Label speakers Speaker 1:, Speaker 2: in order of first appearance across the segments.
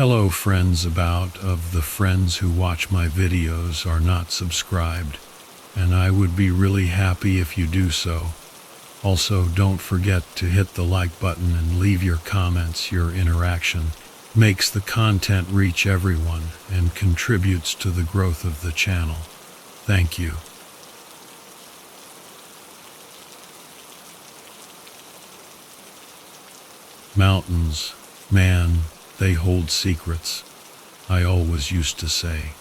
Speaker 1: Hello friends, about of the friends who watch my videos are not subscribed, and I would be really happy if you do so. Also, don't forget to hit the like button and leave your comments. Your interaction makes the content reach everyone and contributes to the growth of the channel. Thank you. Mountains, man, they hold secrets, I always used to say.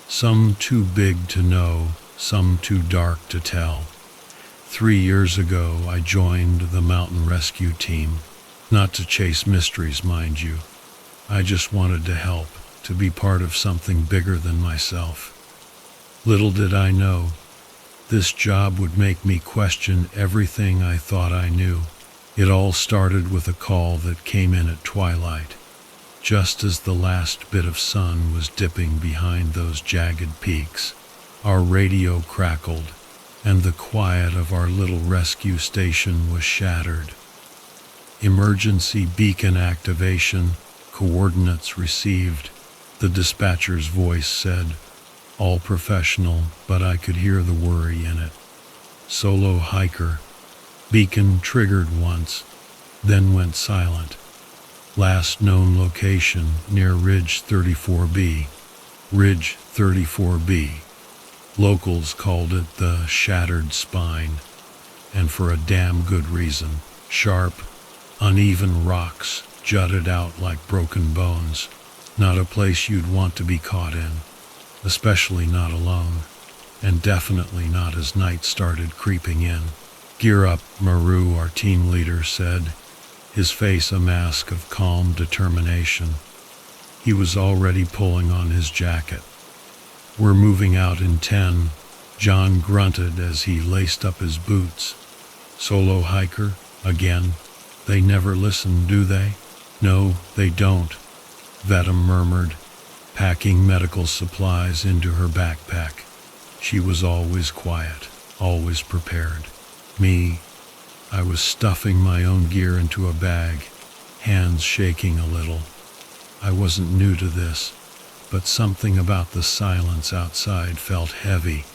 Speaker 1: Some too big to know, some too dark to tell. 3 years ago I joined the mountain rescue team, not to chase mysteries, mind you. I just wanted to help, to be part of something bigger than myself. Little did I know, this job would make me question everything I thought I knew. It all started with a call that came in at twilight, just as the last bit of sun was dipping behind those jagged peaks. Our radio crackled, and the quiet of our little rescue station was shattered. Emergency beacon activation, coordinates received, the dispatcher's voice said, all professional, but I could hear the worry in it. Solo hiker. Beacon triggered once, then went silent. Last known location near Ridge 34B. Ridge 34B. Locals called it the shattered spine, and for a damn good reason. Sharp, uneven rocks jutted out like broken bones. Not a place you'd want to be caught in, especially not alone, and definitely not as night started creeping in. Gear up, Maru, our team leader said, his face a mask of calm determination. He was already pulling on his jacket. We're moving out in 10, John grunted as he laced up his boots. Solo hiker, again. They never listen, do they? No, they don't, Vedam murmured, packing medical supplies into her backpack. She was always quiet, always prepared. Me, I was stuffing my own gear into a bag, hands shaking a little. I wasn't new to this, but something about the silence outside felt heavy,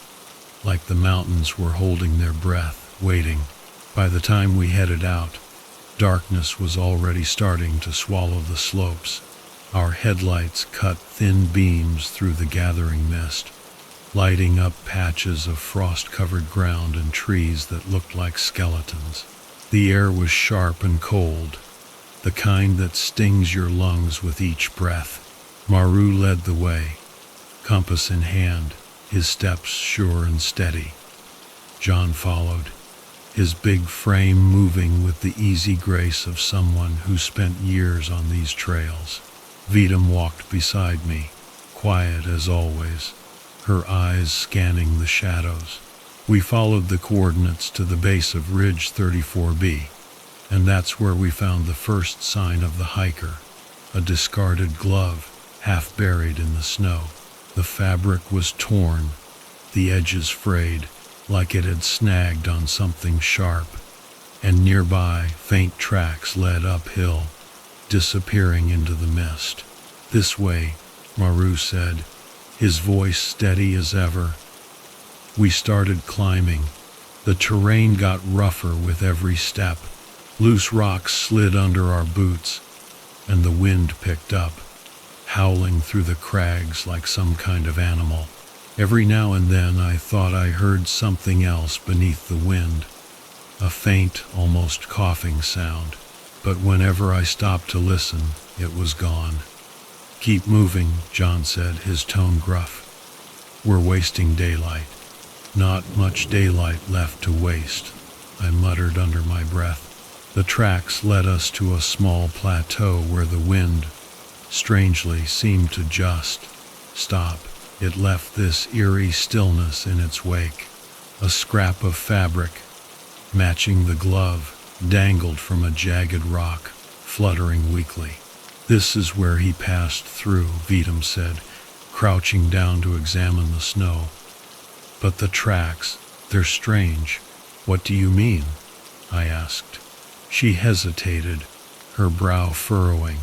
Speaker 1: like the mountains were holding their breath, waiting. By the time we headed out, darkness was already starting to swallow the slopes. Our headlights cut thin beams through the gathering mist, lighting up patches of frost-covered ground and trees that looked like skeletons. The air was sharp and cold, the kind that stings your lungs with each breath. Maru led the way, compass in hand, his steps sure and steady. John followed, his big frame moving with the easy grace of someone who spent years on these trails. Vedam walked beside me, quiet as always, her eyes scanning the shadows. We followed the coordinates to the base of Ridge 34B, and that's where we found the first sign of the hiker, a discarded glove, half buried in the snow. The fabric was torn, the edges frayed, like it had snagged on something sharp, and nearby faint tracks led uphill, disappearing into the mist. This way, Maru said, his voice steady as ever. We started climbing. The terrain got rougher with every step. Loose rocks slid under our boots, and the wind picked up, howling through the crags like some kind of animal. Every now and then I thought I heard something else beneath the wind, a faint, almost coughing sound. But whenever I stopped to listen, it was gone. Keep moving, John said, his tone gruff. We're wasting daylight. Not much daylight left to waste, I muttered under my breath. The tracks led us to a small plateau where the wind, strangely, seemed to just stop. It left this eerie stillness in its wake. A scrap of fabric, matching the glove, dangled from a jagged rock, fluttering weakly. This is where he passed through, Vedam said, crouching down to examine the snow. But the tracks, they're strange. What do you mean? I asked. She hesitated, her brow furrowing.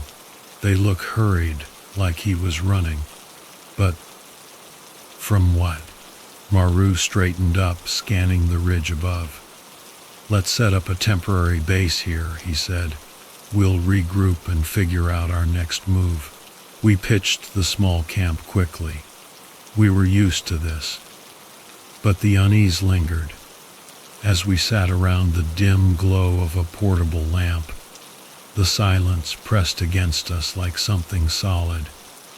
Speaker 1: They look hurried, like he was running. But from what? Maru straightened up, scanning the ridge above. Let's set up a temporary base here, he said. We'll regroup and figure out our next move. We pitched the small camp quickly. We were used to this. But the unease lingered. As we sat around the dim glow of a portable lamp, the silence pressed against us like something solid.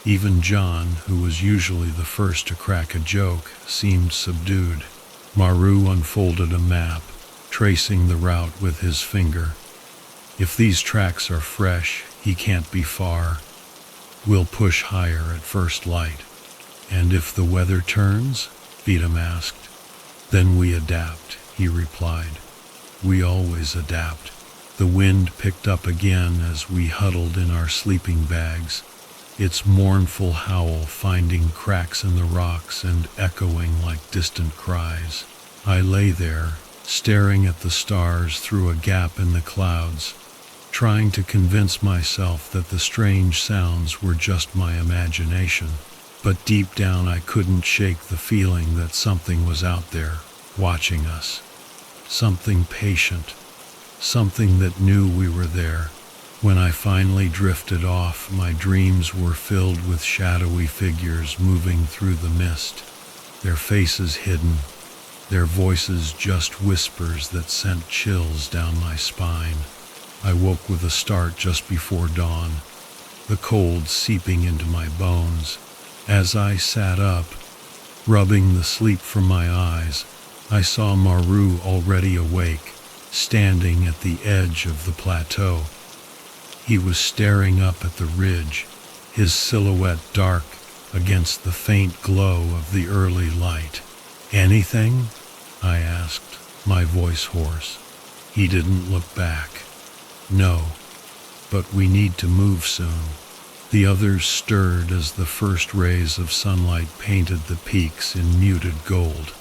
Speaker 1: Even John, who was usually the first to crack a joke, seemed subdued. Maru unfolded a map, tracing the route with his finger. If these tracks are fresh, he can't be far. We'll push higher at first light. And if the weather turns? Vidam asked. Then we adapt, he replied. We always adapt. The wind picked up again as we huddled in our sleeping bags, its mournful howl finding cracks in the rocks and echoing like distant cries. I lay there, staring at the stars through a gap in the clouds, trying to convince myself that the strange sounds were just my imagination. But deep down I couldn't shake the feeling that something was out there, watching us. Something patient, something that knew we were there. When I finally drifted off, my dreams were filled with shadowy figures moving through the mist, their faces hidden, their voices just whispers that sent chills down my spine. I woke with a start just before dawn, the cold seeping into my bones. As I sat up, rubbing the sleep from my eyes, I saw Maru already awake, standing at the edge of the plateau. He was staring up at the ridge, his silhouette dark against the faint glow of the early light. Anything? I asked, my voice hoarse. He didn't look back. No, but we need to move soon. The others stirred as the first rays of sunlight painted the peaks in muted gold.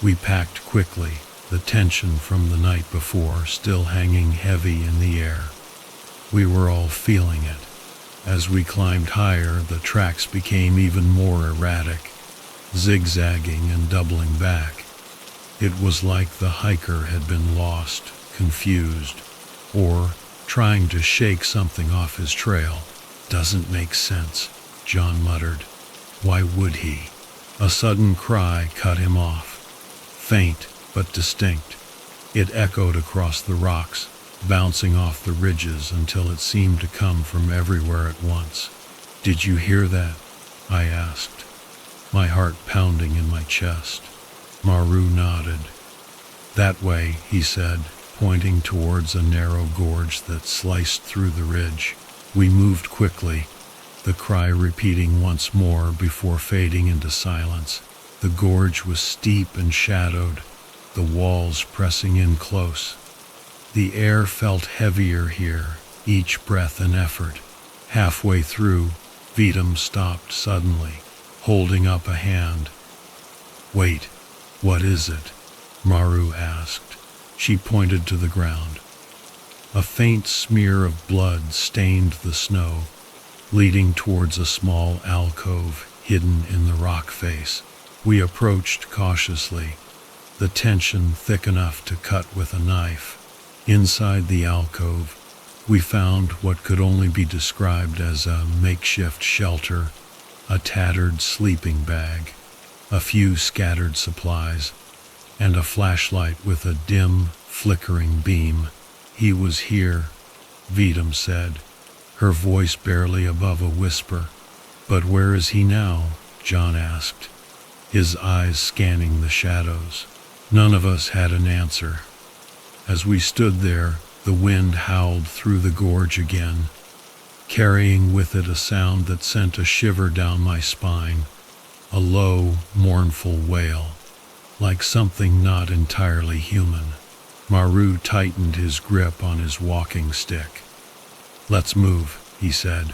Speaker 1: We packed quickly, the tension from the night before still hanging heavy in the air. We were all feeling it. As we climbed higher, the tracks became even more erratic, zigzagging and doubling back. It was like the hiker had been lost, confused, or trying to shake something off his trail. Doesn't make sense, John muttered. Why would he? A sudden cry cut him off. Faint, but distinct. It echoed across the rocks, bouncing off the ridges until it seemed to come from everywhere at once. Did you hear that? I asked, my heart pounding in my chest. Maru nodded. That way, he said, pointing towards a narrow gorge that sliced through the ridge. We moved quickly, the cry repeating once more before fading into silence. The gorge was steep and shadowed, the walls pressing in close. The air felt heavier here, each breath an effort. Halfway through, Vidam stopped suddenly, holding up a hand. Wait, what is it? Maru asked. She pointed to the ground. A faint smear of blood stained the snow, leading towards a small alcove hidden in the rock face. We approached cautiously, the tension thick enough to cut with a knife. Inside the alcove, we found what could only be described as a makeshift shelter, a tattered sleeping bag, a few scattered supplies, and a flashlight with a dim, flickering beam. He was here, Vidam said, her voice barely above a whisper. But where is he now? John asked, his eyes scanning the shadows. None of us had an answer. As we stood there, the wind howled through the gorge again, carrying with it a sound that sent a shiver down my spine, a low, mournful wail, like something not entirely human. Maru tightened his grip on his walking stick. Let's move, he said.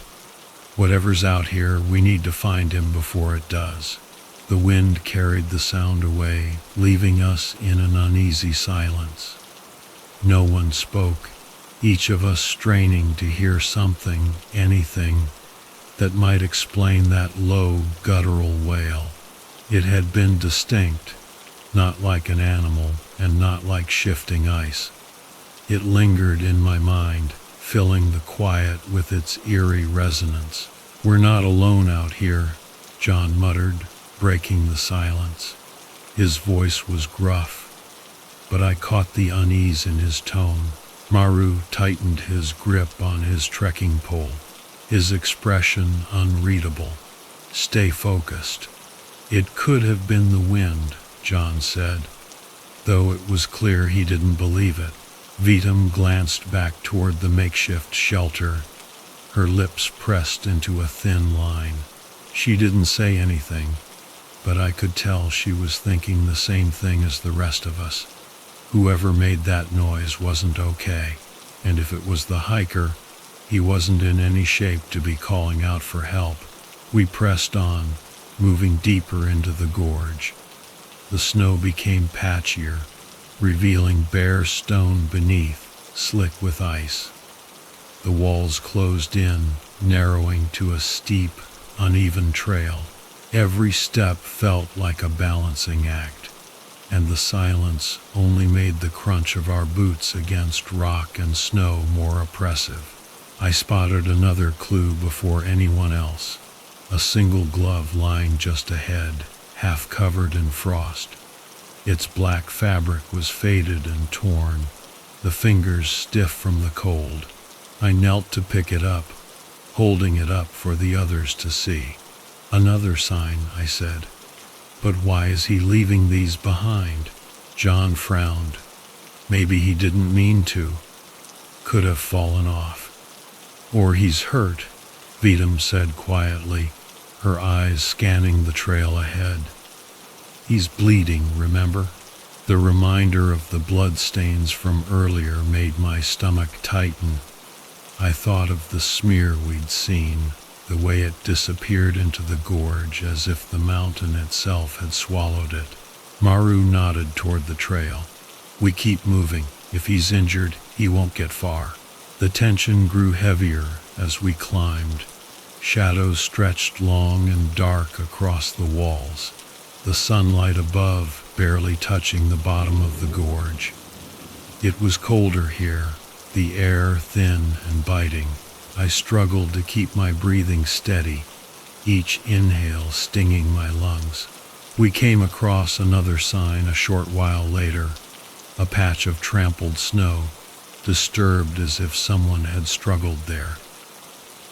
Speaker 1: Whatever's out here, we need to find him before it does. The wind carried the sound away, leaving us in an uneasy silence. No one spoke, each of us straining to hear something, anything, that might explain that low, guttural wail. It had been distinct, not like an animal and not like shifting ice. It lingered in my mind, filling the quiet with its eerie resonance. "We're not alone out here," John muttered, breaking the silence. His voice was gruff, but I caught the unease in his tone. Maru tightened his grip on his trekking pole, his expression unreadable. "Stay focused." "It could have been the wind," John said, though it was clear he didn't believe it. Vitam glanced back toward the makeshift shelter, her lips pressed into a thin line. She didn't say anything, but I could tell she was thinking the same thing as the rest of us. Whoever made that noise wasn't okay, and if it was the hiker, he wasn't in any shape to be calling out for help. We pressed on, moving deeper into the gorge. The snow became patchier, revealing bare stone beneath, slick with ice. The walls closed in, narrowing to a steep, uneven trail. Every step felt like a balancing act, and the silence only made the crunch of our boots against rock and snow more oppressive. I spotted another clue before anyone else, a single glove lying just ahead, half covered in frost. Its black fabric was faded and torn, the fingers stiff from the cold. I knelt to pick it up, holding it up for the others to see. "Another sign," I said. "But why is he leaving these behind?" John frowned. "Maybe he didn't mean to. Could have fallen off. Or he's hurt," Vitam said quietly, her eyes scanning the trail ahead. "He's bleeding, remember?" The reminder of the bloodstains from earlier made my stomach tighten. I thought of the smear we'd seen, the way it disappeared into the gorge as if the mountain itself had swallowed it. Maru nodded toward the trail. "We keep moving. If he's injured, he won't get far." The tension grew heavier as we climbed. Shadows stretched long and dark across the walls, the sunlight above barely touching the bottom of the gorge. It was colder here, the air thin and biting. I struggled to keep my breathing steady, each inhale stinging my lungs. We came across another sign a short while later, a patch of trampled snow, disturbed as if someone had struggled there.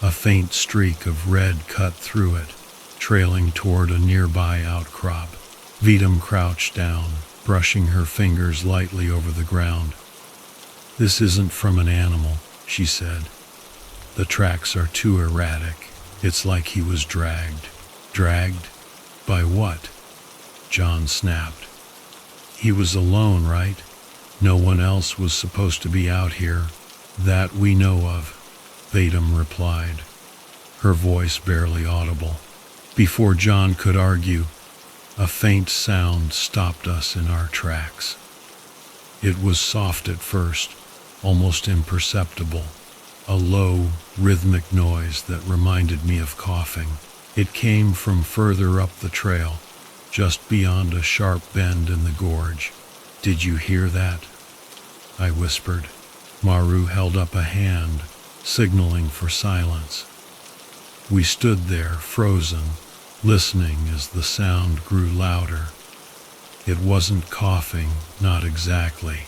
Speaker 1: A faint streak of red cut through it, trailing toward a nearby outcrop. Vitam crouched down, brushing her fingers lightly over the ground. "This isn't from an animal," she said. "The tracks are too erratic. It's like he was dragged." "Dragged? By what?" John snapped. "He was alone, right? No one else was supposed to be out here, that we know of," Vitam replied, her voice barely audible. Before John could argue, a faint sound stopped us in our tracks. It was soft at first, almost imperceptible, a low, rhythmic noise that reminded me of coughing. It came from further up the trail, just beyond a sharp bend in the gorge. "Did you hear that?" I whispered. Maru held up a hand, signaling for silence. We stood there, frozen, listening as the sound grew louder. It wasn't coughing, not exactly.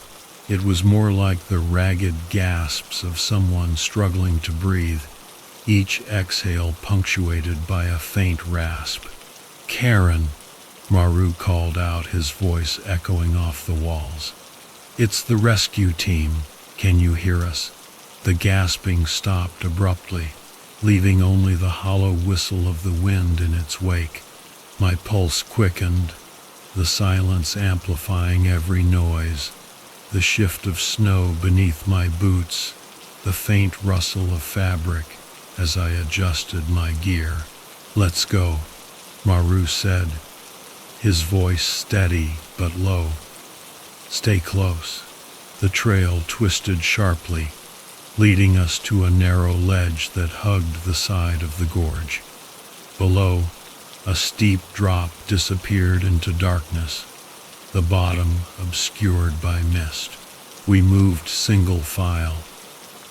Speaker 1: It was more like the ragged gasps of someone struggling to breathe, each exhale punctuated by a faint rasp. "Karen," Maru called out, his voice echoing off the walls. "It's the rescue team. Can you hear us?" The gasping stopped abruptly, leaving only the hollow whistle of the wind in its wake. My pulse quickened, the silence amplifying every noise, the shift of snow beneath my boots, the faint rustle of fabric as I adjusted my gear. "Let's go," Maru said, his voice steady but low. "Stay close." The trail twisted sharply, leading us to a narrow ledge that hugged the side of the gorge. Below, a steep drop disappeared into darkness, the bottom obscured by mist. We moved single file,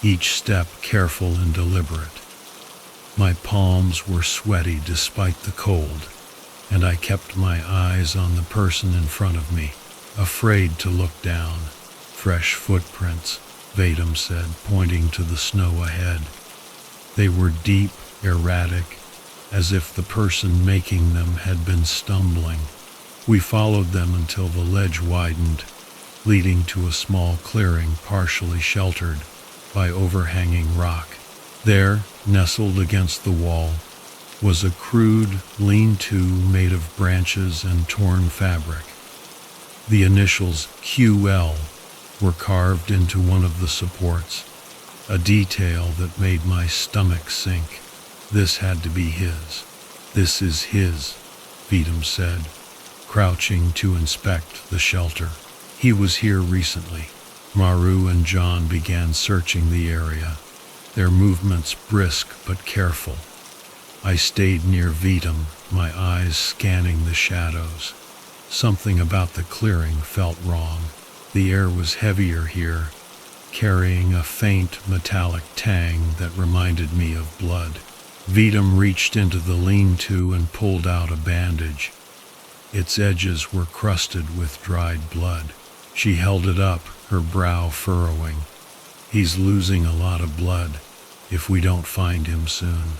Speaker 1: each step careful and deliberate. My palms were sweaty despite the cold, and I kept my eyes on the person in front of me, afraid to look down. Fresh footprints, Vadim said, pointing to the snow ahead. They were deep, erratic, as if the person making them had been stumbling. We followed them until the ledge widened, leading to a small clearing partially sheltered by overhanging rock. There, nestled against the wall, was a crude lean-to made of branches and torn fabric. The initials QL were carved into one of the supports, a detail that made my stomach sink. This had to be his. This is his, Vadim said, crouching to inspect the shelter. He was here recently. Maru and John began searching the area, their movements brisk but careful. I stayed near Vadim, my eyes scanning the shadows. Something about the clearing felt wrong. The air was heavier here, carrying a faint metallic tang that reminded me of blood. Vadim reached into the lean-to and pulled out a bandage. Its edges were crusted with dried blood. She held it up, her brow furrowing. He's losing a lot of blood, if we don't find him soon.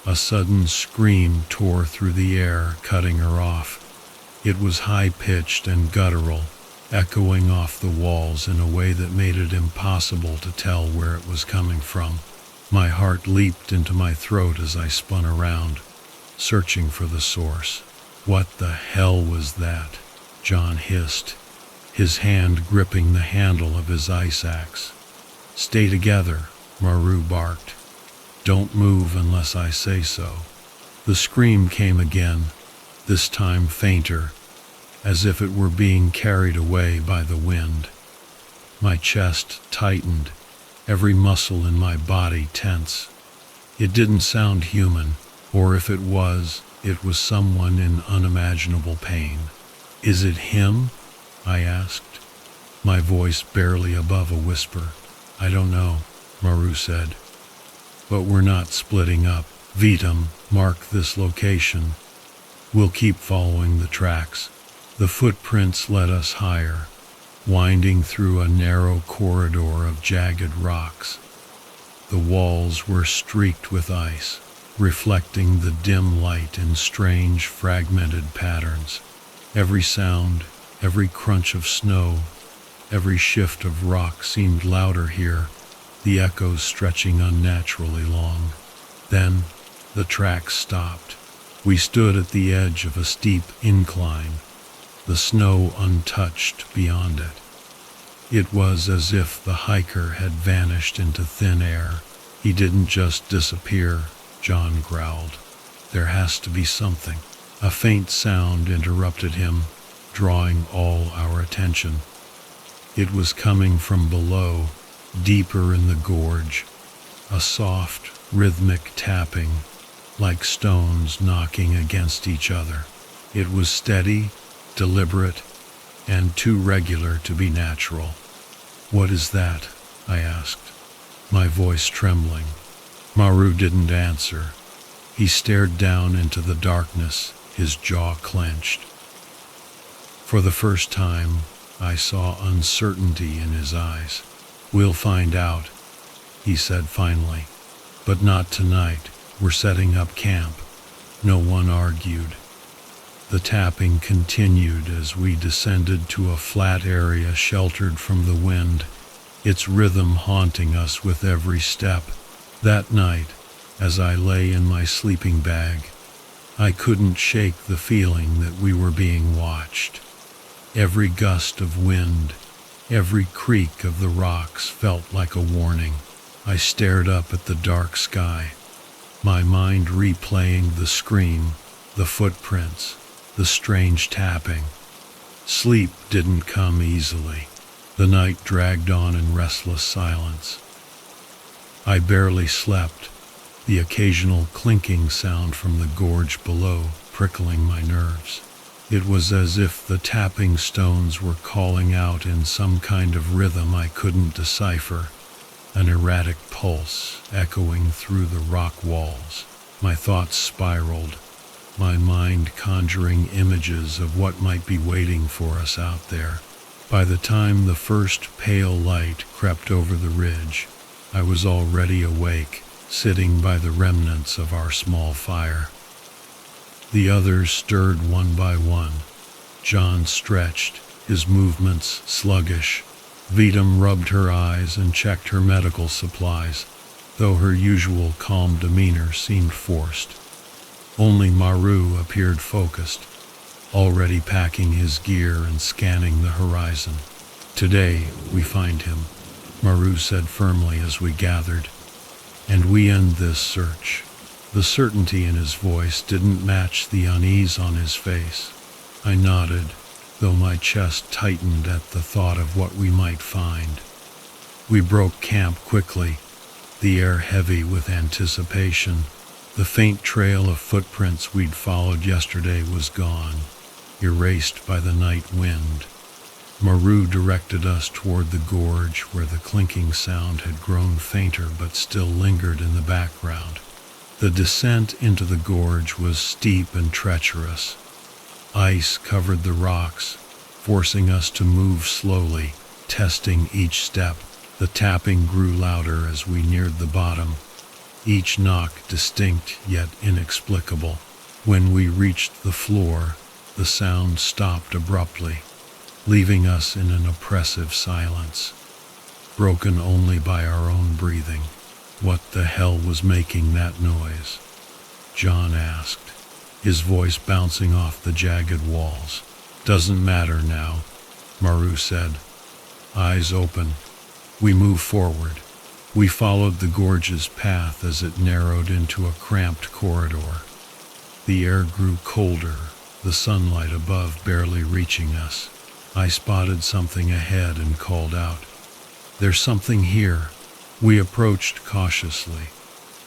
Speaker 1: A sudden scream tore through the air, cutting her off. It was high-pitched and guttural, echoing off the walls in a way that made it impossible to tell where it was coming from. My heart leaped into my throat as I spun around, searching for the source. What the hell was that? John hissed, his hand gripping the handle of his ice axe. Stay together, Maru barked. Don't move unless I say so. The scream came again, this time fainter, as if it were being carried away by the wind. My chest tightened, every muscle in my body tense. It didn't sound human, or if it was someone in unimaginable pain. Is it him? I asked, my voice barely above a whisper. I don't know, Maru said. But we're not splitting up. Vadim, mark this location. We'll keep following the tracks. The footprints led us higher, winding through a narrow corridor of jagged rocks. The walls were streaked with ice, reflecting the dim light in strange, fragmented patterns. Every sound, every crunch of snow, every shift of rock seemed louder here, the echoes stretching unnaturally long. Then, the tracks stopped. We stood at the edge of a steep incline, the snow untouched beyond it. It was as if the hiker had vanished into thin air. He didn't just disappear, John growled. There has to be something. A faint sound interrupted him, drawing all our attention. It was coming from below, deeper in the gorge, a soft, rhythmic tapping, like stones knocking against each other. It was steady, deliberate, and too regular to be natural. What is that? I asked, my voice trembling. Maru didn't answer. He stared down into the darkness, his jaw clenched. For the first time, I saw uncertainty in his eyes. We'll find out, he said finally. But not tonight. We're setting up camp. No one argued. The tapping continued as we descended to a flat area sheltered from the wind, its rhythm haunting us with every step. That night, as I lay in my sleeping bag, I couldn't shake the feeling that we were being watched. Every gust of wind, every creak of the rocks felt like a warning. I stared up at the dark sky, my mind replaying the scream, the footprints, the strange tapping. Sleep didn't come easily. The night dragged on in restless silence. I barely slept, the occasional clinking sound from the gorge below prickling my nerves. It was as if the tapping stones were calling out in some kind of rhythm I couldn't decipher, an erratic pulse echoing through the rock walls. My thoughts spiraled, my mind conjuring images of what might be waiting for us out there. By the time the first pale light crept over the ridge, I was already awake, sitting by the remnants of our small fire. The others stirred one by one. John stretched, his movements sluggish. Vidam rubbed her eyes and checked her medical supplies, though her usual calm demeanor seemed forced. Only Maru appeared focused, already packing his gear and scanning the horizon. "Today we find him," Maru said firmly as we gathered, "and we end this search." The certainty in his voice didn't match the unease on his face. I nodded, though my chest tightened at the thought of what we might find. We broke camp quickly, the air heavy with anticipation. The faint trail of footprints we'd followed yesterday was gone, erased by the night wind. Maru directed us toward the gorge where the clinking sound had grown fainter but still lingered in the background. The descent into the gorge was steep and treacherous. Ice covered the rocks, forcing us to move slowly, testing each step. The tapping grew louder as we neared the bottom, each knock distinct yet inexplicable. When we reached the floor, the sound stopped abruptly, leaving us in an oppressive silence, broken only by our own breathing. "What the hell was making that noise?" John asked, his voice bouncing off the jagged walls. "Doesn't matter now," Maru said, eyes open. We moved forward. We followed the gorge's path as it narrowed into a cramped corridor. The air grew colder, the sunlight above barely reaching us. I spotted something ahead and called out, "There's something here." We approached cautiously.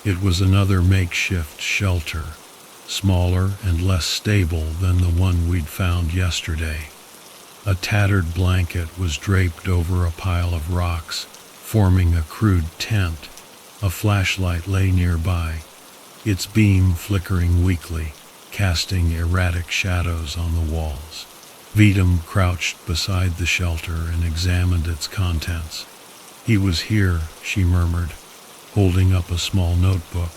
Speaker 1: It was another makeshift shelter, smaller and less stable than the one we'd found yesterday. A tattered blanket was draped over a pile of rocks, forming a crude tent. A flashlight lay nearby, its beam flickering weakly, casting erratic shadows on the walls. Vidam crouched beside the shelter and examined its contents. "He was here," she murmured, holding up a small notebook.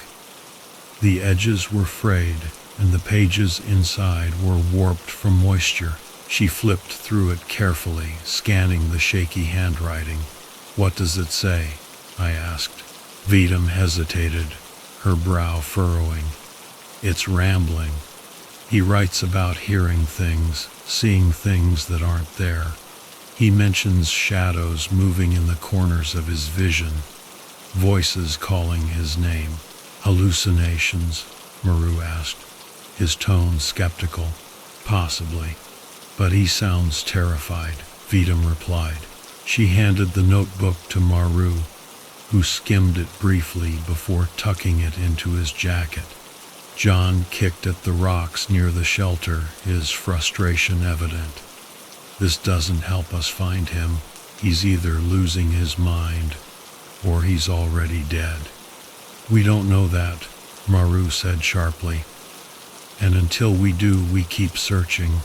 Speaker 1: The edges were frayed, and the pages inside were warped from moisture. She flipped through it carefully, scanning the shaky handwriting. "What does it say?" I asked. Vidam hesitated, her brow furrowing. "It's rambling. He writes about hearing things, seeing things that aren't there. He mentions shadows moving in the corners of his vision, voices calling his name." "Hallucinations?" Maru asked, his tone skeptical. "Possibly, but he sounds terrified," Vidam replied. She handed the notebook to Maru, who skimmed it briefly before tucking it into his jacket. John kicked at the rocks near the shelter, his frustration evident. "This doesn't help us find him. He's either losing his mind, or he's already dead." "We don't know that," Maru said sharply. "And until we do, we keep searching."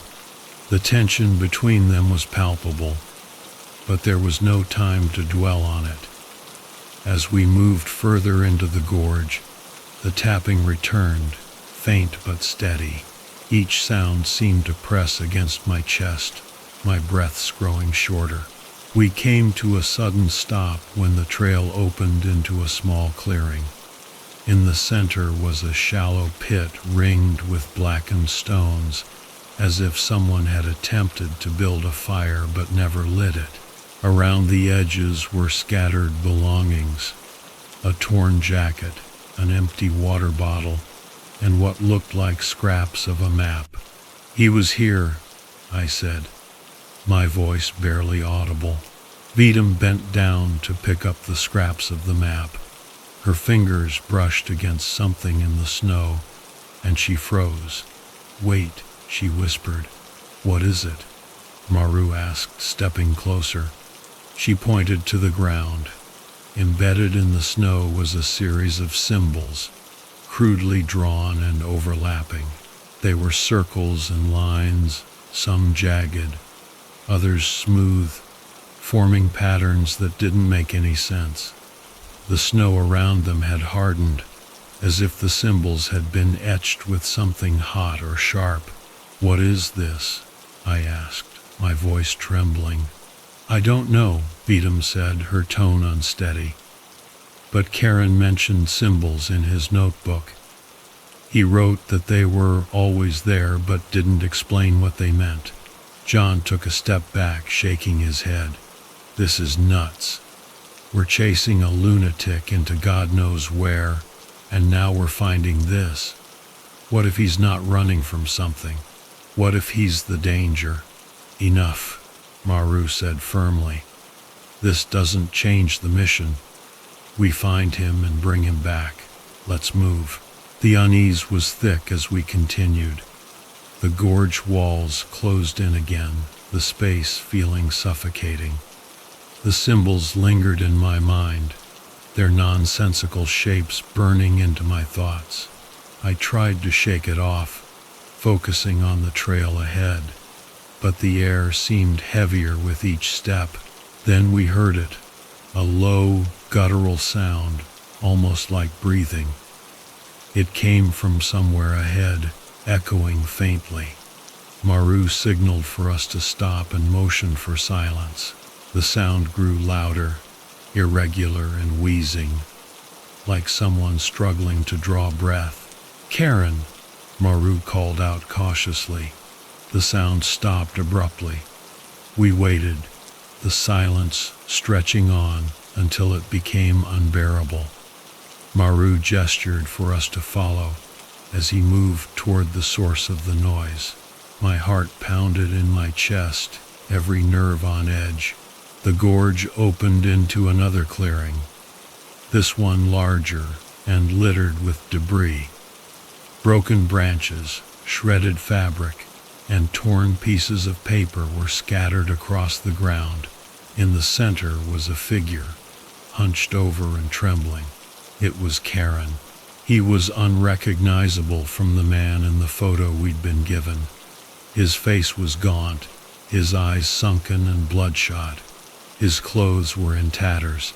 Speaker 1: The tension between them was palpable, but there was no time to dwell on it. As we moved further into the gorge, the tapping returned, faint but steady. Each sound seemed to press against my chest, my breaths growing shorter. We came to a sudden stop when the trail opened into a small clearing. In the center was a shallow pit ringed with blackened stones, as if someone had attempted to build a fire but never lit it. Around the edges were scattered belongings, a torn jacket, an empty water bottle, and what looked like scraps of a map. "He was here," I said, my voice barely audible. Vidam bent down to pick up the scraps of the map. Her fingers brushed against something in the snow, and she froze. "Wait," she whispered. "What is it?" Maru asked, stepping closer. She pointed to the ground. Embedded in the snow was a series of symbols, crudely drawn and overlapping. They were circles and lines, some jagged, others smooth, forming patterns that didn't make any sense. The snow around them had hardened, as if the symbols had been etched with something hot or sharp. "What is this?" I asked, my voice trembling. "I don't know," Beatum said, her tone unsteady. But Karen mentioned symbols in his notebook. He wrote that they were always there but didn't explain what they meant. John took a step back, shaking his head. "This is nuts. We're chasing a lunatic into God knows where, and now we're finding this. What if he's not running from something? What if he's the danger?" "Enough," Maru said firmly. "This doesn't change the mission. We find him and bring him back. Let's move." The unease was thick as we continued. The gorge walls closed in again, the space feeling suffocating. The symbols lingered in my mind, their nonsensical shapes burning into my thoughts. I tried to shake it off, focusing on the trail ahead, but the air seemed heavier with each step. Then we heard it, a low, guttural sound, almost like breathing. It came from somewhere ahead, echoing faintly. Maru signaled for us to stop and motioned for silence. The sound grew louder, irregular and wheezing, like someone struggling to draw breath. "Karen," Maru called out cautiously. The sound stopped abruptly. We waited, the silence stretching on until it became unbearable. Maru gestured for us to follow as he moved toward the source of the noise. My heart pounded in my chest, every nerve on edge. The gorge opened into another clearing, this one larger and littered with debris. Broken branches, shredded fabric, and torn pieces of paper were scattered across the ground. In the center was a figure, hunched over and trembling. It was Karen. He was unrecognizable from the man in the photo we'd been given. His face was gaunt, his eyes sunken and bloodshot. His clothes were in tatters,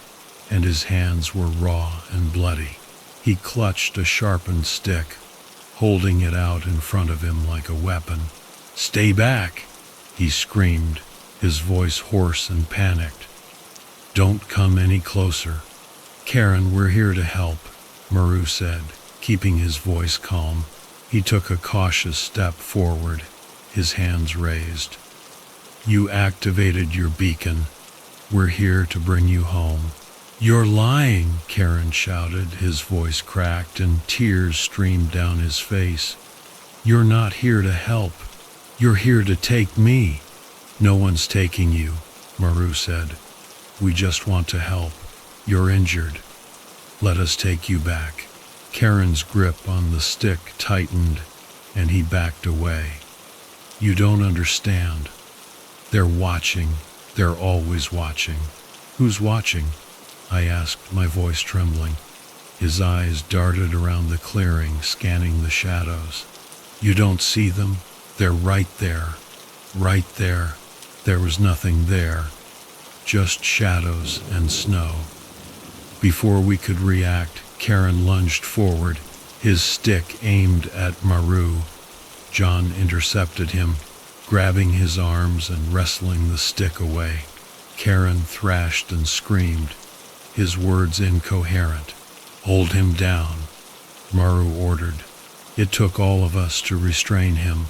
Speaker 1: and his hands were raw and bloody. He clutched a sharpened stick, holding it out in front of him like a weapon. "Stay back!" he screamed, his voice hoarse and panicked. "Don't come any closer." "Karen, we're here to help," Maru said, keeping his voice calm. He took a cautious step forward, his hands raised. "You activated your beacon. We're here to bring you home." "You're lying," Karen shouted, his voice cracked and tears streamed down his face. "You're not here to help. You're here to take me." "No one's taking you," Maru said. "We just want to help. You're injured. Let us take you back." Karen's grip on the stick tightened, and he backed away. "You don't understand. They're watching. They're always watching." "Who's watching?" I asked, my voice trembling. His eyes darted around the clearing, scanning the shadows. "You don't see them? They're right there. Right there." There was nothing there, just shadows and snow. Before we could react, Karen lunged forward, his stick aimed at Maru. John intercepted him, grabbing his arms and wrestling the stick away. Karen thrashed and screamed, his words incoherent. "Hold him down," Maru ordered. It took all of us to restrain him.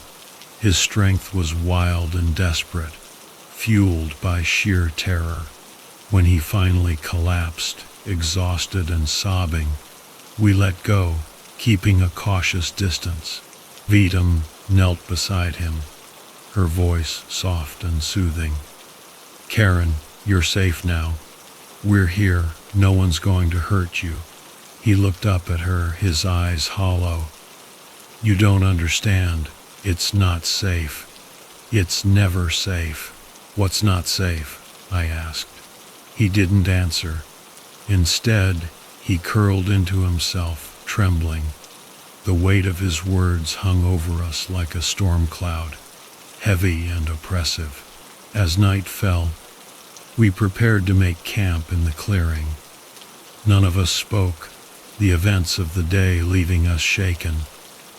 Speaker 1: His strength was wild and desperate, fueled by sheer terror. When he finally collapsed, exhausted and sobbing, we let go, keeping a cautious distance. Beatum knelt beside him, her voice soft and soothing. "Karen, you're safe now. We're here. No one's going to hurt you." He looked up at her, his eyes hollow. You don't understand. It's not safe. It's never safe. What's not safe? I asked. He didn't answer. Instead, he curled into himself, trembling. The weight of his words hung over us like a storm cloud, heavy and oppressive. As night fell, we prepared to make camp in the clearing. None of us spoke, the events of the day leaving us shaken.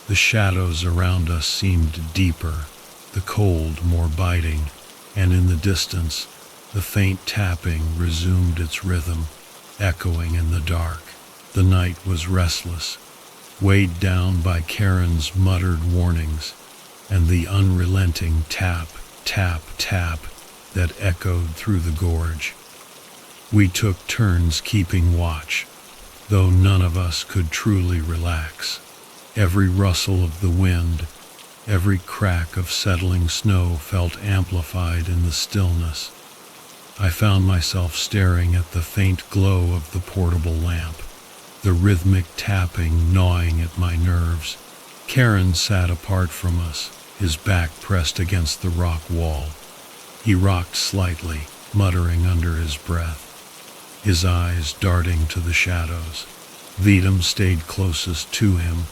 Speaker 1: The shadows around us seemed deeper, the cold more biting, and in the distance, the faint tapping resumed its rhythm, echoing in the dark. The night was restless, weighed down by Karen's muttered warnings and the unrelenting tap, tap, tap that echoed through the gorge. We took turns keeping watch, though none of us could truly relax. Every rustle of the wind, every crack of settling snow felt amplified in the stillness. I found myself staring at the faint glow of the portable lamp, the rhythmic tapping gnawing at my nerves. Karen sat apart from us, his back pressed against the rock wall. He rocked slightly, muttering under his breath, his eyes darting to the shadows. Vidam stayed closest to him,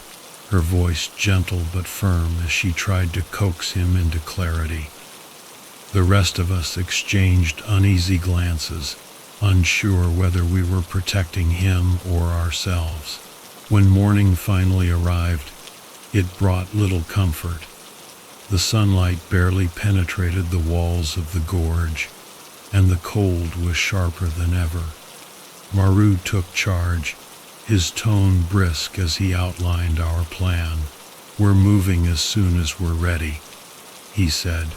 Speaker 1: her voice gentle but firm as she tried to coax him into clarity. The rest of us exchanged uneasy glances, unsure whether we were protecting him or ourselves. When morning finally arrived, it brought little comfort. The sunlight barely penetrated the walls of the gorge, and the cold was sharper than ever. Maru took charge, his tone brisk as he outlined our plan. We're moving as soon as we're ready, he said.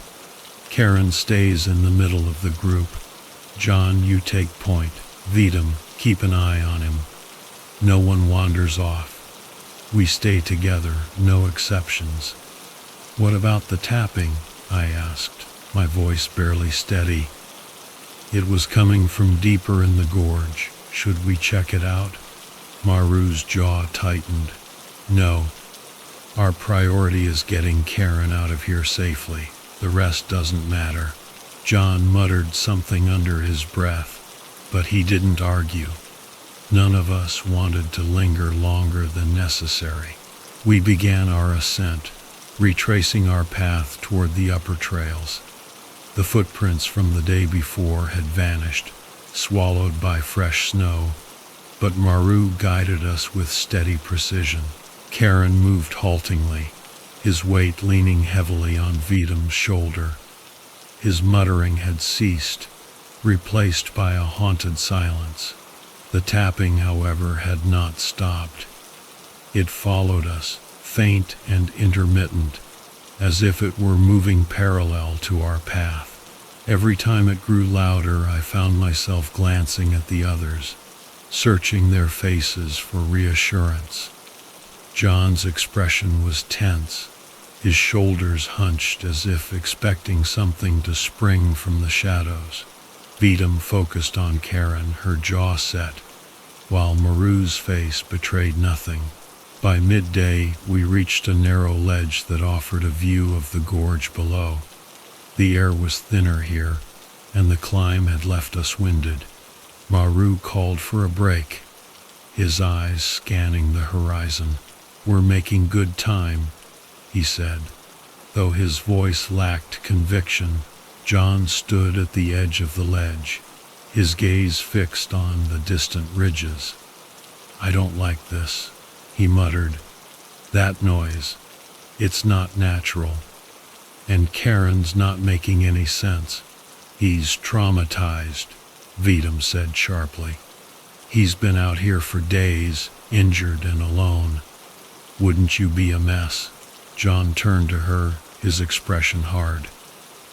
Speaker 1: Karen stays in the middle of the group. John, you take point. Vidam, keep an eye on him. No one wanders off. We stay together, no exceptions. What about the tapping? I asked, my voice barely steady. It was coming from deeper in the gorge. Should we check it out? Maru's jaw tightened. No. Our priority is getting Karen out of here safely. The rest doesn't matter. John muttered something under his breath, but he didn't argue. None of us wanted to linger longer than necessary. We began our ascent, retracing our path toward the upper trails. The footprints from the day before had vanished, swallowed by fresh snow, but Maru guided us with steady precision. Karen moved haltingly, his weight leaning heavily on Vidam's shoulder. His muttering had ceased, replaced by a haunted silence. The tapping, however, had not stopped. It followed us, faint and intermittent, as if it were moving parallel to our path. Every time it grew louder, I found myself glancing at the others, searching their faces for reassurance. John's expression was tense, his shoulders hunched as if expecting something to spring from the shadows. Vidam focused on Karen, her jaw set, while Maru's face betrayed nothing. By midday, we reached a narrow ledge that offered a view of the gorge below. The air was thinner here, and the climb had left us winded. Maru called for a break, his eyes scanning the horizon. We're making good time, he said. Though his voice lacked conviction, John stood at the edge of the ledge, his gaze fixed on the distant ridges. I don't like this, he muttered. That noise, it's not natural. And Karen's not making any sense. He's traumatized, Vidam said sharply. He's been out here for days, injured and alone. Wouldn't you be a mess? John turned to her, his expression hard.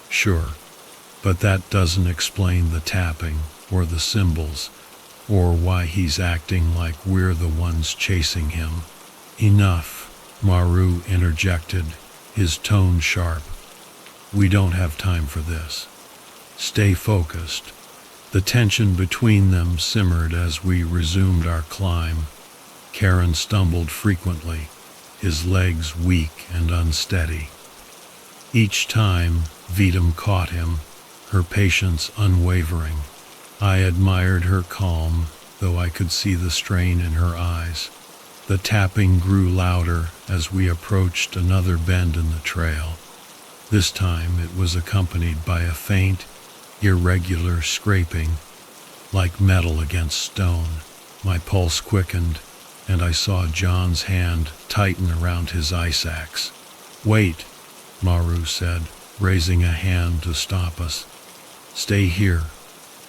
Speaker 1: Sure, but that doesn't explain the tapping, or the symbols, or why he's acting like we're the ones chasing him. Enough, Maru interjected, his tone sharp. We don't have time for this. Stay focused. The tension between them simmered as we resumed our climb. Karen stumbled frequently, his legs weak and unsteady. Each time Vidam caught him, her patience unwavering. I admired her calm, though I could see the strain in her eyes. The tapping grew louder as we approached another bend in the trail. This time it was accompanied by a faint, irregular scraping, like metal against stone. My pulse quickened, and I saw John's hand tighten around his ice axe. "Wait," Maru said, raising a hand to stop us. "Stay here."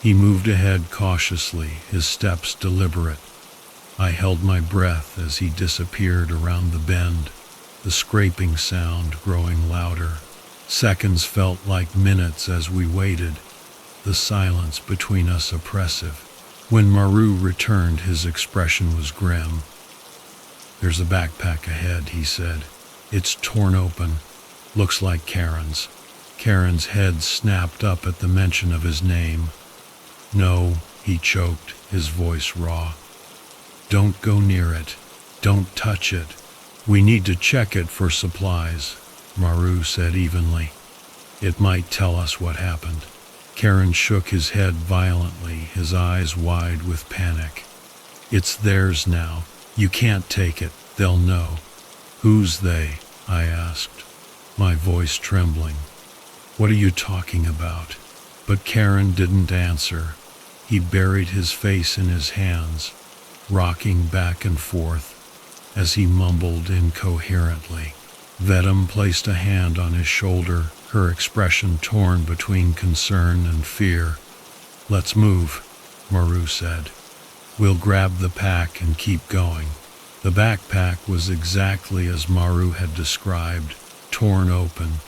Speaker 1: He moved ahead cautiously, his steps deliberate. I held my breath as he disappeared around the bend, the scraping sound growing louder. Seconds felt like minutes as we waited, the silence between us oppressive. When Maru returned, his expression was grim. "There's a backpack ahead," he said. "It's torn open. Looks like Karen's." Karen's head snapped up at the mention of his name. "No," he choked, his voice raw. "Don't go near it. Don't touch it. We need to check it for supplies," Maru said evenly. "It might tell us what happened." Karen shook his head violently, his eyes wide with panic. "It's theirs now. You can't take it. They'll know." "Who's they?" I asked, my voice trembling. "What are you talking about?" But Karen didn't answer. He buried his face in his hands, rocking back and forth as he mumbled incoherently. Vedam placed a hand on his shoulder, her expression torn between concern and fear. "Let's move," Maru said. "We'll grab the pack and keep going." The backpack was exactly as Maru had described, torn open,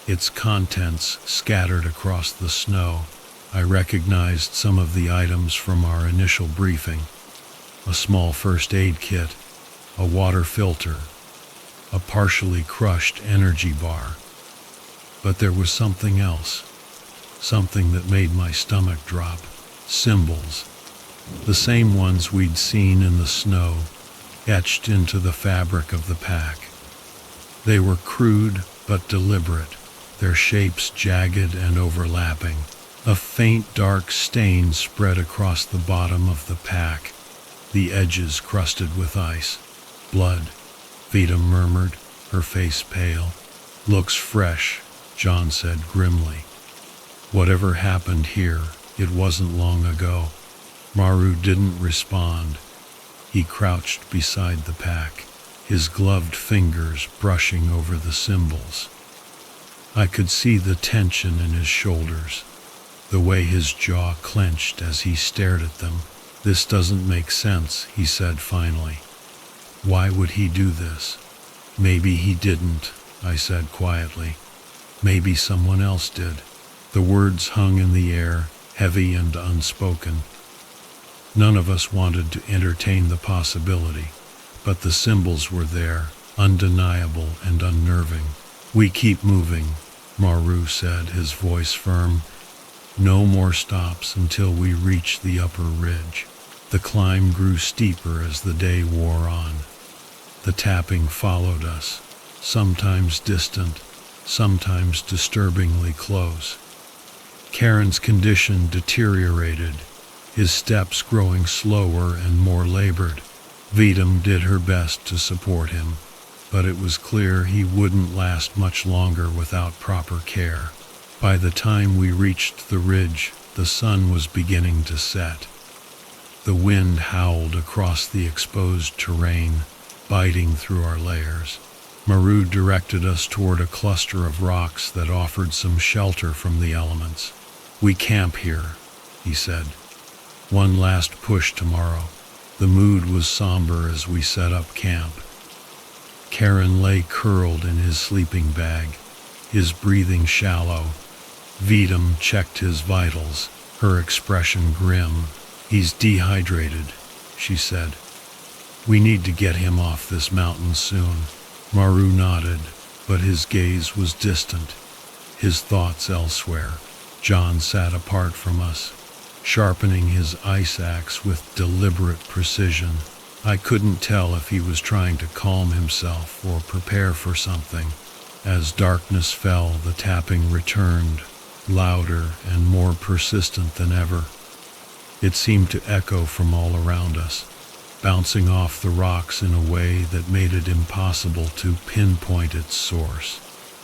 Speaker 1: its contents scattered across the snow. I recognized some of the items from our initial briefing: a small first aid kit, a water filter, a partially crushed energy bar. But there was something else, something that made my stomach drop. Symbols, the same ones we'd seen in the snow, etched into the fabric of the pack. They were crude but deliberate, their shapes jagged and overlapping. A faint dark stain spread across the bottom of the pack, the edges crusted with ice. "Blood," Vidam murmured, her face pale. "Looks fresh," John said grimly. "Whatever happened here, it wasn't long ago." Maru didn't respond. He crouched beside the pack, his gloved fingers brushing over the symbols. I could see the tension in his shoulders, the way his jaw clenched as he stared at them. "This doesn't make sense," he said finally. "Why would he do this?" "Maybe he didn't," I said quietly. "Maybe someone else did." The words hung in the air, heavy and unspoken. None of us wanted to entertain the possibility, but the symbols were there, undeniable and unnerving. "We keep moving," Maru said, his voice firm. "No more stops until we reach the upper ridge." The climb grew steeper as the day wore on. The tapping followed us, sometimes distant, sometimes disturbingly close. Karen's condition deteriorated, his steps growing slower and more labored. Vidam did her best to support him, but it was clear he wouldn't last much longer without proper care. By the time we reached the ridge, the sun was beginning to set. The wind howled across the exposed terrain, biting through our layers. Maru directed us toward a cluster of rocks that offered some shelter from the elements. "We camp here," he said. "One last push tomorrow." The mood was somber as we set up camp. Karen lay curled in his sleeping bag, his breathing shallow. Vidam checked his vitals, her expression grim. "He's dehydrated," she said. "We need to get him off this mountain soon." Maru nodded, but his gaze was distant, his thoughts elsewhere. John sat apart from us, sharpening his ice axe with deliberate precision. I couldn't tell if he was trying to calm himself or prepare for something. As darkness fell, the tapping returned, louder and more persistent than ever. It seemed to echo from all around us, bouncing off the rocks in a way that made it impossible to pinpoint its source.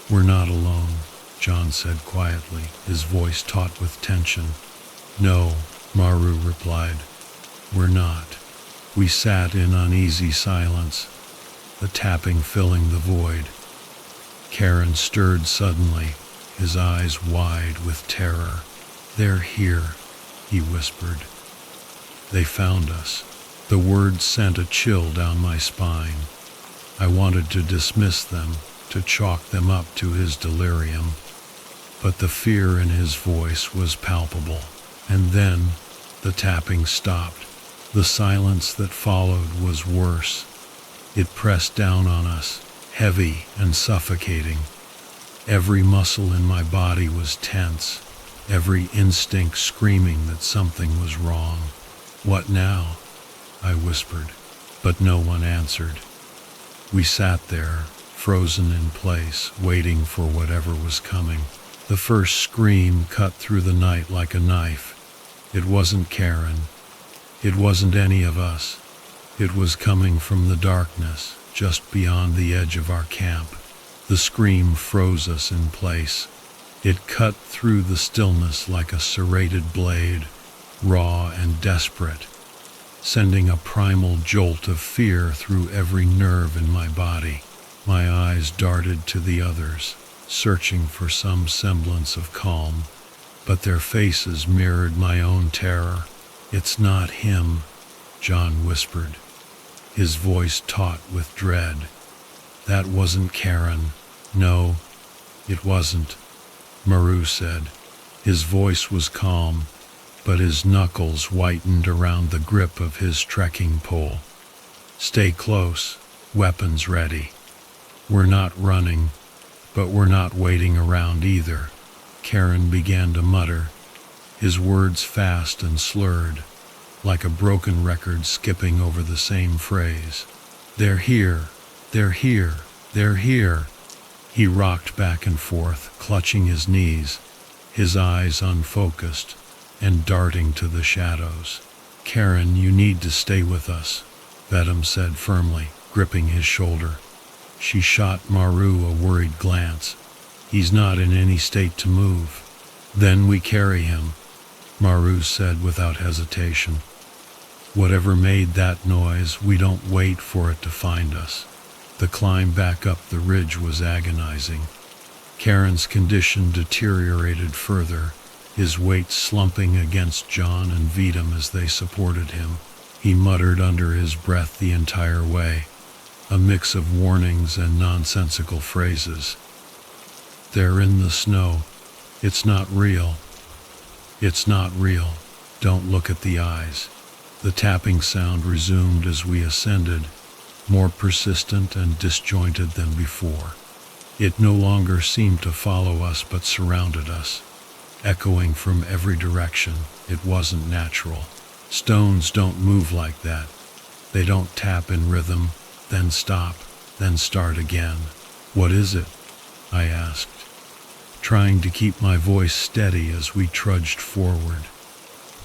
Speaker 1: "We're not alone," John said quietly, his voice taut with tension. "No," Maru replied, "we're not." We sat in uneasy silence, the tapping filling the void. Karen stirred suddenly, his eyes wide with terror. "They're here," he whispered. "They found us." The words sent a chill down my spine. I wanted to dismiss them, to chalk them up to his delirium. But the fear in his voice was palpable. And then the tapping stopped. The silence that followed was worse. It pressed down on us, heavy and suffocating. Every muscle in my body was tense, every instinct screaming that something was wrong. "What now?" I whispered, but no one answered. We sat there, frozen in place, waiting for whatever was coming. The first scream cut through the night like a knife. It wasn't Karen. It wasn't any of us. It was coming from the darkness, just beyond the edge of our camp. The scream froze us in place. It cut through the stillness like a serrated blade, raw and desperate, sending a primal jolt of fear through every nerve in my body. My eyes darted to the others, searching for some semblance of calm, but their faces mirrored my own terror. "It's not him," John whispered, his voice taut with dread. "That wasn't Karen." "No, it wasn't," Maru said. His voice was calm, but his knuckles whitened around the grip of his trekking pole. "Stay close, weapons ready. We're not running, but we're not waiting around either." Karen began to mutter, his words fast and slurred, like a broken record skipping over the same phrase. "They're here, they're here, they're here." He rocked back and forth, clutching his knees, his eyes unfocused and darting to the shadows. "Karen, you need to stay with us," Vedam said firmly, gripping his shoulder. She shot Maru a worried glance. "He's not in any state to move." "Then we carry him," Maru said without hesitation. "Whatever made that noise, we don't wait for it to find us." The climb back up the ridge was agonizing. Karen's condition deteriorated further, his weight slumping against John and Vedam as they supported him. He muttered under his breath the entire way, a mix of warnings and nonsensical phrases. "They're in the snow. It's not real. It's not real. Don't look at the eyes." The tapping sound resumed as we ascended, more persistent and disjointed than before. It no longer seemed to follow us but surrounded us, echoing from every direction. It wasn't natural. Stones don't move like that. They don't tap in rhythm, then stop, then start again. "What is it?" I asked, trying to keep my voice steady as we trudged forward.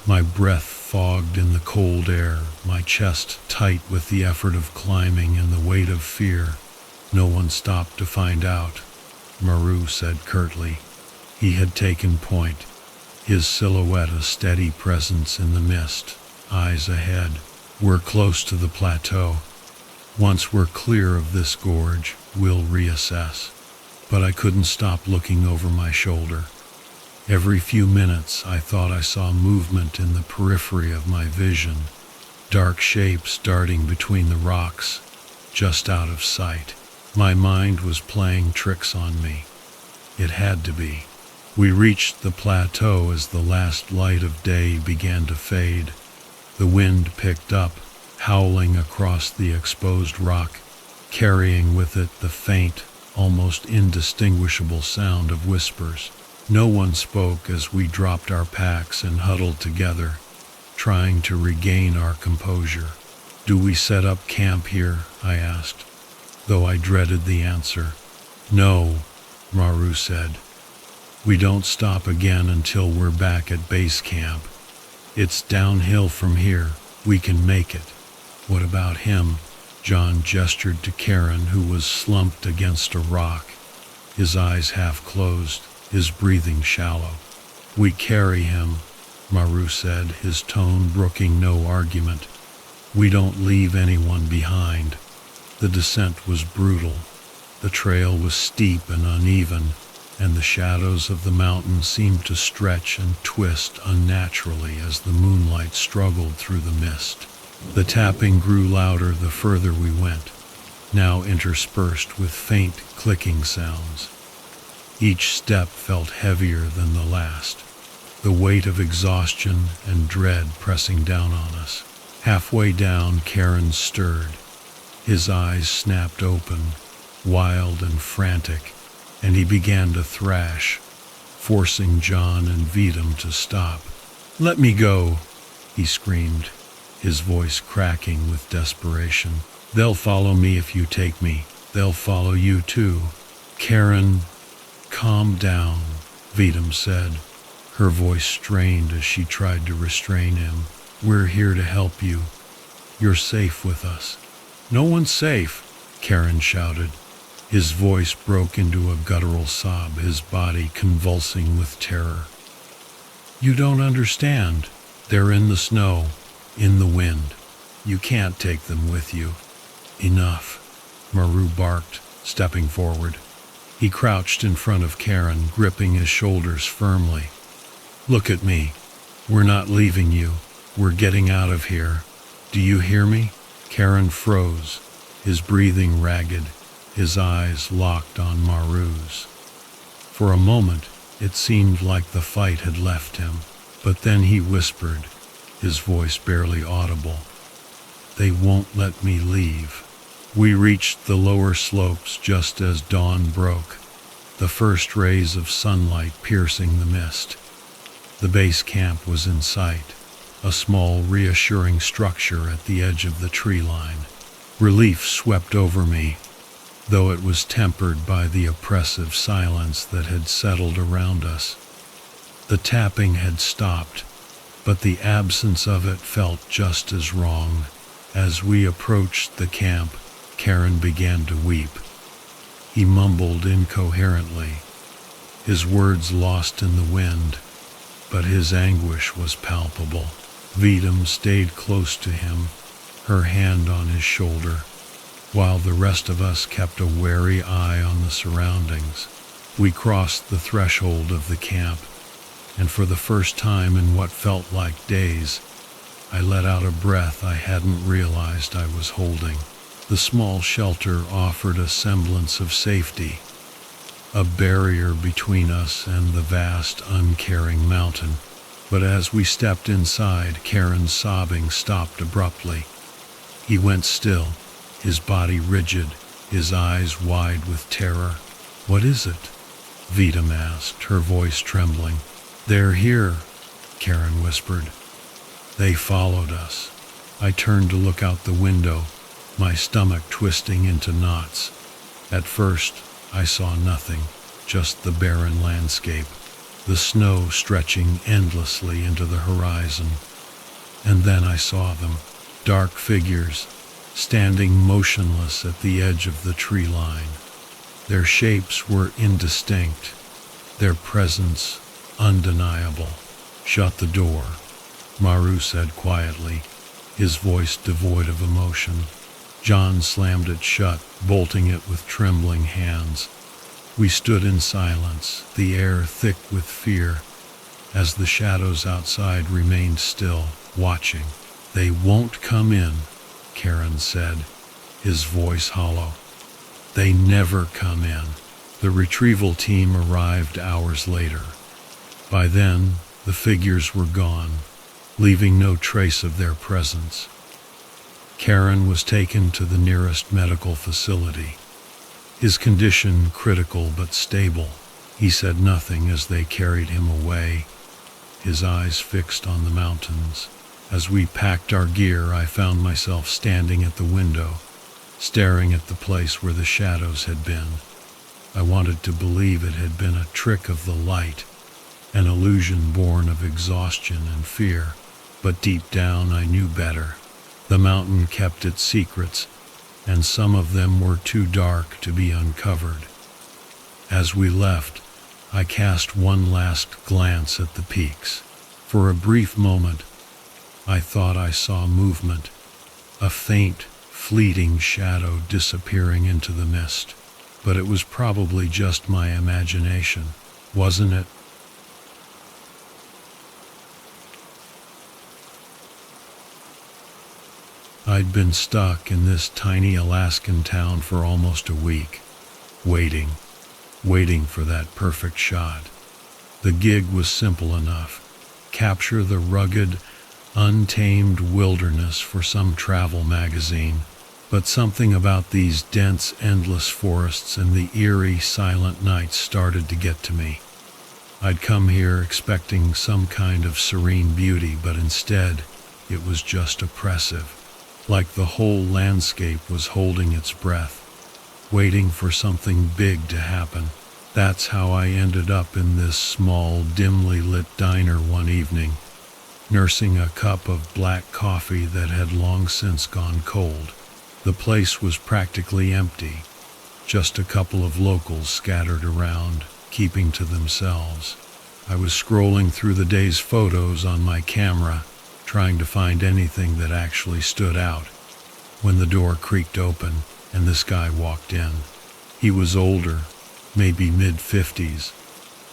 Speaker 1: My breath fogged in the cold air, my chest tight with the effort of climbing and the weight of fear. "No one stopped to find out," Maru said curtly. He had taken point, his silhouette a steady presence in the mist, eyes ahead. "We're close to the plateau. Once we're clear of this gorge, we'll reassess." But I couldn't stop looking over my shoulder. Every few minutes I thought I saw movement in the periphery of my vision, dark shapes darting between the rocks, just out of sight. My mind was playing tricks on me. It had to be. We reached the plateau as the last light of day began to fade. The wind picked up, howling across the exposed rock, carrying with it the faint, almost indistinguishable sound of whispers. No one spoke as we dropped our packs and huddled together, trying to regain our composure. "Do we set up camp here?" I asked, though I dreaded the answer. "No," Maru said. "We don't stop again until we're back at base camp. It's downhill from here. We can make it." "What about him?" John gestured to Karen, who was slumped against a rock, his eyes half closed, his breathing shallow. "We carry him," Maru said, his tone brooking no argument. "We don't leave anyone behind." The descent was brutal. The trail was steep and uneven, and the shadows of the mountain seemed to stretch and twist unnaturally as the moonlight struggled through the mist. The tapping grew louder the further we went, now interspersed with faint clicking sounds. Each step felt heavier than the last, the weight of exhaustion and dread pressing down on us. Halfway down, Karen stirred. His eyes snapped open, wild and frantic, and he began to thrash, forcing John and Vidam to stop. "Let me go," he screamed, his voice cracking with desperation. "They'll follow me if you take me. They'll follow you too." "Karen, calm down," Vidam said, her voice strained as she tried to restrain him. "We're here to help you. You're safe with us." "No one's safe," Karen shouted. His voice broke into a guttural sob, his body convulsing with terror. "You don't understand. They're in the snow, in the wind. You can't take them with you." "Enough," Maru barked, stepping forward. He crouched in front of Karen, gripping his shoulders firmly. "Look at me. We're not leaving you. We're getting out of here. Do you hear me?" Karen froze, his breathing ragged, his eyes locked on Maru's. For a moment, it seemed like the fight had left him, but then he whispered, his voice barely audible, "They won't let me leave." We reached the lower slopes just as dawn broke, the first rays of sunlight piercing the mist. The base camp was in sight, a small, reassuring structure at the edge of the tree line. Relief swept over me, though it was tempered by the oppressive silence that had settled around us. The tapping had stopped, but the absence of it felt just as wrong. As we approached the camp, Karen began to weep. He mumbled incoherently, his words lost in the wind, but his anguish was palpable. Vidam stayed close to him, her hand on his shoulder, while the rest of us kept a wary eye on the surroundings. We crossed the threshold of the camp, and for the first time in what felt like days, I let out a breath I hadn't realized I was holding. The small shelter offered a semblance of safety, a barrier between us and the vast, uncaring mountain. But as we stepped inside, Karen's sobbing stopped abruptly. He went still, his body rigid, his eyes wide with terror. "What is it?" Vidam asked, her voice trembling. "They're here," Karen whispered. "They followed us." I turned to look out the window, my stomach twisting into knots. At first, I saw nothing, just the barren landscape, the snow stretching endlessly into the horizon. And then I saw them, dark figures, standing motionless at the edge of the tree line. Their shapes were indistinct, their presence undeniable. "Shut the door," Maru said quietly, his voice devoid of emotion. John slammed it shut, bolting it with trembling hands. We stood in silence, the air thick with fear, as the shadows outside remained still, watching. "They won't come in," Karen said, his voice hollow. "They never come in." The retrieval team arrived hours later. By then, the figures were gone, leaving no trace of their presence. Karen was taken to the nearest medical facility, his condition critical but stable. He said nothing as they carried him away, his eyes fixed on the mountains. As we packed our gear, I found myself standing at the window, staring at the place where the shadows had been. I wanted to believe it had been a trick of the light, an illusion born of exhaustion and fear, but deep down I knew better. The mountain kept its secrets, and some of them were too dark to be uncovered. As we left, I cast one last glance at the peaks. For a brief moment, I thought I saw movement, a faint, fleeting shadow disappearing into the mist. But it was probably just my imagination, wasn't it? I'd been stuck in this tiny Alaskan town for almost a week, waiting for that perfect shot. The gig was simple enough. Capture the rugged, untamed wilderness for some travel magazine. But something about these dense, endless forests and the eerie, silent nights started to get to me. I'd come here expecting some kind of serene beauty, but instead, it was just oppressive. Like the whole landscape was holding its breath, waiting for something big to happen. That's how I ended up in this small, dimly lit diner one evening, nursing a cup of black coffee that had long since gone cold. The place was practically empty, just a couple of locals scattered around, keeping to themselves. I was scrolling through the day's photos on my camera, trying to find anything that actually stood out, when the door creaked open and this guy walked in. He was older, maybe mid-50s,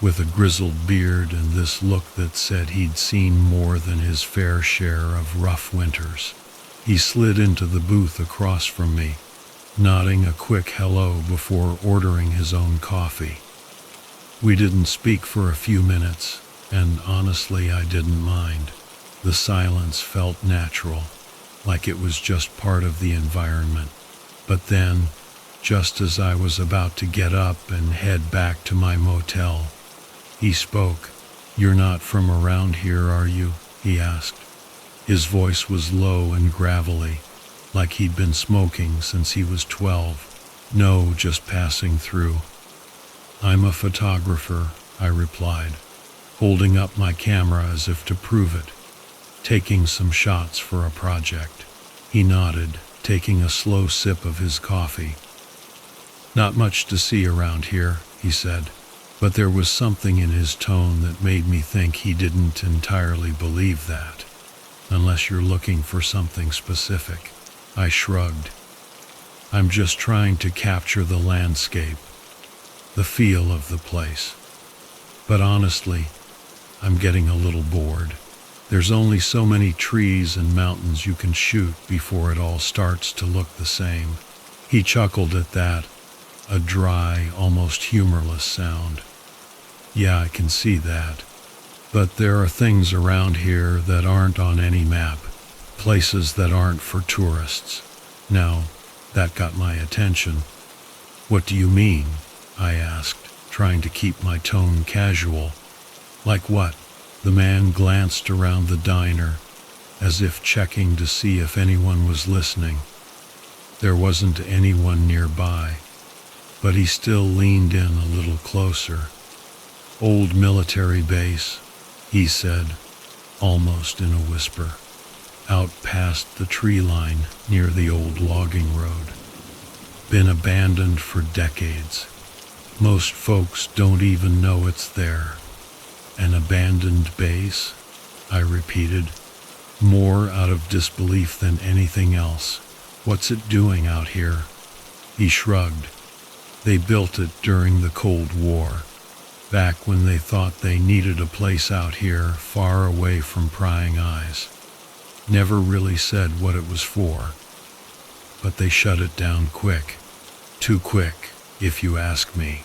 Speaker 1: with a grizzled beard and this look that said he'd seen more than his fair share of rough winters. He slid into the booth across from me, nodding a quick hello before ordering his own coffee. We didn't speak for a few minutes, and honestly I didn't mind. The silence felt natural, like it was just part of the environment. But then, just as I was about to get up and head back to my motel, he spoke. "You're not from around here, are you?" he asked. His voice was low and gravelly, like he'd been smoking since he was 12. "No, just passing through." "I'm a photographer," I replied, holding up my camera as if to prove it, taking some shots for a project. He nodded, taking a slow sip of his coffee. "Not much to see around here," he said, but there was something in his tone that made me think he didn't entirely believe that. "Unless you're looking for something specific." I shrugged. "I'm just trying to capture the landscape, the feel of the place. But honestly, I'm getting a little bored. There's only so many trees and mountains you can shoot before it all starts to look the same." He chuckled at that, a dry, almost humorless sound. "Yeah, I can see that. But there are things around here that aren't on any map, places that aren't for tourists." Now, that got my attention. "What do you mean?" I asked, trying to keep my tone casual. "Like what?" The man glanced around the diner, as if checking to see if anyone was listening. There wasn't anyone nearby, but he still leaned in a little closer. "Old military base," he said, almost in a whisper, "out past the tree line near the old logging road. Been abandoned for decades. Most folks don't even know it's there." "An abandoned base?" I repeated, more out of disbelief than anything else. "What's it doing out here?" He shrugged. "They built it during the Cold War, back when they thought they needed a place out here far away from prying eyes. Never really said what it was for, but they shut it down quick. Too quick, if you ask me."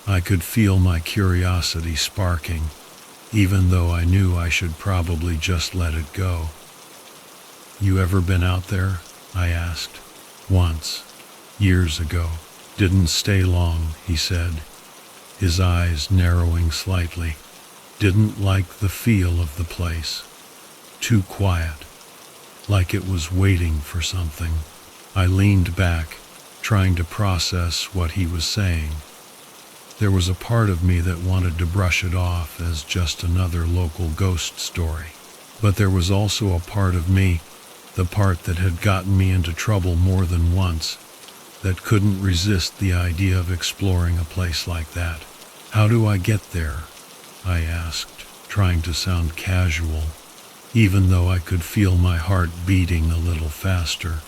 Speaker 1: I could feel my curiosity sparking, even though I knew I should probably just let it go. "You ever been out there?" I asked. "Once, years ago. Didn't stay long," he said, his eyes narrowing slightly. "Didn't like the feel of the place. Too quiet. like it was waiting for something. I leaned back, trying to process what he was saying. There was a part of me that wanted to brush it off as just another local ghost story. But there was also a part of me, the part that had gotten me into trouble more than once, that couldn't resist the idea of exploring a place like that. "How do I get there?" I asked, trying to sound casual, even though I could feel my heart beating a little faster.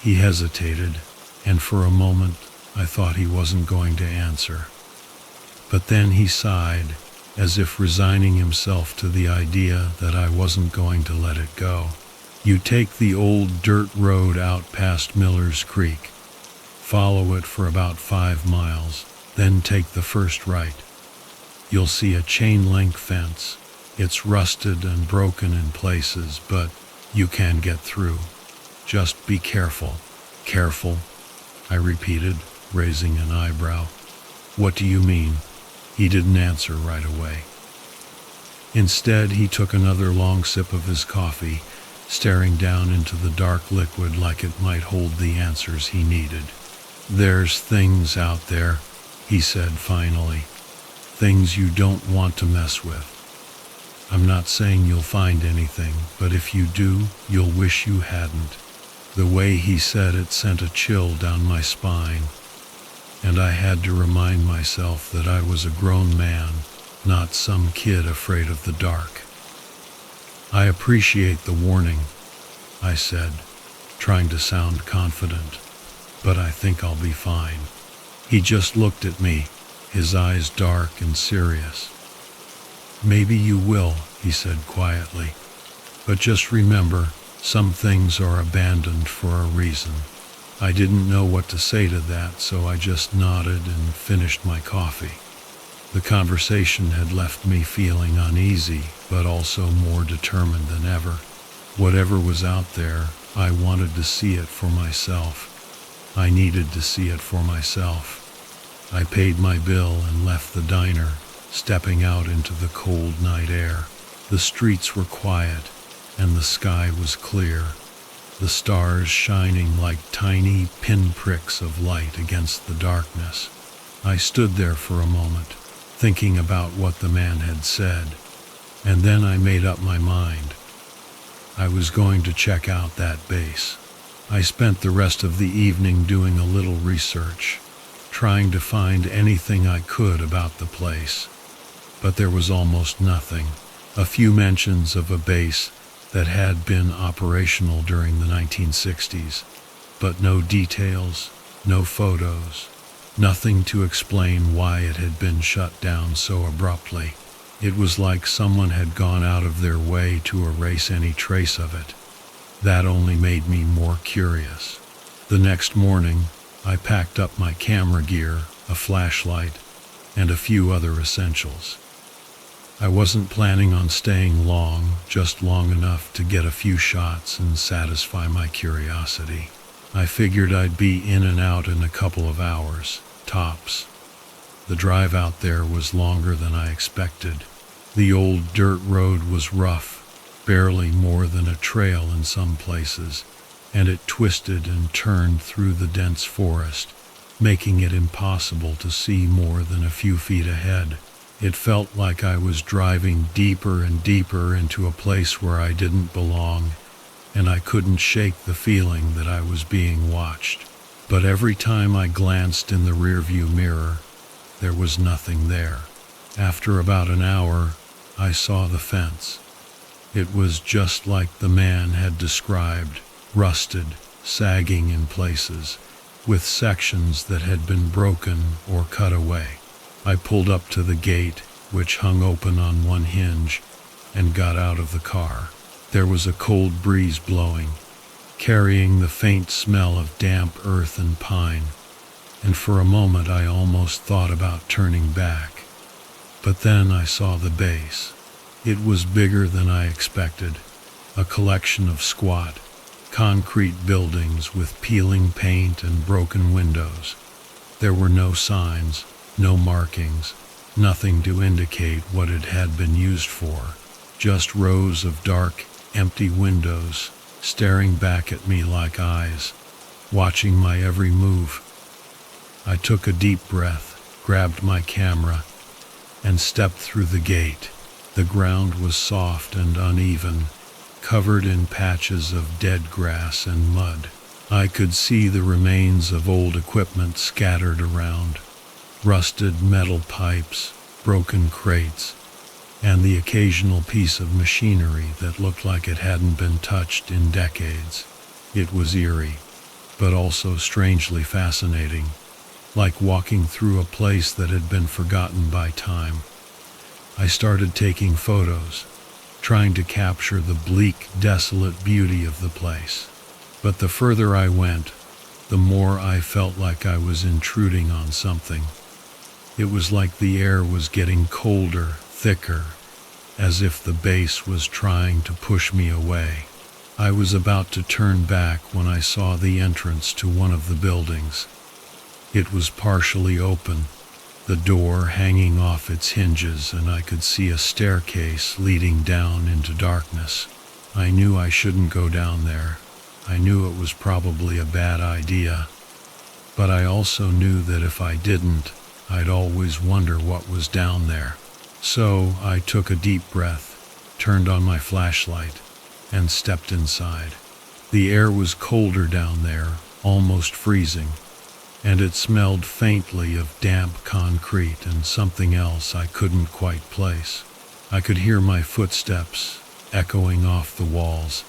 Speaker 1: He hesitated, and for a moment I thought he wasn't going to answer. But then he sighed, as if resigning himself to the idea that I wasn't going to let it go. "You take the old dirt road out past Miller's Creek. Follow it for about 5 miles, then take the first right. You'll see a chain-link fence. It's rusted and broken in places, but you can get through. Just be careful." "Careful?" I repeated, raising an eyebrow. "What do you mean?" He didn't answer right away. Instead, he took another long sip of his coffee, staring down into the dark liquid like it might hold the answers he needed. "There's things out there," he said finally. "Things you don't want to mess with. I'm not saying you'll find anything, but if you do, you'll wish you hadn't." The way he said it sent a chill down my spine, and I had to remind myself that I was a grown man, not some kid afraid of the dark. "I appreciate the warning," I said, trying to sound confident, "but I think I'll be fine." He just looked at me, his eyes dark and serious. "Maybe you will," he said quietly, "but just remember, some things are abandoned for a reason." I didn't know what to say to that, so I just nodded and finished my coffee. The conversation had left me feeling uneasy, but also more determined than ever. Whatever was out there, I wanted to see it for myself. I needed to see it for myself. I paid my bill and left the diner, stepping out into the cold night air. The streets were quiet, and the sky was clear, the stars shining like tiny pinpricks of light against the darkness. I stood there for a moment, thinking about what the man had said, and then I made up my mind. I was going to check out that base. I spent the rest of the evening doing a little research, trying to find anything I could about the place. But there was almost nothing. A few mentions of a base that had been operational during the 1960s, but no details, no photos, nothing to explain why it had been shut down so abruptly. It was like someone had gone out of their way to erase any trace of it. That only made me more curious. The next morning, I packed up my camera gear, a flashlight, and a few other essentials. I wasn't planning on staying long, just long enough to get a few shots and satisfy my curiosity. I figured I'd be in and out in a couple of hours, tops. The drive out there was longer than I expected. The old dirt road was rough, barely more than a trail in some places, and it twisted and turned through the dense forest, making it impossible to see more than a few feet ahead. It felt like I was driving deeper and deeper into a place where I didn't belong, and I couldn't shake the feeling that I was being watched. But every time I glanced in the rearview mirror, there was nothing there. After about an hour, I saw the fence. It was just like the man had described, rusted, sagging in places, with sections that had been broken or cut away. I pulled up to the gate, which hung open on one hinge, and got out of the car. There was a cold breeze blowing, carrying the faint smell of damp earth and pine, and for a moment I almost thought about turning back. But then I saw the base. It was bigger than I expected, a collection of squat, concrete buildings with peeling paint and broken windows. There were no signs, no markings, nothing to indicate what it had been used for, just rows of dark, empty windows staring back at me like eyes, watching my every move. I took a deep breath, grabbed my camera, and stepped through the gate. The ground was soft and uneven, covered in patches of dead grass and mud. I could see the remains of old equipment scattered around, rusted metal pipes, broken crates, and the occasional piece of machinery that looked like it hadn't been touched in decades. It was eerie, but also strangely fascinating, like walking through a place that had been forgotten by time. I started taking photos, trying to capture the bleak, desolate beauty of the place. But the further I went, the more I felt like I was intruding on something. It was like the air was getting colder, thicker, as if the base was trying to push me away. I was about to turn back when I saw the entrance to one of the buildings. It was partially open, the door hanging off its hinges, and I could see a staircase leading down into darkness. I knew I shouldn't go down there. I knew it was probably a bad idea, but I also knew that if I didn't, I'd always wonder what was down there. So I took a deep breath, turned on my flashlight, and stepped inside. The air was colder down there, almost freezing, and it smelled faintly of damp concrete and something else I couldn't quite place. I could hear my footsteps echoing off the walls,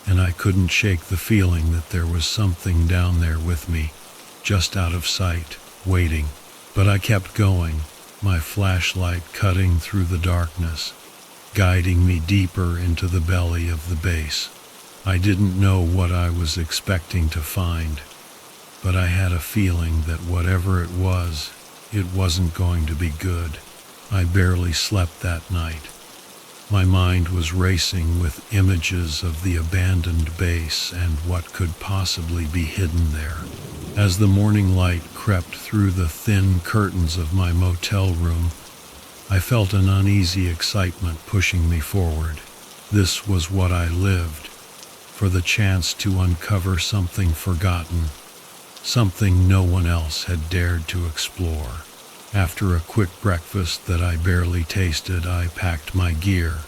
Speaker 1: and I couldn't shake the feeling that there was something down there with me, just out of sight, waiting. But I kept going, my flashlight cutting through the darkness, guiding me deeper into the belly of the base. I didn't know what I was expecting to find, but I had a feeling that whatever it wasn't going to be good. I barely slept that night. My mind was racing with images of the abandoned base and what could possibly be hidden there. As the morning light crept through the thin curtains of my motel room, I felt an uneasy excitement pushing me forward. This was what I lived, for the chance to uncover something forgotten, something no one else had dared to explore. After a quick breakfast that I barely tasted, I packed my gear.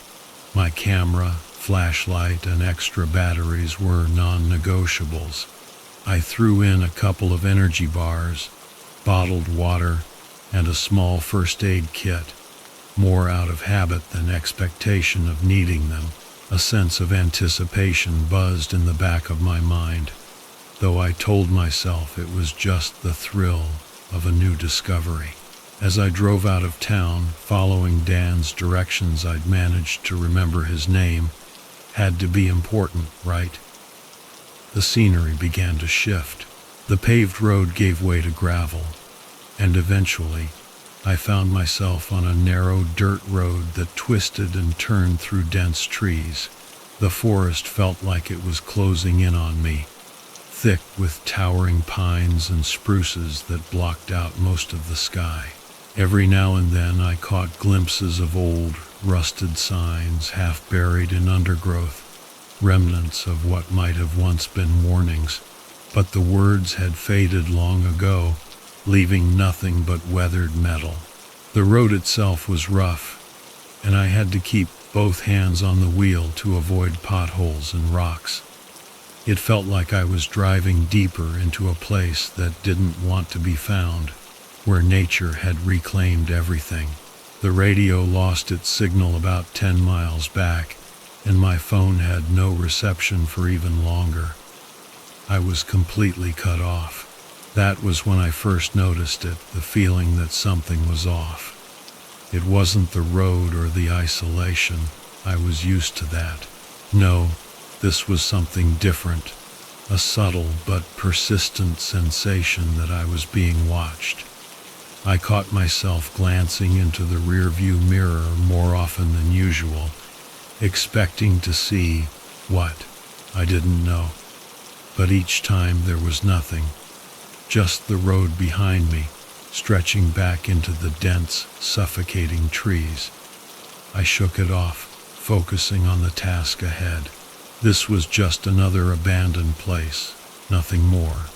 Speaker 1: My camera, flashlight, and extra batteries were non-negotiables. I threw in a couple of energy bars, bottled water, and a small first aid kit, more out of habit than expectation of needing them. A sense of anticipation buzzed in the back of my mind, though I told myself it was just the thrill of a new discovery. As I drove out of town, following Dan's directions, I'd managed to remember his name. Had to be important, right? The scenery began to shift. The paved road gave way to gravel, and eventually, I found myself on a narrow dirt road that twisted and turned through dense trees. The forest felt like it was closing in on me, thick with towering pines and spruces that blocked out most of the sky. Every now and then I caught glimpses of old, rusted signs half buried in undergrowth, remnants of what might have once been warnings, but the words had faded long ago, leaving nothing but weathered metal. The road itself was rough, and I had to keep both hands on the wheel to avoid potholes and rocks. It felt like I was driving deeper into a place that didn't want to be found, where nature had reclaimed everything. The radio lost its signal about 10 miles back, and my phone had no reception for even longer. I was completely cut off. That was when I first noticed it, the feeling that something was off. It wasn't the road or the isolation. I was used to that. No, this was something different, a subtle but persistent sensation that I was being watched. I caught myself glancing into the rearview mirror more often than usual, expecting to see what? I didn't know. But each time there was nothing, just the road behind me, stretching back into the dense, suffocating trees. I shook it off, focusing on the task ahead. This was just another abandoned place, nothing more.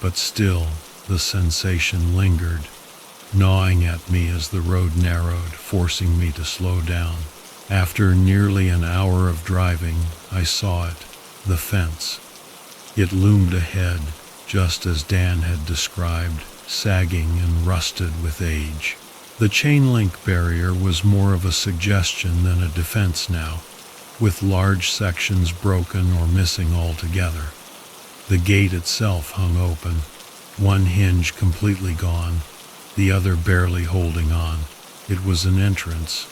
Speaker 1: But still, the sensation lingered, gnawing at me as the road narrowed, forcing me to slow down. After nearly an hour of driving, I saw it, the fence. It loomed ahead, just as Dan had described, sagging and rusted with age. The chain-link barrier was more of a suggestion than a defense now, with large sections broken or missing altogether. The gate itself hung open, one hinge completely gone, the other barely holding on. It was an entrance,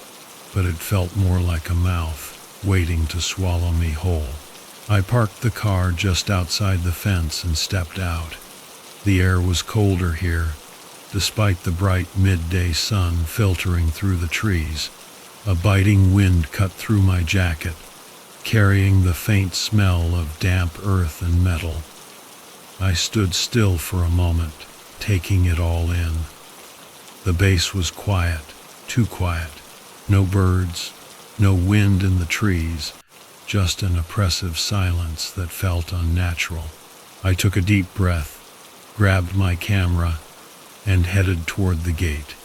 Speaker 1: but it felt more like a mouth, waiting to swallow me whole. I parked the car just outside the fence and stepped out. The air was colder here, despite the bright midday sun filtering through the trees. A biting wind cut through my jacket, carrying the faint smell of damp earth and metal. I stood still for a moment, taking it all in. The base was quiet, too quiet. No birds, no wind in the trees, just an oppressive silence that felt unnatural. I took a deep breath, grabbed my camera, and headed toward the gate.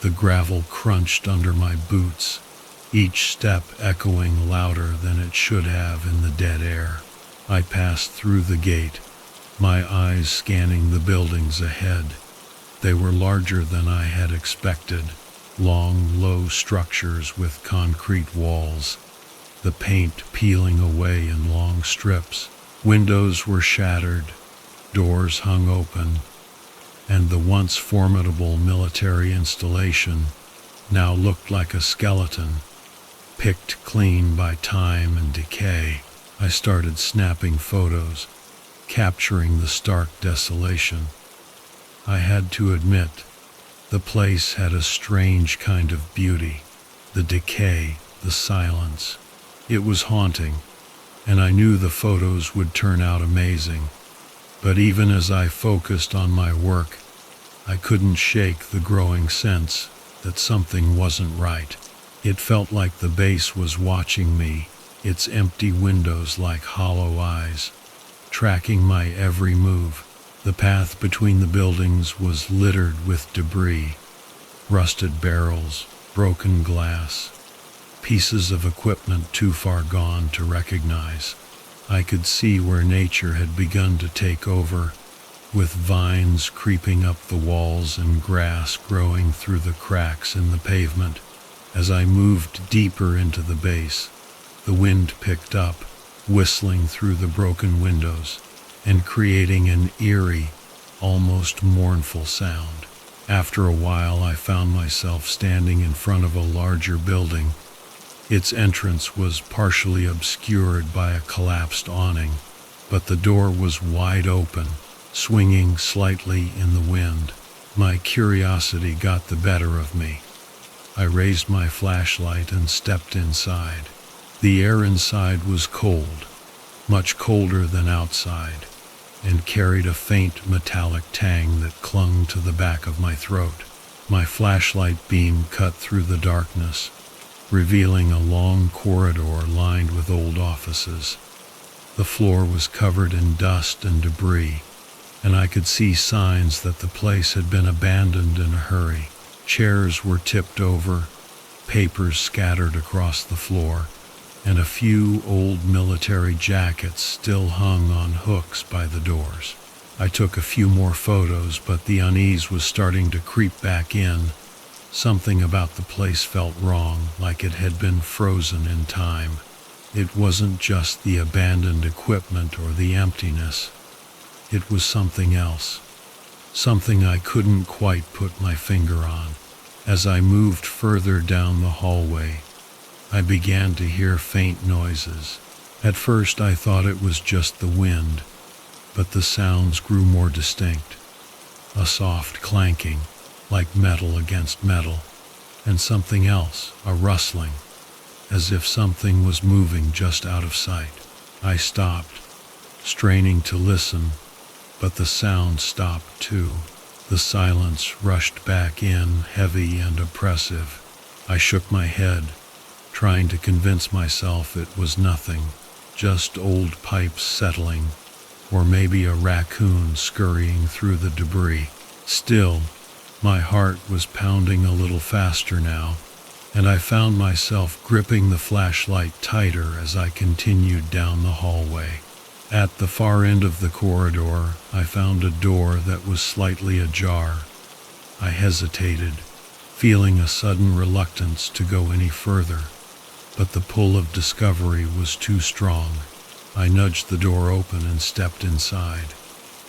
Speaker 1: The gravel crunched under my boots, each step echoing louder than it should have in the dead air. I passed through the gate, my eyes scanning the buildings ahead. They were larger than I had expected, long, low structures with concrete walls, the paint peeling away in long strips. Windows were shattered, doors hung open, and the once formidable military installation now looked like a skeleton, picked clean by time and decay. I started snapping photos, capturing the stark desolation. I had to admit, the place had a strange kind of beauty, the decay, the silence. It was haunting, and I knew the photos would turn out amazing. But even as I focused on my work, I couldn't shake the growing sense that something wasn't right. It felt like the base was watching me, its empty windows like hollow eyes, tracking my every move. The path between the buildings was littered with debris, rusted barrels, broken glass, pieces of equipment too far gone to recognize. I could see where nature had begun to take over, with vines creeping up the walls and grass growing through the cracks in the pavement. As I moved deeper into the base, the wind picked up, whistling through the broken windows and creating an eerie, almost mournful sound. After a while, I found myself standing in front of a larger building. Its entrance was partially obscured by a collapsed awning, but the door was wide open, swinging slightly in the wind. My curiosity got the better of me. I raised my flashlight and stepped inside. The air inside was cold, much colder than outside, and carried a faint metallic tang that clung to the back of my throat. My flashlight beam cut through the darkness, revealing a long corridor lined with old offices. The floor was covered in dust and debris, and I could see signs that the place had been abandoned in a hurry. Chairs were tipped over, papers scattered across the floor, and a few old military jackets still hung on hooks by the doors. I took a few more photos, but the unease was starting to creep back in. Something about the place felt wrong, like it had been frozen in time. It wasn't just the abandoned equipment or the emptiness. It was something else, something I couldn't quite put my finger on. As I moved further down the hallway, I began to hear faint noises. At first I thought it was just the wind, but the sounds grew more distinct. A soft clanking, like metal against metal, and something else, a rustling, as if something was moving just out of sight. I stopped, straining to listen, but the sound stopped too. The silence rushed back in, heavy and oppressive. I shook my head, trying to convince myself it was nothing, just old pipes settling, or maybe a raccoon scurrying through the debris. Still, my heart was pounding a little faster now, and I found myself gripping the flashlight tighter as I continued down the hallway. At the far end of the corridor, I found a door that was slightly ajar. I hesitated, feeling a sudden reluctance to go any further, but the pull of discovery was too strong. I nudged the door open and stepped inside.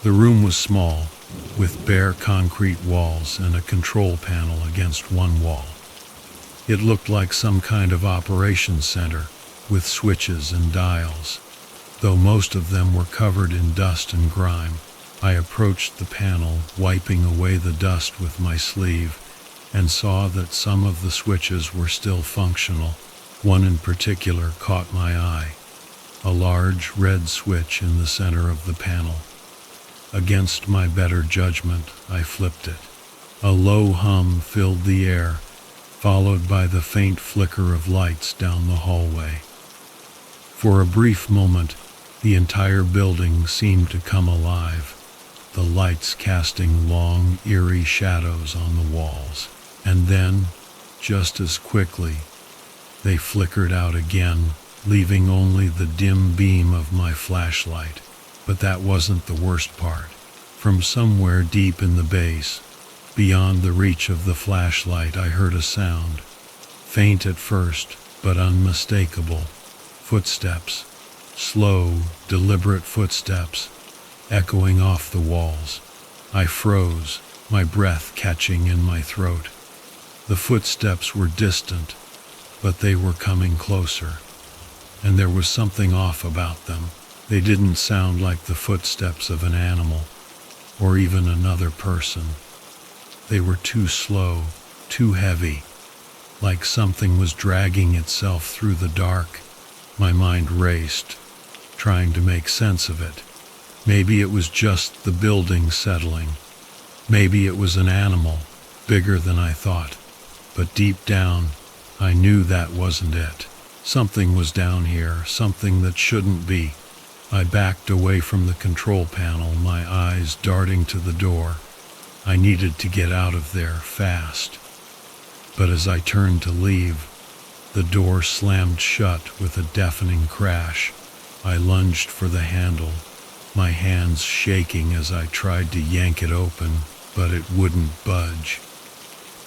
Speaker 1: The room was small, with bare concrete walls and a control panel against one wall. It looked like some kind of operations center, with switches and dials. Though most of them were covered in dust and grime, I approached the panel, wiping away the dust with my sleeve, and saw that some of the switches were still functional. One in particular caught my eye, a large red switch in the center of the panel. Against my better judgment, I flipped it. A low hum filled the air, followed by the faint flicker of lights down the hallway. For a brief moment, the entire building seemed to come alive, the lights casting long, eerie shadows on the walls. And then, just as quickly, they flickered out again, leaving only the dim beam of my flashlight. But that wasn't the worst part. From somewhere deep in the base, beyond the reach of the flashlight, I heard a sound. Faint at first, but unmistakable. Footsteps. Slow, deliberate footsteps, echoing off the walls. I froze, my breath catching in my throat. The footsteps were distant, but they were coming closer. And there was something off about them. They didn't sound like the footsteps of an animal, or even another person. They were too slow, too heavy, like something was dragging itself through the dark. My mind raced, trying to make sense of it. Maybe it was just the building settling. Maybe it was an animal, bigger than I thought. But deep down, I knew that wasn't it. Something was down here, something that shouldn't be. I backed away from the control panel, my eyes darting to the door. I needed to get out of there fast. But as I turned to leave, the door slammed shut with a deafening crash. I lunged for the handle, my hands shaking as I tried to yank it open, but it wouldn't budge.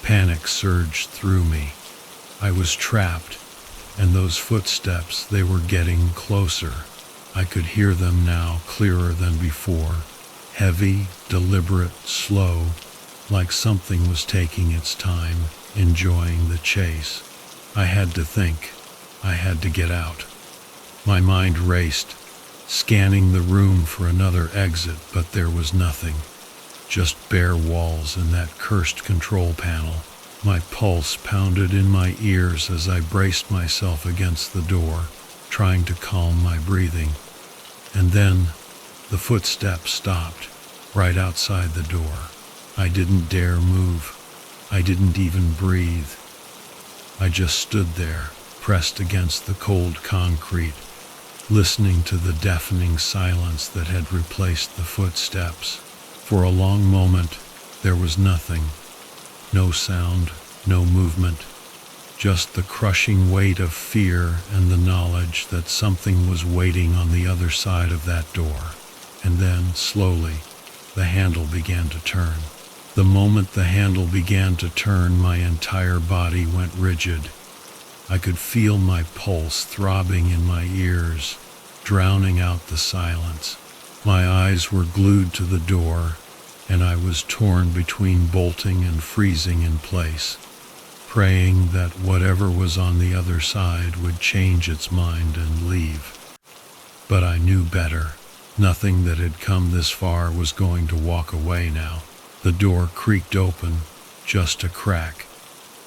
Speaker 1: Panic surged through me. I was trapped, and those footsteps, they were getting closer. I could hear them now clearer than before. Heavy, deliberate, slow, like something was taking its time, enjoying the chase. I had to think. I had to get out. My mind raced, scanning the room for another exit, but there was nothing. Just bare walls and that cursed control panel. My pulse pounded in my ears as I braced myself against the door, trying to calm my breathing. And then, the footsteps stopped, right outside the door. I didn't dare move. I didn't even breathe. I just stood there, pressed against the cold concrete, listening to the deafening silence that had replaced the footsteps. For a long moment, there was nothing. No sound, no movement, just the crushing weight of fear and the knowledge that something was waiting on the other side of that door. And then, slowly, the handle began to turn. The moment the handle began to turn, my entire body went rigid. I could feel my pulse throbbing in my ears, drowning out the silence. My eyes were glued to the door, and I was torn between bolting and freezing in place, praying that whatever was on the other side would change its mind and leave. But I knew better. Nothing that had come this far was going to walk away now. The door creaked open, just a crack.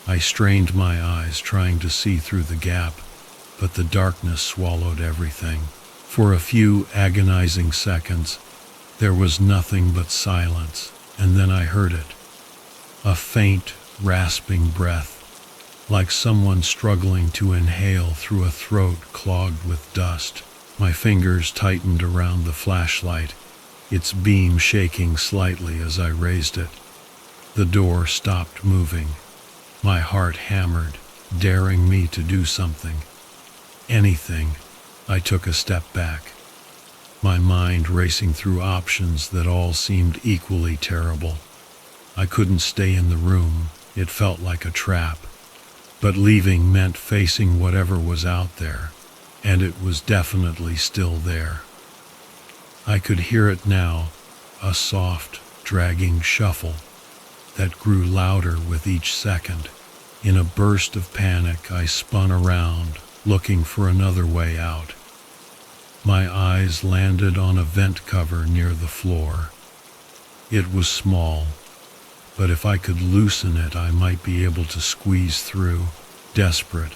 Speaker 1: I strained my eyes, trying to see through the gap, but the darkness swallowed everything. For a few agonizing seconds, there was nothing but silence, and then I heard it. A faint, rasping breath, like someone struggling to inhale through a throat clogged with dust. My fingers tightened around the flashlight, its beam shaking slightly as I raised it. The door stopped moving. My heart hammered, daring me to do something. Anything. I took a step back, my mind racing through options that all seemed equally terrible. I couldn't stay in the room. It felt like a trap. But leaving meant facing whatever was out there, and it was definitely still there. I could hear it now, a soft, dragging shuffle that grew louder with each second. In a burst of panic, I spun around, looking for another way out. My eyes landed on a vent cover near the floor. It was small, but if I could loosen it, I might be able to squeeze through. Desperate,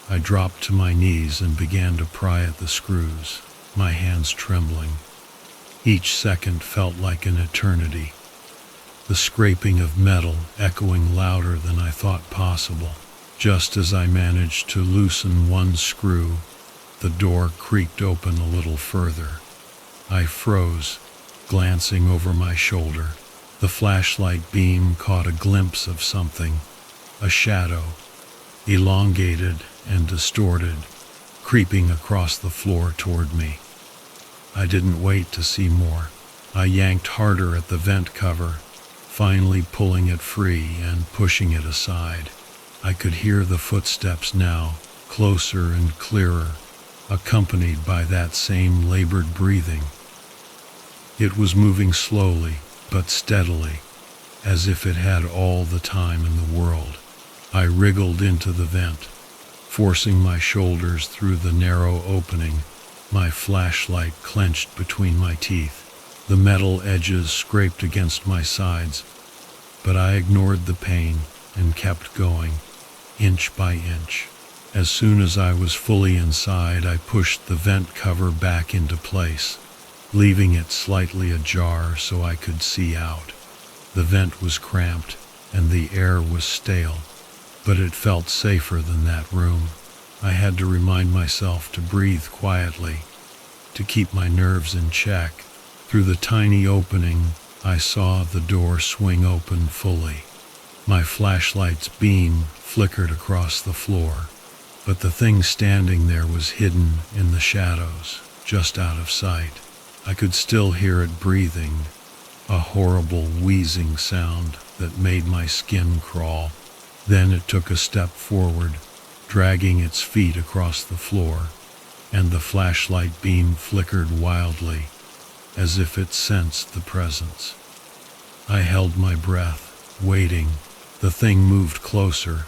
Speaker 1: I dropped to my knees and began to pry at the screws, my hands trembling. Each second felt like an eternity, the scraping of metal echoing louder than I thought possible. Just as I managed to loosen one screw, the door creaked open a little further. I froze, glancing over my shoulder. The flashlight beam caught a glimpse of something, a shadow, elongated and distorted, creeping across the floor toward me. I didn't wait to see more. I yanked harder at the vent cover, finally pulling it free and pushing it aside. I could hear the footsteps now, closer and clearer, accompanied by that same labored breathing. It was moving slowly, but steadily, as if it had all the time in the world. I wriggled into the vent, forcing my shoulders through the narrow opening, my flashlight clenched between my teeth. The metal edges scraped against my sides, but I ignored the pain and kept going, inch by inch. As soon as I was fully inside, I pushed the vent cover back into place, leaving it slightly ajar so I could see out. The vent was cramped, and the air was stale, but it felt safer than that room. I had to remind myself to breathe quietly, to keep my nerves in check. Through the tiny opening, I saw the door swing open fully. My flashlight's beam flickered across the floor, but the thing standing there was hidden in the shadows, just out of sight. I could still hear it breathing, a horrible wheezing sound that made my skin crawl. Then it took a step forward, dragging its feet across the floor, and the flashlight beam flickered wildly, as if it sensed the presence. I held my breath, waiting. The thing moved closer,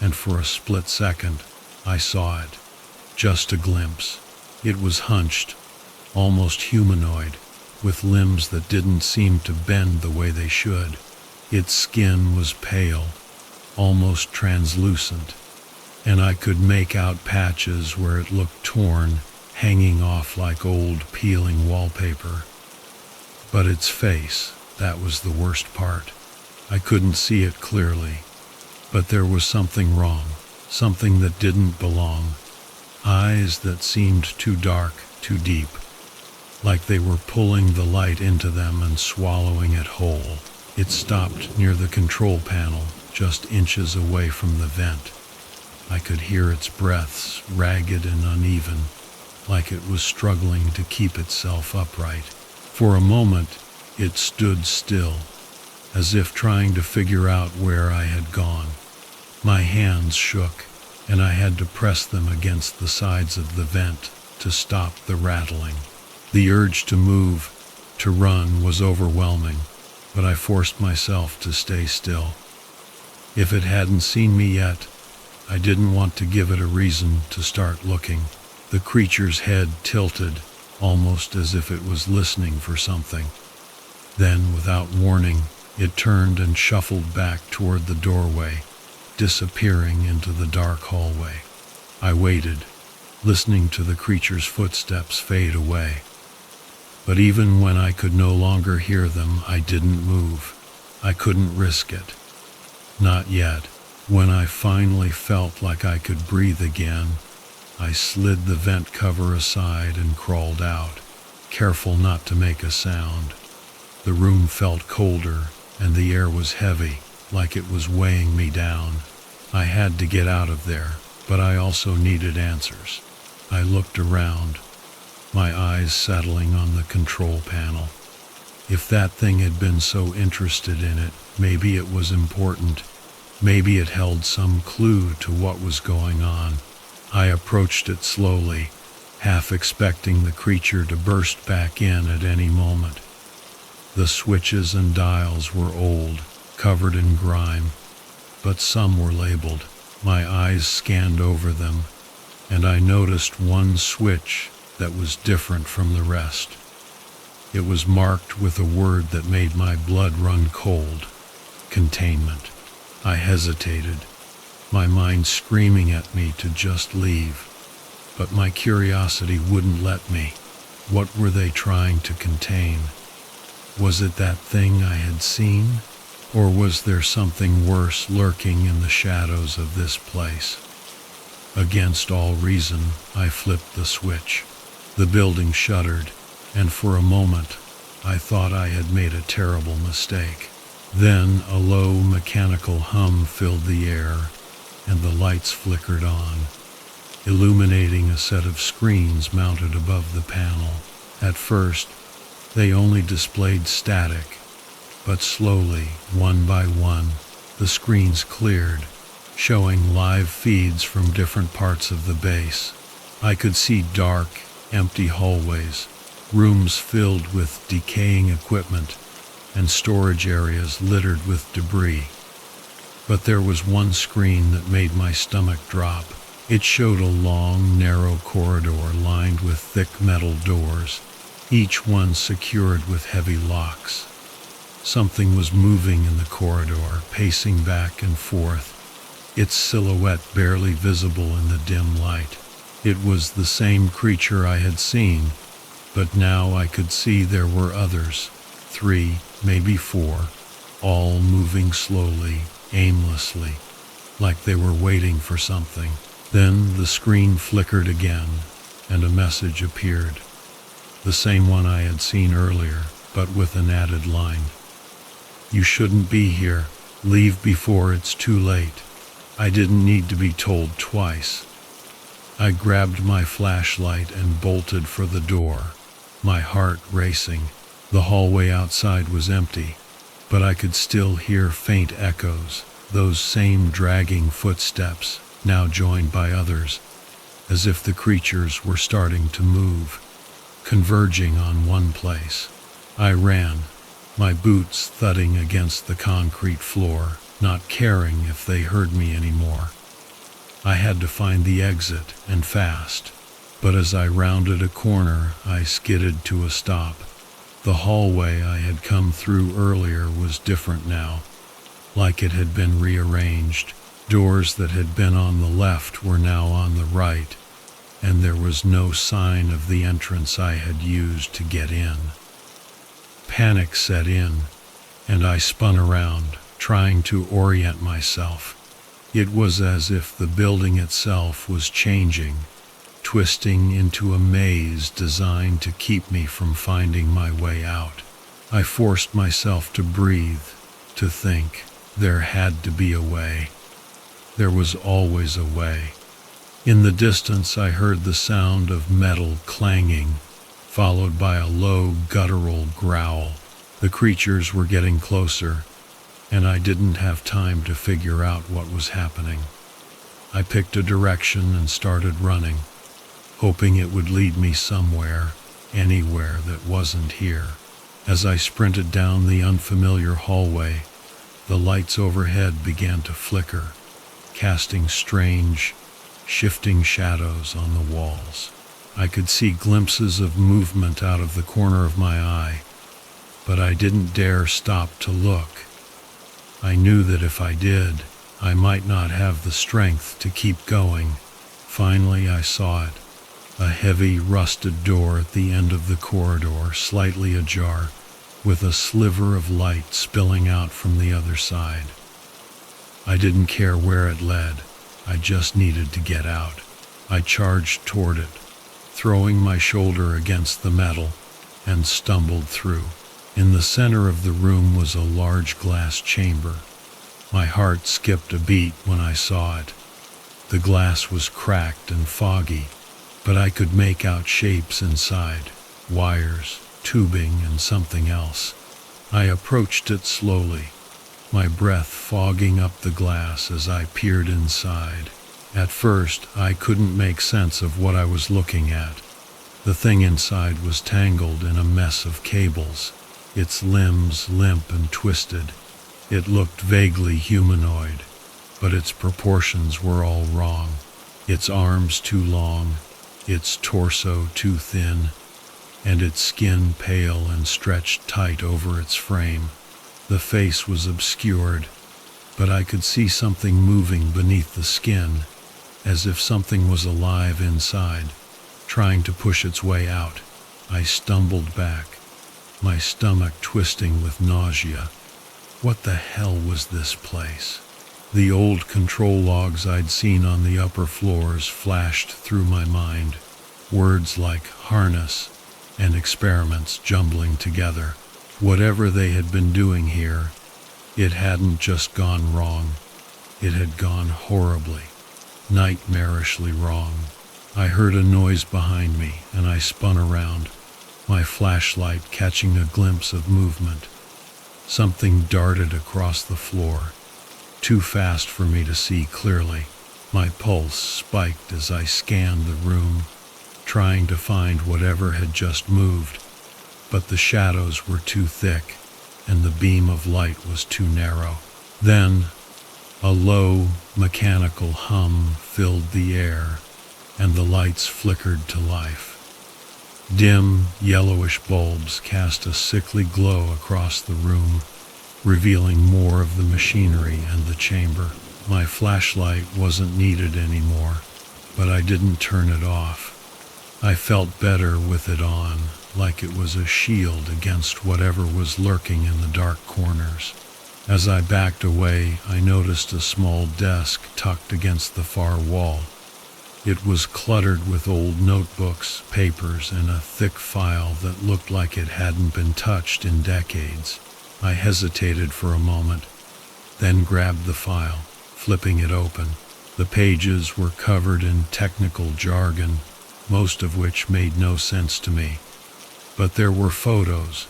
Speaker 1: and for a split second, I saw it. Just a glimpse. It was hunched, almost humanoid, with limbs that didn't seem to bend the way they should. Its skin was pale, almost translucent, and I could make out patches where it looked torn, hanging off like old peeling wallpaper. But its face, that was the worst part. I couldn't see it clearly, but there was something wrong, something that didn't belong. Eyes that seemed too dark, too deep, like they were pulling the light into them and swallowing it whole. It stopped near the control panel, just inches away from the vent. I could hear its breaths, ragged and uneven, like it was struggling to keep itself upright. For a moment, it stood still, as if trying to figure out where I had gone. My hands shook, and I had to press them against the sides of the vent to stop the rattling. The urge to move, to run, was overwhelming, but I forced myself to stay still. If it hadn't seen me yet, I didn't want to give it a reason to start looking. The creature's head tilted, almost as if it was listening for something. Then, without warning, it turned and shuffled back toward the doorway, disappearing into the dark hallway. I waited, listening to the creature's footsteps fade away. But even when I could no longer hear them, I didn't move. I couldn't risk it. Not yet. When I finally felt like I could breathe again, I slid the vent cover aside and crawled out, careful not to make a sound. The room felt colder, and the air was heavy, like it was weighing me down. I had to get out of there, but I also needed answers. I looked around, my eyes settling on the control panel. If that thing had been so interested in it, maybe it was important. Maybe it held some clue to what was going on. I approached it slowly, half expecting the creature to burst back in at any moment. The switches and dials were old, covered in grime, but some were labeled. My eyes scanned over them, and I noticed one switch that was different from the rest. It was marked with a word that made my blood run cold: containment. I hesitated, my mind screaming at me to just leave. But my curiosity wouldn't let me. What were they trying to contain? Was it that thing I had seen? Or was there something worse lurking in the shadows of this place? Against all reason, I flipped the switch. The building shuddered, and for a moment, I thought I had made a terrible mistake. Then a low mechanical hum filled the air, and the lights flickered on, illuminating a set of screens mounted above the panel. At first, they only displayed static, but slowly, one by one, the screens cleared, showing live feeds from different parts of the base. I could see dark, empty hallways, rooms filled with decaying equipment, and storage areas littered with debris. But there was one screen that made my stomach drop. It showed a long, narrow corridor lined with thick metal doors, each one secured with heavy locks. Something was moving in the corridor, pacing back and forth, its silhouette barely visible in the dim light. It was the same creature I had seen, but now I could see there were others, 3, maybe 4, all moving slowly, aimlessly, like they were waiting for something. Then the screen flickered again, and a message appeared. The same one I had seen earlier, but with an added line. "You shouldn't be here. Leave before it's too late." I didn't need to be told twice. I grabbed my flashlight and bolted for the door, my heart racing. The hallway outside was empty, but I could still hear faint echoes, those same dragging footsteps, now joined by others, as if the creatures were starting to move, converging on one place. I ran, my boots thudding against the concrete floor, not caring if they heard me anymore. I had to find the exit, and fast. But as I rounded a corner, I skidded to a stop. The hallway I had come through earlier was different now, like it had been rearranged. Doors that had been on the left were now on the right, and there was no sign of the entrance I had used to get in. Panic set in, and I spun around, trying to orient myself. It was as if the building itself was changing, twisting into a maze designed to keep me from finding my way out. I forced myself to breathe, to think. There had to be a way. There was always a way. In the distance, I heard the sound of metal clanging, followed by a low, guttural growl. The creatures were getting closer, and I didn't have time to figure out what was happening. I picked a direction and started running, hoping it would lead me somewhere, anywhere that wasn't here. As I sprinted down the unfamiliar hallway, the lights overhead began to flicker, casting strange, shifting shadows on the walls. I could see glimpses of movement out of the corner of my eye, but I didn't dare stop to look. I knew that if I did, I might not have the strength to keep going. Finally, I saw it. A heavy, rusted door at the end of the corridor, slightly ajar, with a sliver of light spilling out from the other side. I didn't care where it led. I just needed to get out. I charged toward it, throwing my shoulder against the metal, and stumbled through. In the center of the room was a large glass chamber. My heart skipped a beat when I saw it. The glass was cracked and foggy, but I could make out shapes inside, wires, tubing, and something else. I approached it slowly, my breath fogging up the glass as I peered inside. At first, I couldn't make sense of what I was looking at. The thing inside was tangled in a mess of cables, its limbs limp and twisted. It looked vaguely humanoid, but its proportions were all wrong. Its arms too long, its torso too thin, and its skin pale and stretched tight over its frame. The face was obscured, but I could see something moving beneath the skin, as if something was alive inside, trying to push its way out. I stumbled back, my stomach twisting with nausea. What the hell was this place? The old control logs I'd seen on the upper floors flashed through my mind, words like harness and experiments jumbling together. Whatever they had been doing here, it hadn't just gone wrong, it had gone horribly, nightmarishly wrong. I heard a noise behind me and I spun around, my flashlight catching a glimpse of movement. Something darted across the floor, too fast for me to see clearly. My pulse spiked as I scanned the room, trying to find whatever had just moved, but the shadows were too thick and the beam of light was too narrow. Then, a low, mechanical hum filled the air, and the lights flickered to life. Dim, yellowish bulbs cast a sickly glow across the room, revealing more of the machinery and the chamber. My flashlight wasn't needed anymore, but I didn't turn it off. I felt better with it on, like it was a shield against whatever was lurking in the dark corners. As I backed away, I noticed a small desk tucked against the far wall. It was cluttered with old notebooks, papers, and a thick file that looked like it hadn't been touched in decades. I hesitated for a moment, then grabbed the file, flipping it open. The pages were covered in technical jargon, most of which made no sense to me. But there were photos,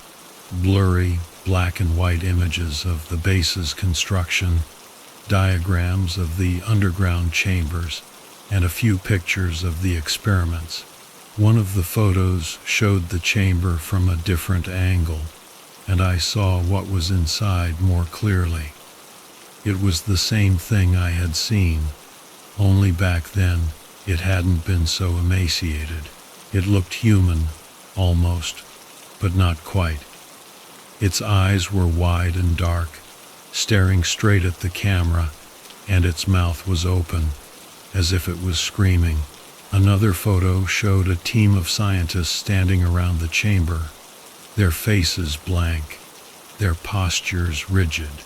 Speaker 1: blurry, black and white images of the base's construction, diagrams of the underground chambers, and a few pictures of the experiments. One of the photos showed the chamber from a different angle, and I saw what was inside more clearly. It was the same thing I had seen, only back then it hadn't been so emaciated. It looked human, almost, but not quite. Its eyes were wide and dark, staring straight at the camera, and its mouth was open, as if it was screaming. Another photo showed a team of scientists standing around the chamber, their faces blank, their postures rigid.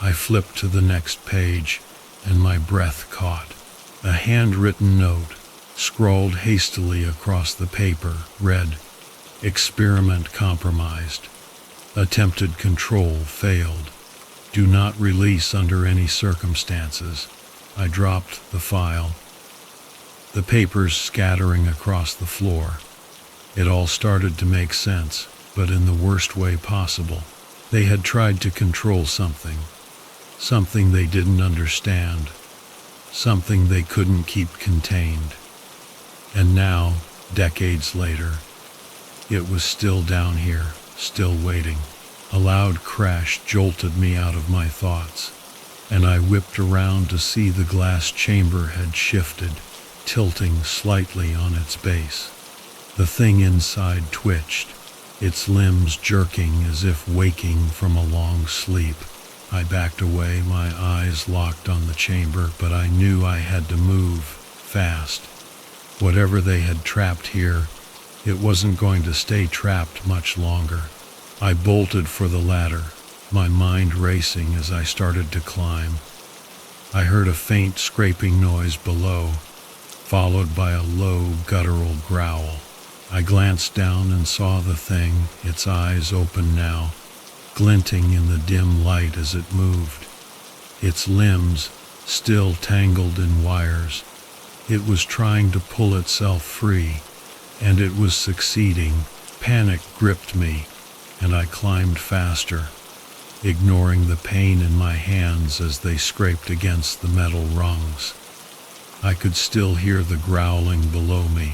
Speaker 1: I flipped to the next page, and my breath caught. A handwritten note, scrawled hastily across the paper, read, "Experiment compromised. Attempted control failed. Do not release under any circumstances." I dropped the file, the papers scattering across the floor. It all started to make sense, but in the worst way possible. They had tried to control something they didn't understand, something they couldn't keep contained. And now, decades later, it was still down here, still waiting. A loud crash jolted me out of my thoughts, and I whipped around to see the glass chamber had shifted, tilting slightly on its base. The thing inside twitched, its limbs jerking as if waking from a long sleep. I backed away, my eyes locked on the chamber, but I knew I had to move, fast. Whatever they had trapped here, it wasn't going to stay trapped much longer. I bolted for the ladder, my mind racing as I started to climb. I heard a faint scraping noise below, followed by a low, guttural growl. I glanced down and saw the thing, its eyes open now, glinting in the dim light as it moved. Its limbs, still tangled in wires. It was trying to pull itself free, and it was succeeding. Panic gripped me, and I climbed faster, ignoring the pain in my hands as they scraped against the metal rungs. I could still hear the growling below me,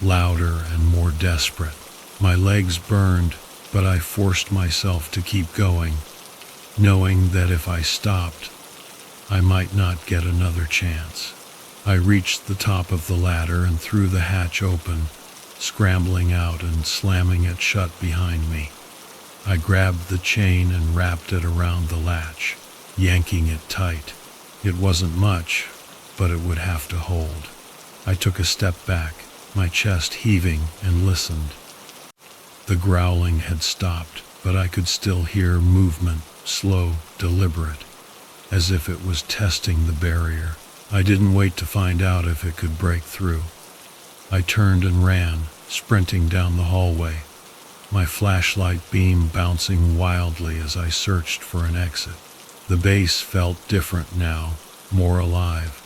Speaker 1: louder and more desperate. My legs burned, but I forced myself to keep going, knowing that if I stopped, I might not get another chance. I reached the top of the ladder and threw the hatch open, scrambling out and slamming it shut behind me. I grabbed the chain and wrapped it around the latch, yanking it tight. It wasn't much, but it would have to hold. I took a step back, my chest heaving, and listened. The growling had stopped, but I could still hear movement, slow, deliberate, as if it was testing the barrier. I didn't wait to find out if it could break through. I turned and ran, sprinting down the hallway, my flashlight beam bouncing wildly as I searched for an exit. The base felt different now, more alive,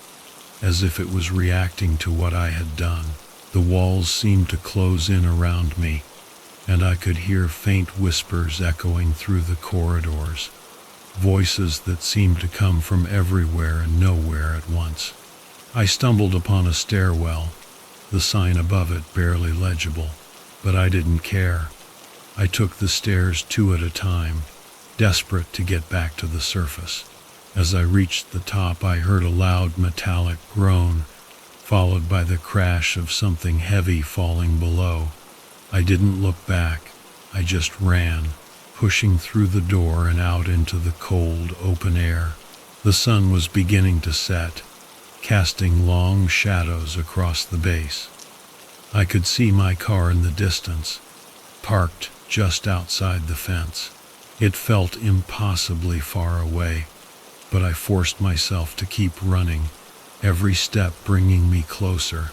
Speaker 1: as if it was reacting to what I had done. The walls seemed to close in around me, and I could hear faint whispers echoing through the corridors, voices that seemed to come from everywhere and nowhere at once. I stumbled upon a stairwell, the sign above it barely legible, but I didn't care. I took the stairs two at a time, desperate to get back to the surface. As I reached the top, I heard a loud metallic groan, followed by the crash of something heavy falling below. I didn't look back, I just ran, pushing through the door and out into the cold, open air. The sun was beginning to set, casting long shadows across the base. I could see my car in the distance, parked just outside the fence. It felt impossibly far away, but I forced myself to keep running, every step bringing me closer.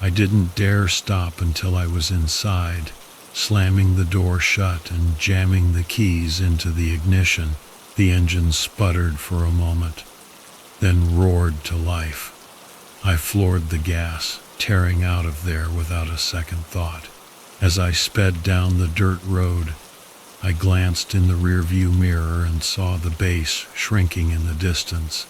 Speaker 1: I didn't dare stop until I was inside, slamming the door shut and jamming the keys into the ignition. The engine sputtered for a moment, then roared to life. I floored the gas, tearing out of there without a second thought. As I sped down the dirt road, I glanced in the rearview mirror and saw the base shrinking in the distance,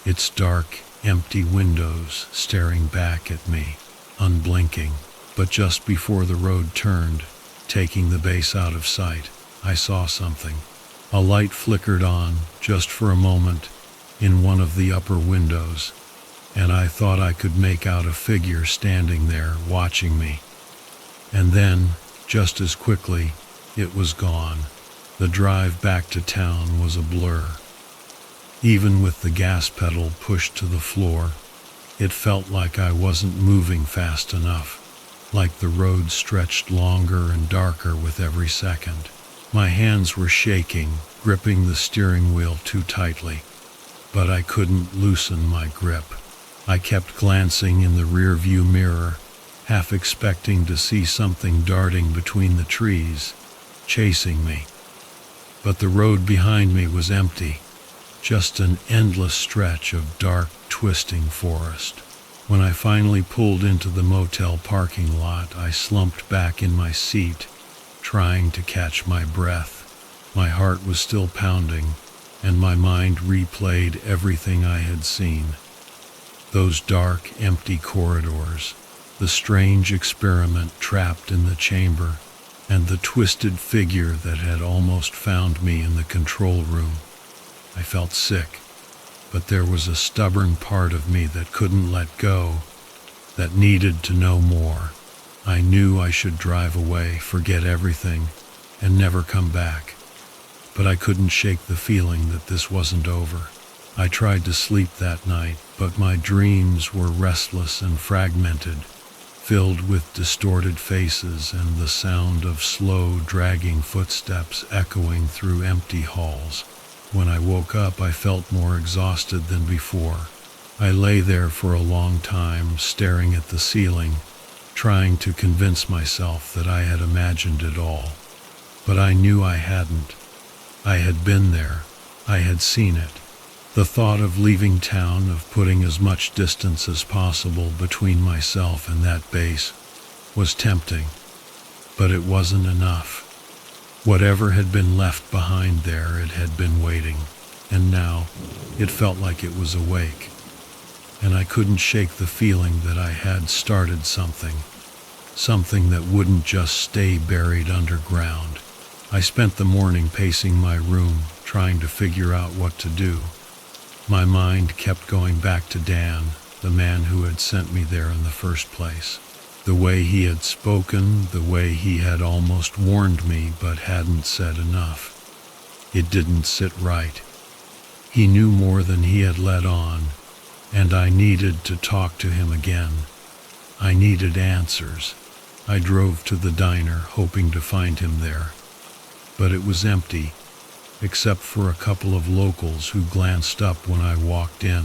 Speaker 1: its dark, empty windows staring back at me, unblinking. But just before the road turned, taking the base out of sight, I saw something. A light flickered on, just for a moment, in one of the upper windows, and I thought I could make out a figure standing there, watching me. And then, just as quickly, it was gone. The drive back to town was a blur. Even with the gas pedal pushed to the floor, it felt like I wasn't moving fast enough, like the road stretched longer and darker with every second. My hands were shaking, gripping the steering wheel too tightly, but I couldn't loosen my grip. I kept glancing in the rearview mirror, half expecting to see something darting between the trees, chasing me. But the road behind me was empty, just an endless stretch of dark, twisting forest. When I finally pulled into the motel parking lot, I slumped back in my seat, trying to catch my breath. My heart was still pounding, and my mind replayed everything I had seen. Those dark, empty corridors, the strange experiment trapped in the chamber, and the twisted figure that had almost found me in the control room. I felt sick, but there was a stubborn part of me that couldn't let go, that needed to know more. I knew I should drive away, forget everything, and never come back. But I couldn't shake the feeling that this wasn't over. I tried to sleep that night, but my dreams were restless and fragmented, filled with distorted faces and the sound of slow, dragging footsteps echoing through empty halls. When I woke up, I felt more exhausted than before, I lay there for a long time, staring at the ceiling, trying to convince myself that I had imagined it all. But I knew I hadn't. I had been there. I had seen it. The thought of leaving town, of putting as much distance as possible between myself and that base, was tempting. But it wasn't enough. Whatever had been left behind there, it had been waiting. And now, it felt like it was awake. And I couldn't shake the feeling that I had started something. Something that wouldn't just stay buried underground. I spent the morning pacing my room, trying to figure out what to do. My mind kept going back to Dan, the man who had sent me there in the first place. The way he had spoken, the way he had almost warned me but hadn't said enough. It didn't sit right. He knew more than he had let on, and I needed to talk to him again. I needed answers. I drove to the diner, hoping to find him there. But it was empty, except for a couple of locals who glanced up when I walked in.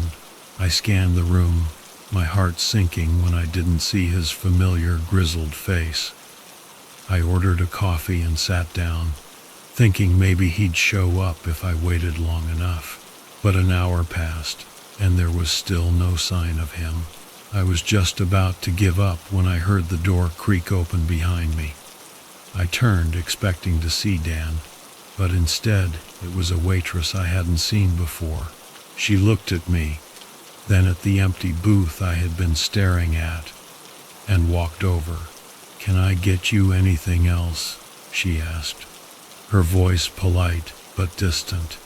Speaker 1: I scanned the room, my heart sinking when I didn't see his familiar grizzled face. I ordered a coffee and sat down, thinking maybe he'd show up if I waited long enough. But an hour passed, and there was still no sign of him. I was just about to give up when I heard the door creak open behind me. I turned, expecting to see Dan, but instead it was a waitress I hadn't seen before. She looked at me, then at the empty booth I had been staring at, and walked over. "Can I get you anything else?" she asked, her voice polite but distant.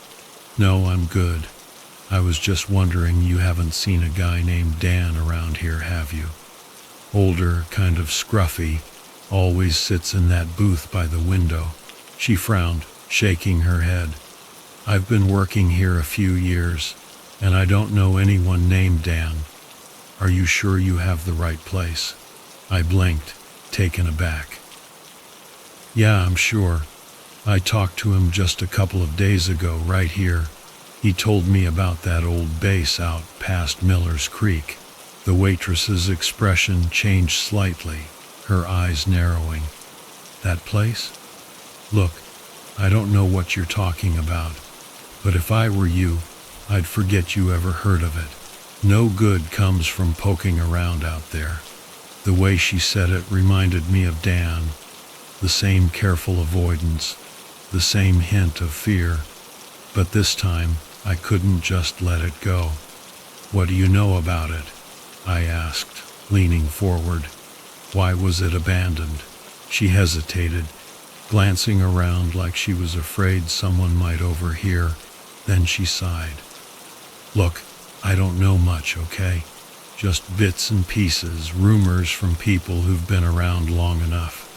Speaker 1: "No, I'm good. I was just wondering, you haven't seen a guy named Dan around here, have you? Older, kind of scruffy, always sits in that booth by the window." She frowned, shaking her head. "I've been working here a few years, and I don't know anyone named Dan. Are you sure you have the right place?" I blinked, taken aback. "Yeah, I'm sure. I talked to him just a couple of days ago, right here. He told me about that old base out past Miller's Creek." The waitress's expression changed slightly, her eyes narrowing. "That place? Look, I don't know what you're talking about, but if I were you, I'd forget you ever heard of it. No good comes from poking around out there." The way she said it reminded me of Dan, the same careful avoidance, the same hint of fear, but this time I couldn't just let it go. "What do you know about it?" I asked, leaning forward. "Why was it abandoned?" She hesitated, glancing around like she was afraid someone might overhear. Then she sighed. "Look, I don't know much, okay? Just bits and pieces, rumors from people who've been around long enough.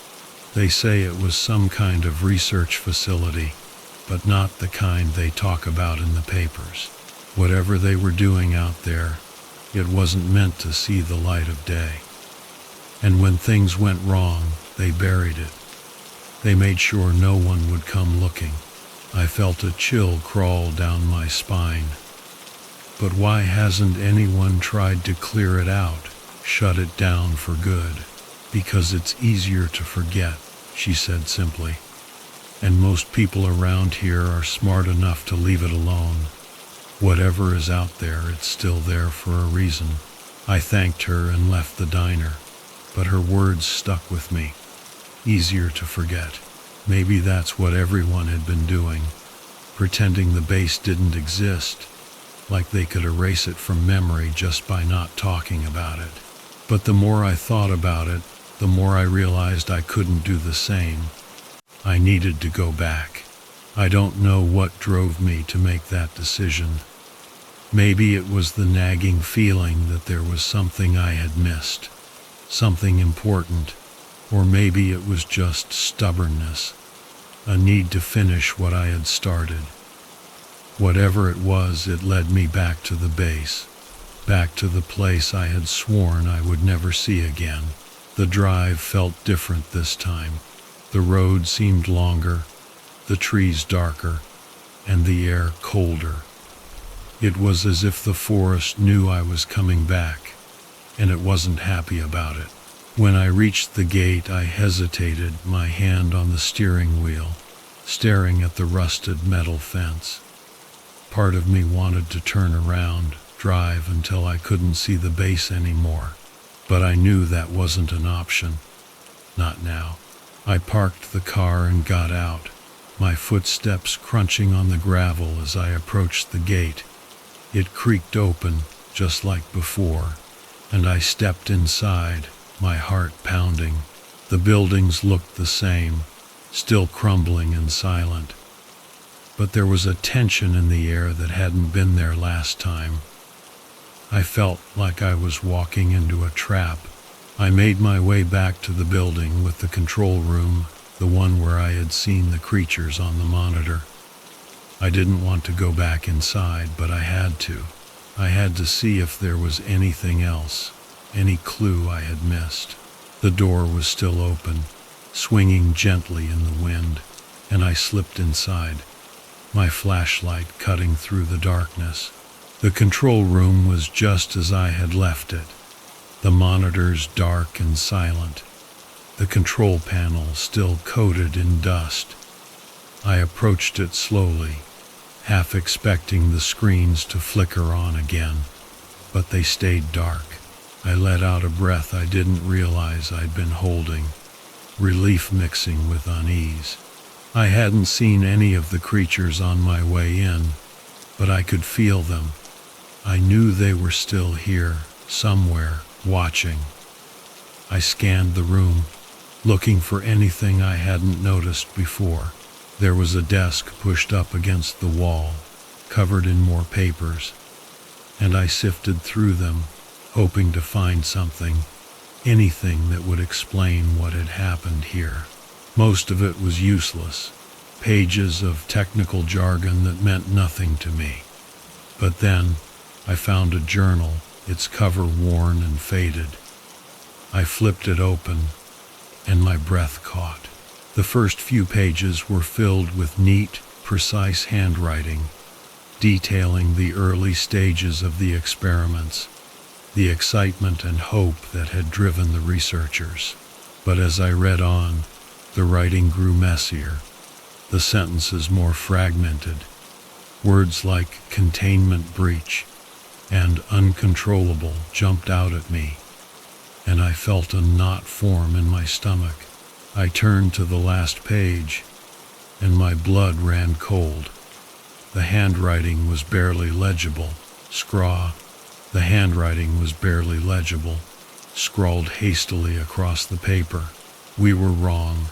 Speaker 1: They say it was some kind of research facility, but not the kind they talk about in the papers. Whatever they were doing out there, it wasn't meant to see the light of day. And when things went wrong, they buried it. They made sure no one would come looking." I felt a chill crawl down my spine. "But why hasn't anyone tried to clear it out, shut it down for good?" "Because it's easier to forget," she said simply. "And most people around here are smart enough to leave it alone. Whatever is out there, it's still there for a reason." I thanked her and left the diner, but her words stuck with me. Easier to forget. Maybe that's what everyone had been doing, pretending the base didn't exist, like they could erase it from memory just by not talking about it. But the more I thought about it, the more I realized I couldn't do the same. I needed to go back. I don't know what drove me to make that decision. Maybe it was the nagging feeling that there was something I had missed, something important, or maybe it was just stubbornness, a need to finish what I had started. Whatever it was, it led me back to the base, back to the place I had sworn I would never see again. The drive felt different this time. The road seemed longer, the trees darker, and the air colder. It was as if the forest knew I was coming back, and it wasn't happy about it. When I reached the gate, I hesitated, my hand on the steering wheel, staring at the rusted metal fence. Part of me wanted to turn around, drive until I couldn't see the base anymore, but I knew that wasn't an option. Not now. I parked the car and got out, my footsteps crunching on the gravel as I approached the gate. It creaked open, just like before, and I stepped inside, my heart pounding. The buildings looked the same, still crumbling and silent. But there was a tension in the air that hadn't been there last time. I felt like I was walking into a trap. I made my way back to the building with the control room, the one where I had seen the creatures on the monitor. I didn't want to go back inside, but I had to. I had to see if there was anything else, any clue I had missed. The door was still open, swinging gently in the wind, and I slipped inside, my flashlight cutting through the darkness. The control room was just as I had left it, the monitors dark and silent, the control panel still coated in dust. I approached it slowly, half expecting the screens to flicker on again, but they stayed dark. I let out a breath I didn't realize I'd been holding, relief mixing with unease. I hadn't seen any of the creatures on my way in, but I could feel them. I knew they were still here, somewhere, watching. I scanned the room, looking for anything I hadn't noticed before. There was a desk pushed up against the wall, covered in more papers, and I sifted through them, hoping to find something, anything that would explain what had happened here. Most of it was useless, pages of technical jargon that meant nothing to me. But then, I found a journal, its cover worn and faded. I flipped it open, and my breath caught. The first few pages were filled with neat, precise handwriting, detailing the early stages of the experiments, the excitement and hope that had driven the researchers. But as I read on, the writing grew messier, the sentences more fragmented. Words like containment breach and uncontrollable jumped out at me, and I felt a knot form in my stomach. I turned to the last page, and my blood ran cold. The handwriting was barely legible. The handwriting was barely legible, scrawled hastily across the paper. We were wrong.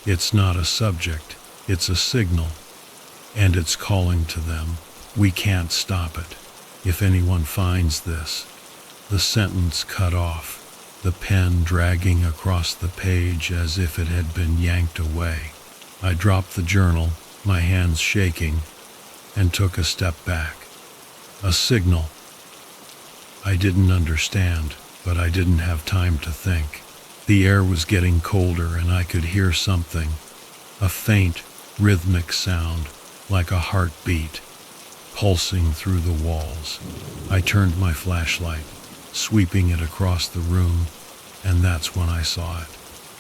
Speaker 1: It's not a subject, it's a signal, and it's calling to them. We can't stop it. If anyone finds this, the sentence cut off, the pen dragging across the page as if it had been yanked away. I dropped the journal, my hands shaking, and took a step back. A signal. I didn't understand, but I didn't have time to think. The air was getting colder and I could hear something, a faint, rhythmic sound, like a heartbeat, pulsing through the walls. I turned my flashlight, sweeping it across the room, and that's when I saw it.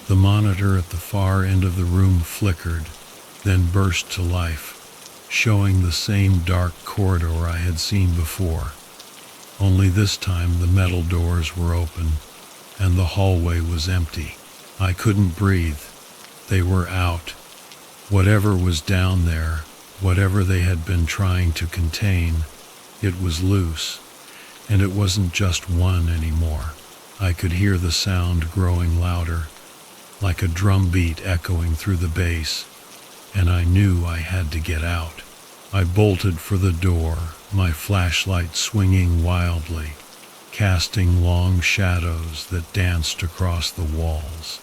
Speaker 1: The monitor at the far end of the room flickered, then burst to life, showing the same dark corridor I had seen before. Only this time the metal doors were open, and the hallway was empty. I couldn't breathe. They were out. Whatever was down there, whatever they had been trying to contain, it was loose, and it wasn't just one anymore. I could hear the sound growing louder, like a drum beat echoing through the bass, and I knew I had to get out. I bolted for the door, my flashlight swinging wildly, casting long shadows that danced across the walls.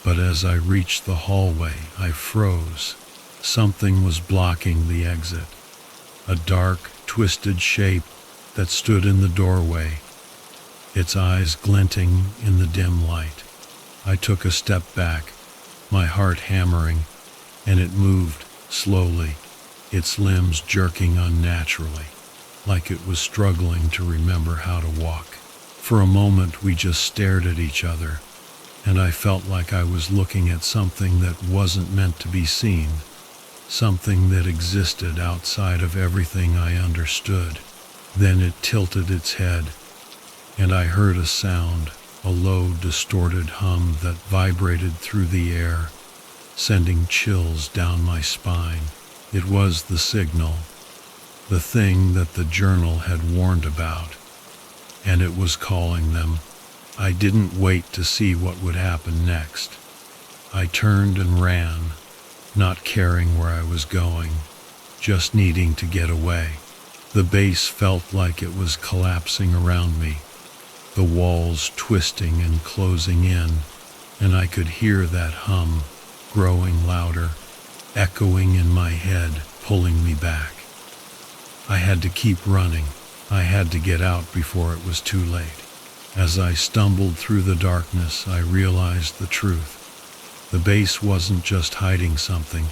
Speaker 1: But as I reached the hallway, I froze. Something was blocking the exit, a dark, twisted shape that stood in the doorway, its eyes glinting in the dim light. I took a step back, my heart hammering, and it moved slowly, its limbs jerking unnaturally. like it was struggling to remember how to walk. For a moment we just stared at each other, and I felt like I was looking at something that wasn't meant to be seen, something that existed outside of everything I understood. Then it tilted its head, and I heard a sound, a low, distorted hum that vibrated through the air, sending chills down my spine. It was the signal, the thing that the journal had warned about, and it was calling them. I didn't wait to see what would happen next. I turned and ran, not caring where I was going, just needing to get away. The base felt like it was collapsing around me, the walls twisting and closing in, and I could hear that hum growing louder, echoing in my head, pulling me back. I had to keep running. I had to get out before it was too late. As I stumbled through the darkness, I realized the truth. The base wasn't just hiding something,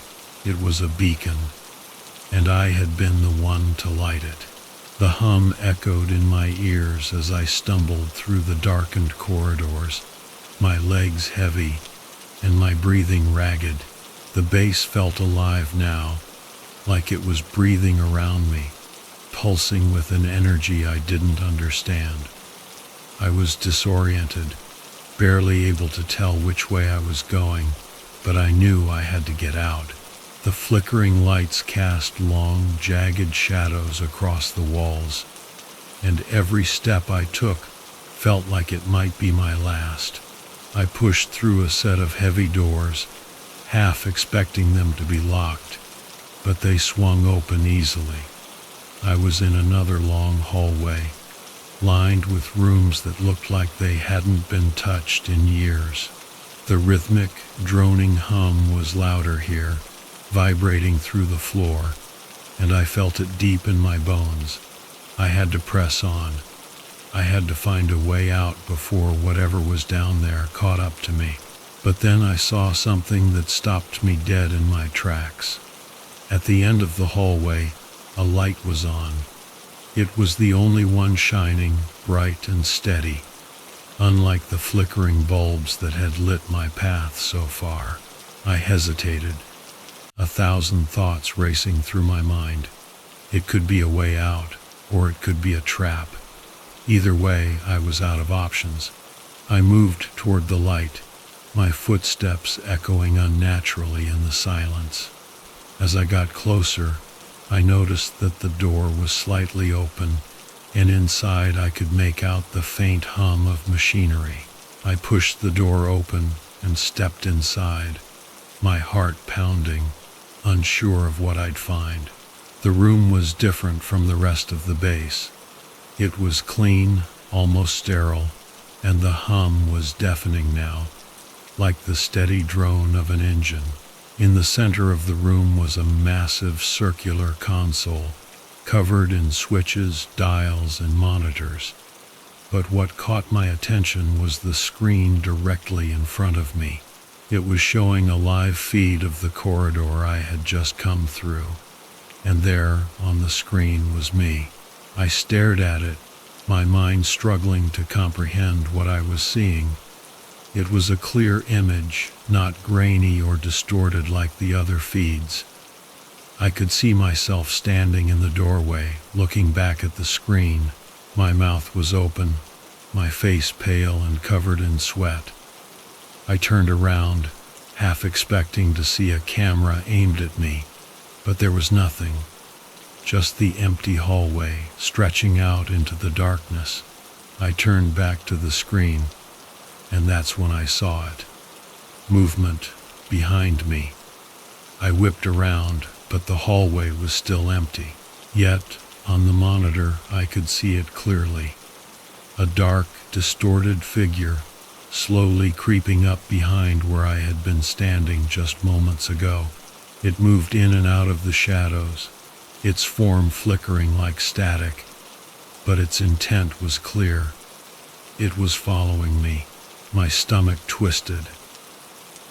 Speaker 1: it was a beacon, and I had been the one to light it. The hum echoed in my ears as I stumbled through the darkened corridors, my legs heavy and my breathing ragged. The base felt alive now, like it was breathing around me, pulsing with an energy I didn't understand. I was disoriented, barely able to tell which way I was going, but I knew I had to get out. The flickering lights cast long, jagged shadows across the walls, and every step I took felt like it might be my last. I pushed through a set of heavy doors, half expecting them to be locked, but they swung open easily. I was in another long hallway, lined with rooms that looked like they hadn't been touched in years. The rhythmic, droning hum was louder here, vibrating through the floor, and I felt it deep in my bones. I had to press on. I had to find a way out before whatever was down there caught up to me. But then I saw something that stopped me dead in my tracks. At the end of the hallway, a light was on. It was the only one shining, bright and steady, unlike the flickering bulbs that had lit my path so far. I hesitated, 1,000 thoughts racing through my mind. It could be a way out, or it could be a trap. Either way, I was out of options. I moved toward the light, my footsteps echoing unnaturally in the silence. As I got closer, I noticed that the door was slightly open, and inside I could make out the faint hum of machinery. I pushed the door open and stepped inside, my heart pounding, unsure of what I'd find. The room was different from the rest of the base. It was clean, almost sterile, and the hum was deafening now, like the steady drone of an engine. In the center of the room was a massive circular console, covered in switches, dials, and monitors. But what caught my attention was the screen directly in front of me. It was showing a live feed of the corridor I had just come through, and there, on the screen, was me. I stared at it, my mind struggling to comprehend what I was seeing. It was a clear image, not grainy or distorted like the other feeds. I could see myself standing in the doorway, looking back at the screen. My mouth was open, my face pale and covered in sweat. I turned around, half expecting to see a camera aimed at me, but there was nothing. Just the empty hallway, stretching out into the darkness. I turned back to the screen, and that's when I saw it. Movement behind me. I whipped around, but the hallway was still empty. Yet, on the monitor, I could see it clearly. A dark, distorted figure, slowly creeping up behind where I had been standing just moments ago. It moved in and out of the shadows, its form flickering like static, but its intent was clear. It was following me. My stomach twisted,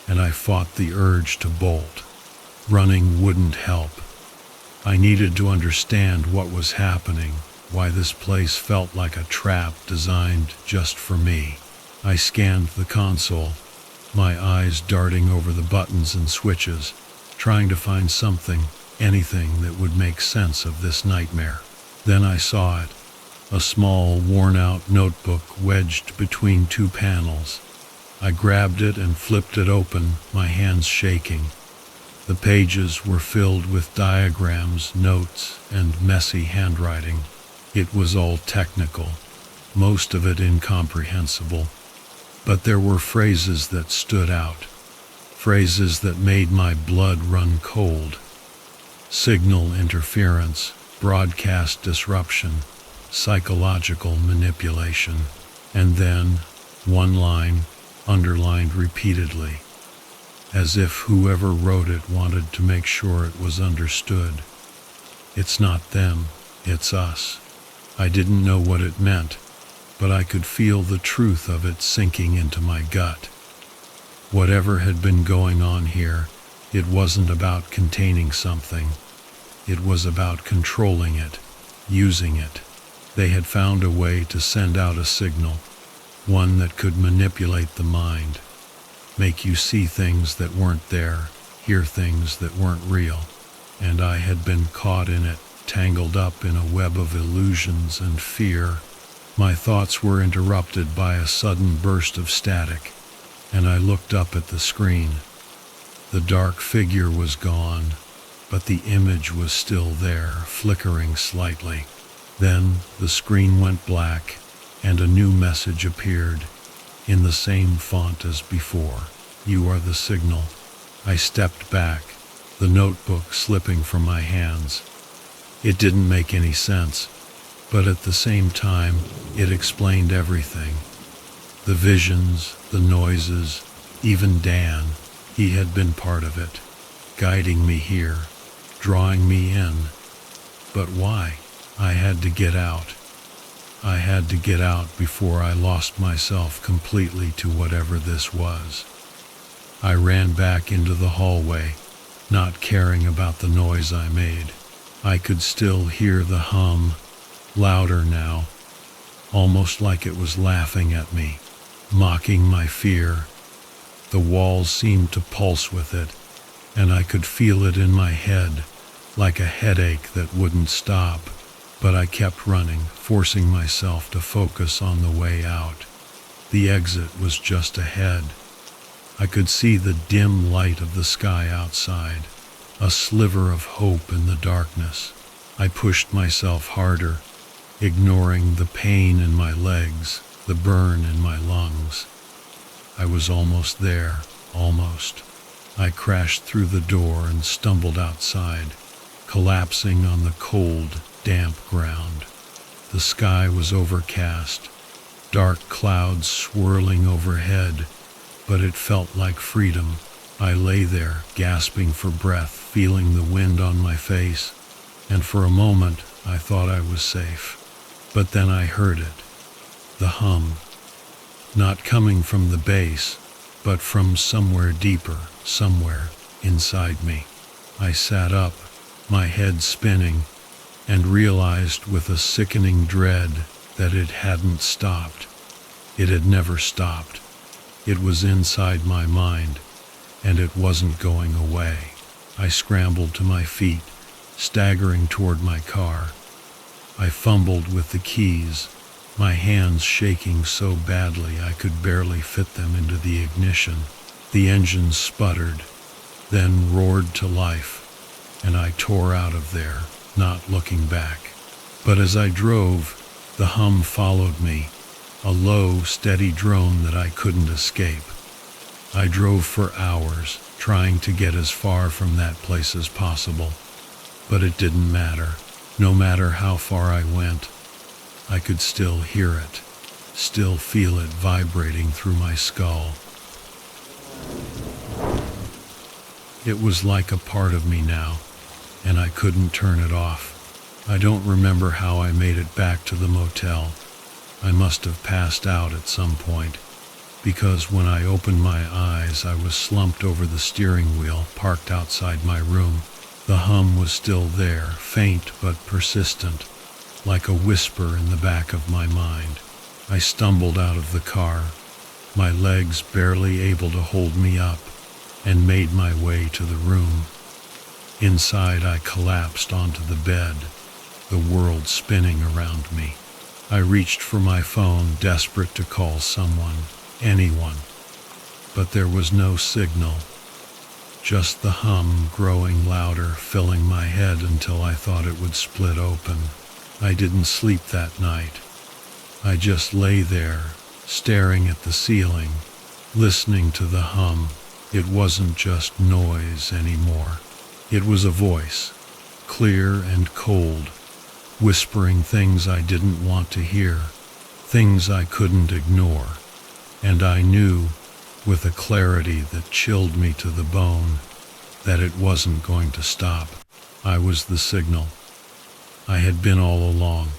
Speaker 1: and I fought the urge to bolt. Running wouldn't help. I needed to understand what was happening, why this place felt like a trap designed just for me. I scanned the console, my eyes darting over the buttons and switches, trying to find something, anything that would make sense of this nightmare. Then I saw it, a small, worn-out notebook wedged between two panels. I grabbed it and flipped it open, my hands shaking. The pages were filled with diagrams, notes, and messy handwriting. It was all technical, most of it incomprehensible. But there were phrases that stood out, phrases that made my blood run cold. Signal interference, broadcast disruption, psychological manipulation, and then one line underlined repeatedly, as if whoever wrote it wanted to make sure it was understood. It's not them, it's us. I didn't know what it meant, but I could feel the truth of it sinking into my gut. Whatever had been going on here, it wasn't about containing something. It was about controlling it, using it. They had found a way to send out a signal, one that could manipulate the mind, make you see things that weren't there, hear things that weren't real. And I had been caught in it, tangled up in a web of illusions and fear. My thoughts were interrupted by a sudden burst of static, and I looked up at the screen. The dark figure was gone, but the image was still there, flickering slightly. Then the screen went black, and a new message appeared, in the same font as before. You are the signal. I stepped back, the notebook slipping from my hands. It didn't make any sense, but at the same time, it explained everything. The visions, the noises, even Dan, he had been part of it, guiding me here, drawing me in. But why? I had to get out. I had to get out before I lost myself completely to whatever this was. I ran back into the hallway, not caring about the noise I made. I could still hear the hum, louder now, almost like it was laughing at me, mocking my fear. The walls seemed to pulse with it, and I could feel it in my head, like a headache that wouldn't stop. But I kept running, forcing myself to focus on the way out. The exit was just ahead. I could see the dim light of the sky outside, a sliver of hope in the darkness. I pushed myself harder, ignoring the pain in my legs, the burn in my lungs. I was almost there, almost. I crashed through the door and stumbled outside, collapsing on the cold, damp ground. The sky was overcast, dark clouds swirling overhead, but it felt like freedom. I lay there, gasping for breath, feeling the wind on my face, and for a moment I thought I was safe. But then I heard it, the hum, not coming from the base, but from somewhere deeper, somewhere inside me. I sat up, my head spinning, and realized with a sickening dread that it hadn't stopped. It had never stopped. It was inside my mind, and it wasn't going away. I scrambled to my feet, staggering toward my car. I fumbled with the keys, my hands shaking so badly I could barely fit them into the ignition. The engine sputtered, then roared to life, and I tore out of there, not looking back. But as I drove, the hum followed me, a low, steady drone that I couldn't escape. I drove for hours, trying to get as far from that place as possible. But it didn't matter. No matter how far I went, I could still hear it, still feel it vibrating through my skull. It was like a part of me now, and I couldn't turn it off. I don't remember how I made it back to the motel. I must have passed out at some point, because when I opened my eyes I was slumped over the steering wheel parked outside my room. The hum was still there, faint but persistent, like a whisper in the back of my mind. I stumbled out of the car, my legs barely able to hold me up, and made my way to the room. Inside, I collapsed onto the bed, the world spinning around me. I reached for my phone, desperate to call someone, anyone. But there was no signal, just the hum growing louder, filling my head until I thought it would split open. I didn't sleep that night. I just lay there, staring at the ceiling, listening to the hum. It wasn't just noise anymore. It was a voice, clear and cold, whispering things I didn't want to hear, things I couldn't ignore. And I knew, with a clarity that chilled me to the bone, that it wasn't going to stop. I was the signal. I had been all along,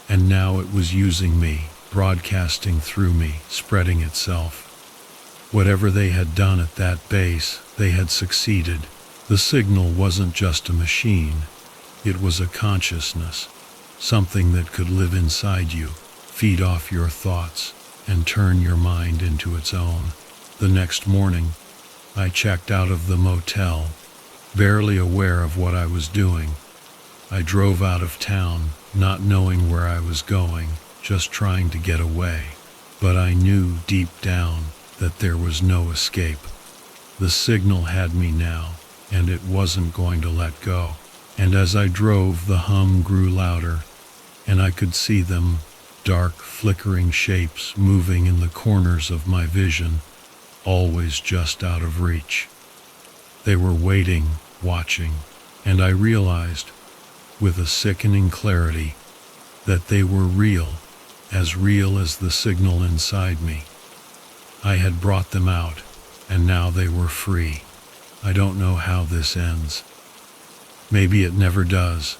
Speaker 1: and now it was using me, broadcasting through me, spreading itself. Whatever they had done at that base, they had succeeded. The signal wasn't just a machine. It was a consciousness, something that could live inside you, feed off your thoughts, and turn your mind into its own. The next morning, I checked out of the motel, barely aware of what I was doing. I drove out of town, not knowing where I was going, just trying to get away. But I knew deep down that there was no escape. The signal had me now, and it wasn't going to let go. And as I drove, the hum grew louder, and I could see them, dark, flickering shapes moving in the corners of my vision, always just out of reach. They were waiting, watching, and I realized, with a sickening clarity, that they were real as the signal inside me. I had brought them out, and now they were free. I don't know how this ends. Maybe it never does.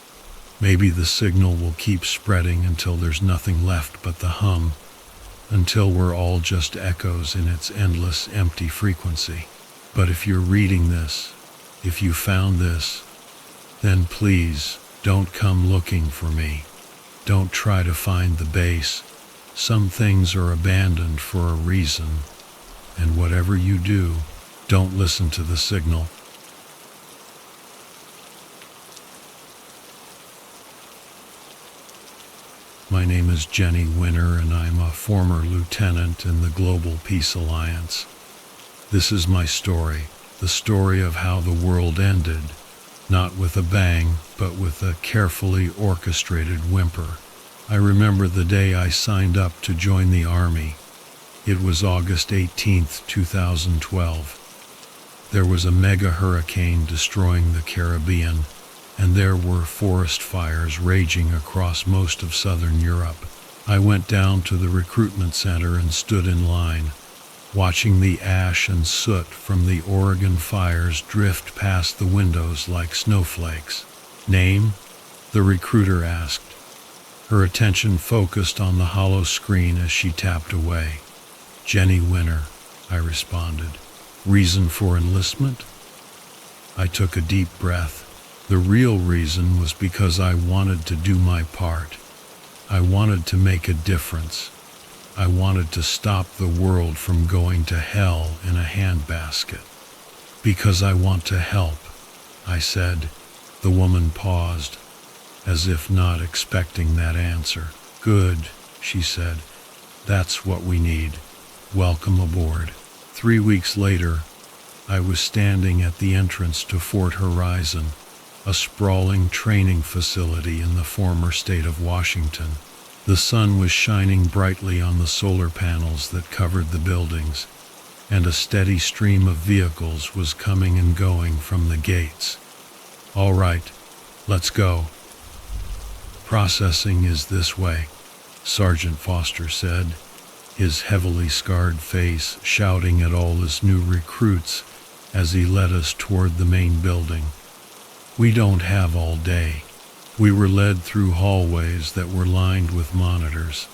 Speaker 1: Maybe the signal will keep spreading until there's nothing left but the hum, until we're all just echoes in its endless, empty frequency. But if you're reading this, if you found this, then please don't come looking for me. Don't try to find the base. Some things are abandoned for a reason, and whatever you do, don't listen to the signal. My name is Jenny Winner, and I'm a former lieutenant in the Global Peace Alliance. This is my story, the story of how the world ended, not with a bang, but with a carefully orchestrated whimper. I remember the day I signed up to join the Army. It was August 18th, 2012. There was a mega hurricane destroying the Caribbean, and there were forest fires raging across most of southern Europe. I went down to the recruitment center and stood in line, watching the ash and soot from the Oregon fires drift past the windows like snowflakes. "Name?" the recruiter asked. Her attention focused on the hollow screen as she tapped away. "Jenny Winner," I responded. "Reason for enlistment?" I took a deep breath. The real reason was because I wanted to do my part. I wanted to make a difference. I wanted to stop the world from going to hell in a handbasket. "Because I want to help," I said. The woman paused, as if not expecting that answer. "Good," she said. "That's what we need. Welcome aboard." 3 weeks later, I was standing at the entrance to Fort Horizon, a sprawling training facility in the former state of Washington. The sun was shining brightly on the solar panels that covered the buildings, and a steady stream of vehicles was coming and going from the gates. "All right, let's go." "Processing is this way," Sergeant Foster said, his heavily scarred face shouting at all his new recruits as he led us toward the main building. We don't have all day. We were led through hallways that were lined with monitors,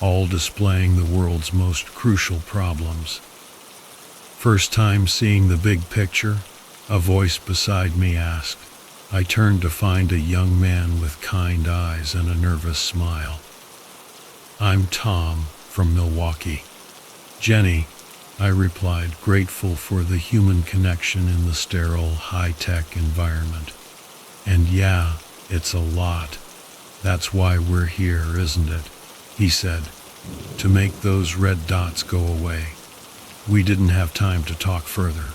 Speaker 1: all displaying the world's most crucial problems. "First time seeing the big picture?" a voice beside me asked. I turned to find a young man with kind eyes and a nervous smile. "I'm Tom, from Milwaukee." "Jenny," I replied, grateful for the human connection in the sterile, high-tech environment. "And yeah, it's a lot. That's why we're here, isn't it?" he said. "To make those red dots go away." We didn't have time to talk further.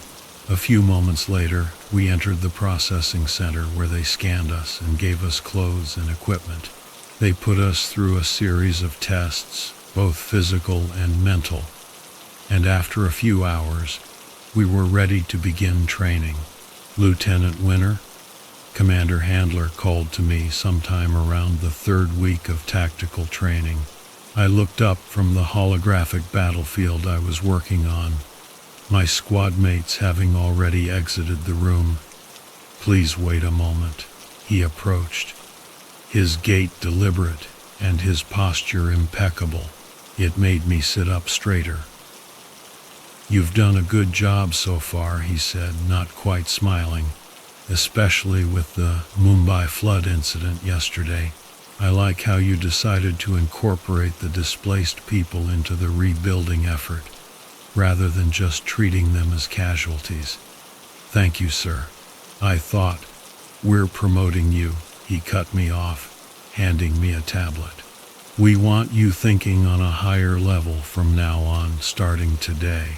Speaker 1: A few moments later, we entered the processing center where they scanned us and gave us clothes and equipment. They put us through a series of tests, both physical and mental. And after a few hours, we were ready to begin training. "Lieutenant Winter," Commander Handler called to me sometime around the third week of tactical training. I looked up from the holographic battlefield I was working on, my squad mates having already exited the room. "Please wait a moment," he approached, his gait deliberate and his posture impeccable. It made me sit up straighter. "You've done a good job so far," he said, not quite smiling, "especially with the Mumbai flood incident yesterday. I like how you decided to incorporate the displaced people into the rebuilding effort, rather than just treating them as casualties." "Thank you, sir." I thought. "We're promoting you," he cut me off, handing me a tablet. "We want you thinking on a higher level from now on, starting today."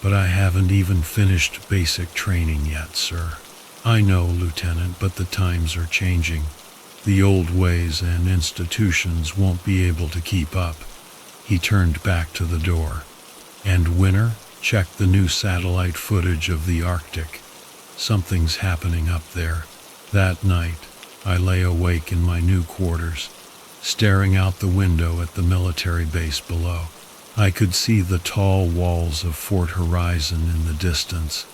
Speaker 1: "But I haven't even finished basic training yet, sir." "I know, Lieutenant, but the times are changing. The old ways and institutions won't be able to keep up." He turned back to the door. "And Winter, check the new satellite footage of the Arctic. Something's happening up there." That night, I lay awake in my new quarters, staring out the window at the military base below. I could see the tall walls of Fort Horizon in the distance,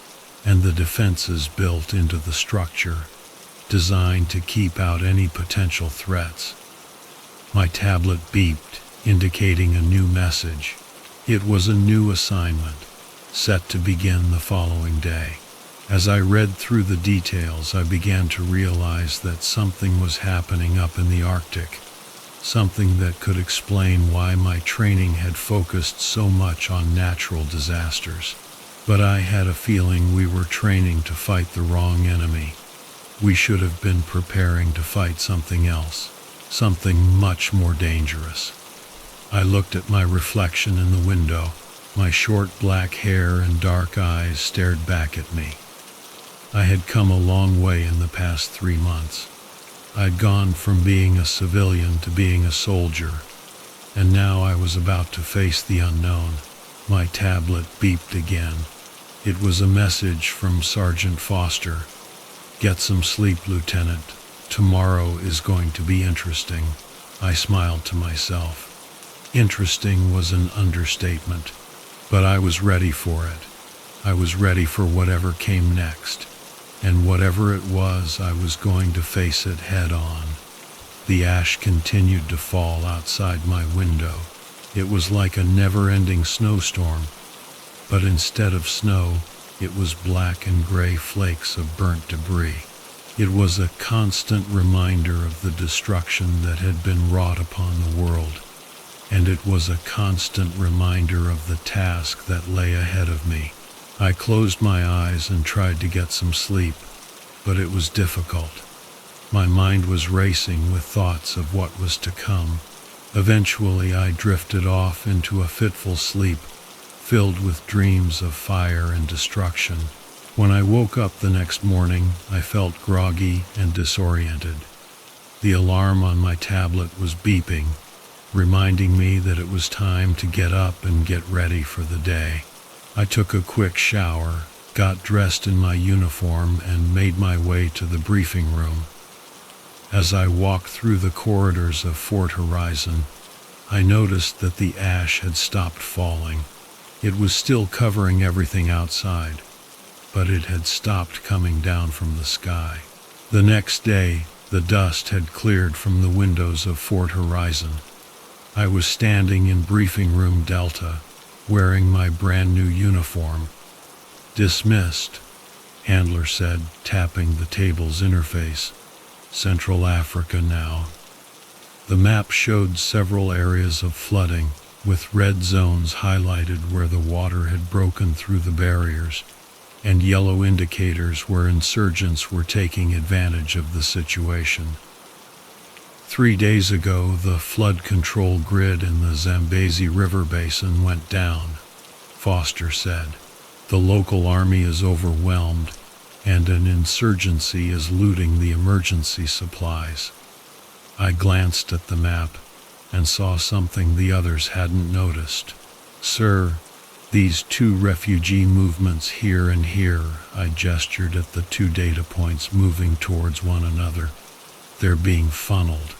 Speaker 1: and the defenses built into the structure, designed to keep out any potential threats. My tablet beeped, indicating a new message. It was a new assignment, set to begin the following day. As I read through the details, I began to realize that something was happening up in the Arctic, something that could explain why my training had focused so much on natural disasters. But I had a feeling we were training to fight the wrong enemy. We should have been preparing to fight something else, something much more dangerous. I looked at my reflection in the window. My short black hair and dark eyes stared back at me. I had come a long way in the past 3 months. I'd gone from being a civilian to being a soldier, and now I was about to face the unknown. My tablet beeped again. It was a message from Sergeant Foster. "Get some sleep, Lieutenant. Tomorrow is going to be interesting." I smiled to myself. Interesting was an understatement, but I was ready for it. I was ready for whatever came next, and whatever it was, I was going to face it head on. The ash continued to fall outside my window. It was like a never-ending snowstorm, but instead of snow, it was black and gray flakes of burnt debris. It was a constant reminder of the destruction that had been wrought upon the world, and it was a constant reminder of the task that lay ahead of me. I closed my eyes and tried to get some sleep, but it was difficult. My mind was racing with thoughts of what was to come. Eventually, I drifted off into a fitful sleep, filled with dreams of fire and destruction. When I woke up the next morning, I felt groggy and disoriented. The alarm on my tablet was beeping, reminding me that it was time to get up and get ready for the day. I took a quick shower, got dressed in my uniform, and made my way to the briefing room. As I walked through the corridors of Fort Horizon, I noticed that the ash had stopped falling. It was still covering everything outside, but it had stopped coming down from the sky. The next day, the dust had cleared from the windows of Fort Horizon. I was standing in Briefing Room Delta, wearing my brand new uniform. "Dismissed," Handler said, tapping the table's interface. Central Africa now. The map showed several areas of flooding, with red zones highlighted where the water had broken through the barriers, and yellow indicators where insurgents were taking advantage of the situation. 3 days ago, the flood control grid in the Zambezi River Basin went down, Foster said. The local army is overwhelmed, and an insurgency is looting the emergency supplies. I glanced at the map and saw something the others hadn't noticed. Sir, these 2 refugee movements here and here, I gestured at the 2 data points moving towards one another. They're being funneled.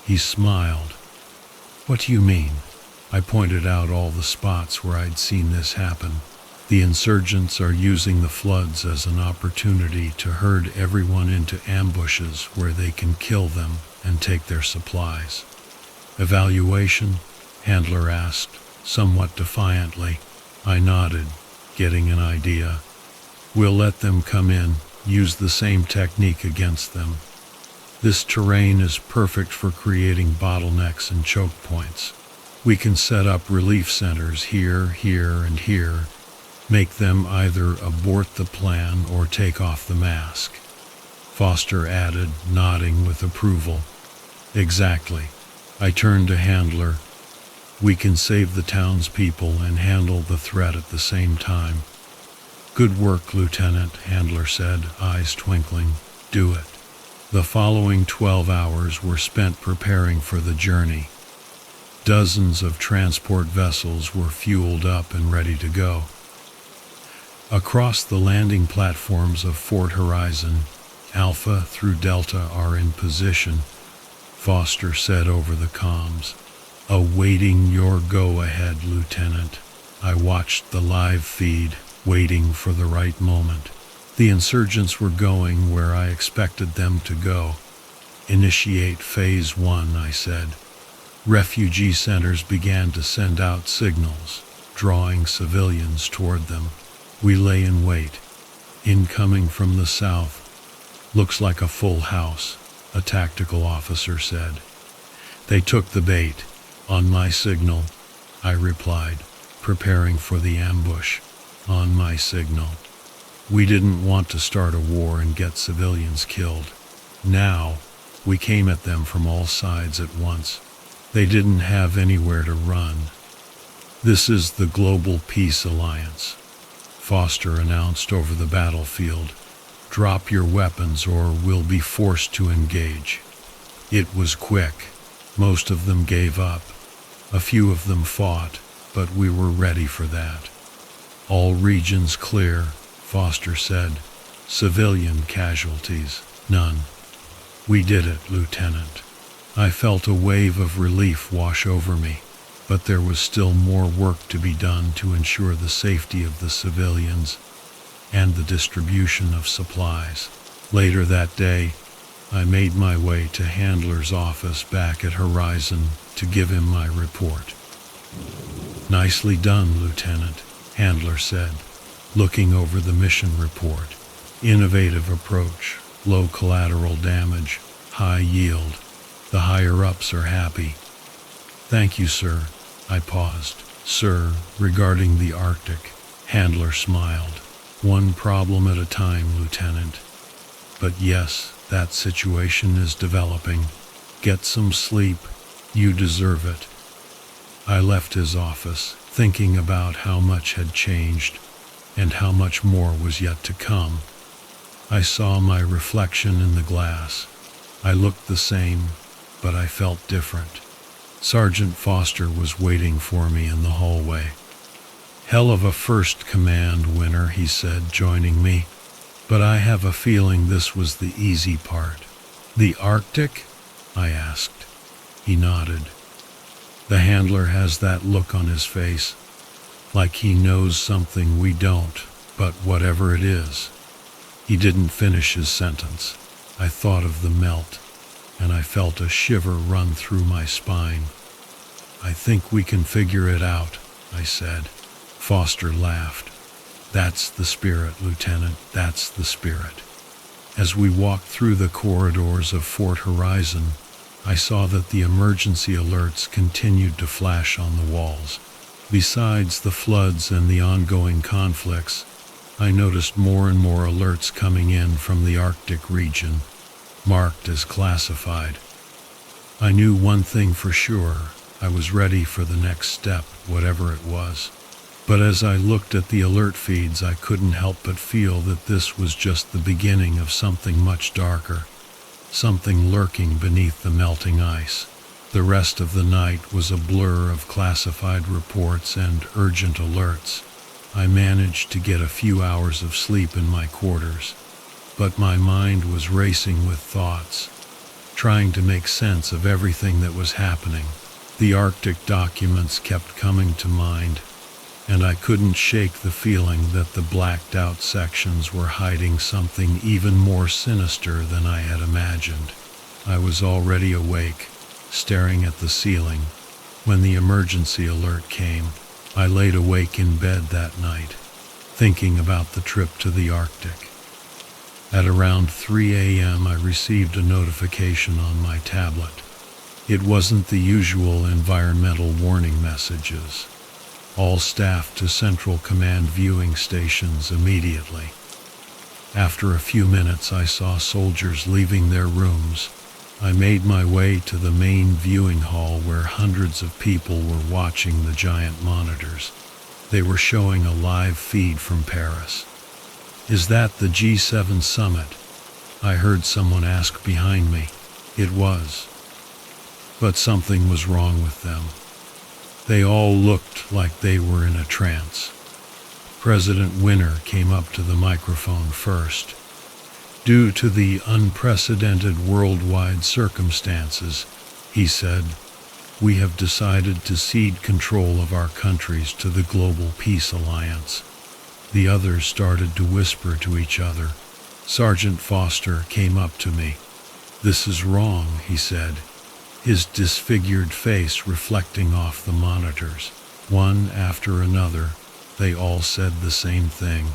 Speaker 1: He smiled. What do you mean? I pointed out all the spots where I'd seen this happen. The insurgents are using the floods as an opportunity to herd everyone into ambushes where they can kill them and take their supplies. Evaluation? Handler asked, somewhat defiantly. I nodded, getting an idea. We'll let them come in, use the same technique against them. This terrain is perfect for creating bottlenecks and choke points. We can set up relief centers here, and here, make them either abort the plan or take off the mask. Foster added, nodding with approval. Exactly. I turned to Handler. We can save the townspeople and handle the threat at the same time. Good work, Lieutenant, Handler said, eyes twinkling. Do it. The following 12 hours were spent preparing for the journey. Dozens of transport vessels were fueled up and ready to go. Across the landing platforms of Fort Horizon, Alpha through Delta are in position, Foster said over the comms. Awaiting your go-ahead, Lieutenant. I watched the live feed, waiting for the right moment. The insurgents were going where I expected them to go. Initiate Phase 1, I said. Refugee centers began to send out signals, drawing civilians toward them. We lay in wait. Incoming from the south. Looks like a full house, a tactical officer said. They took the bait. On my signal, I replied, preparing for the ambush. On my signal. We didn't want to start a war and get civilians killed. Now, we came at them from all sides at once. They didn't have anywhere to run. This is the Global Peace Alliance, Foster announced over the battlefield. Drop your weapons or we'll be forced to engage. It was quick. Most of them gave up. A few of them fought, but we were ready for that. All regions clear, Foster said. Civilian casualties, none. We did it, Lieutenant. I felt a wave of relief wash over me, but there was still more work to be done to ensure the safety of the civilians and the distribution of supplies. Later that day, I made my way to Handler's office back at Horizon to give him my report. Nicely done, Lieutenant, Handler said, looking over the mission report. Innovative approach, low collateral damage, high yield. The higher-ups are happy. Thank you, sir. I paused. Sir, regarding the Arctic, Handler smiled. One problem at a time, Lieutenant. But yes, that situation is developing. Get some sleep. You deserve it. I left his office, thinking about how much had changed and how much more was yet to come. I saw my reflection in the glass. I looked the same, but I felt different. Sergeant Foster was waiting for me in the hallway. Hell of a first command winner, he said, joining me. But I have a feeling this was the easy part. The Arctic? I asked. He nodded. The handler has that look on his face, like he knows something we don't, but whatever it is. He didn't finish his sentence. I thought of the melt, and I felt a shiver run through my spine. I think we can figure it out, I said. Foster laughed. That's the spirit, Lieutenant, that's the spirit. As we walked through the corridors of Fort Horizon, I saw that the emergency alerts continued to flash on the walls. Besides the floods and the ongoing conflicts, I noticed more and more alerts coming in from the Arctic region, marked as classified. I knew one thing for sure: I was ready for the next step, whatever it was. But as I looked at the alert feeds, I couldn't help but feel that this was just the beginning of something much darker, something lurking beneath the melting ice. The rest of the night was a blur of classified reports and urgent alerts. I managed to get a few hours of sleep in my quarters, but my mind was racing with thoughts, trying to make sense of everything that was happening. The Arctic documents kept coming to mind, and I couldn't shake the feeling that the blacked-out sections were hiding something even more sinister than I had imagined. I was already awake, staring at the ceiling, when the emergency alert came. I laid awake in bed that night, thinking about the trip to the Arctic. At around 3 a.m. I received a notification on my tablet. It wasn't the usual environmental warning messages. All staff to Central Command viewing stations immediately. After a few minutes, I saw soldiers leaving their rooms. I made my way to the main viewing hall where hundreds of people were watching the giant monitors. They were showing a live feed from Paris. "Is that the G7 summit?" I heard someone ask behind me. It was. But something was wrong with them. They all looked like they were in a trance. President Winter came up to the microphone first. "Due to the unprecedented worldwide circumstances," he said, "we have decided to cede control of our countries to the Global Peace Alliance." The others started to whisper to each other. Sergeant Foster came up to me. "This is wrong," he said, his disfigured face reflecting off the monitors. One after another, they all said the same thing.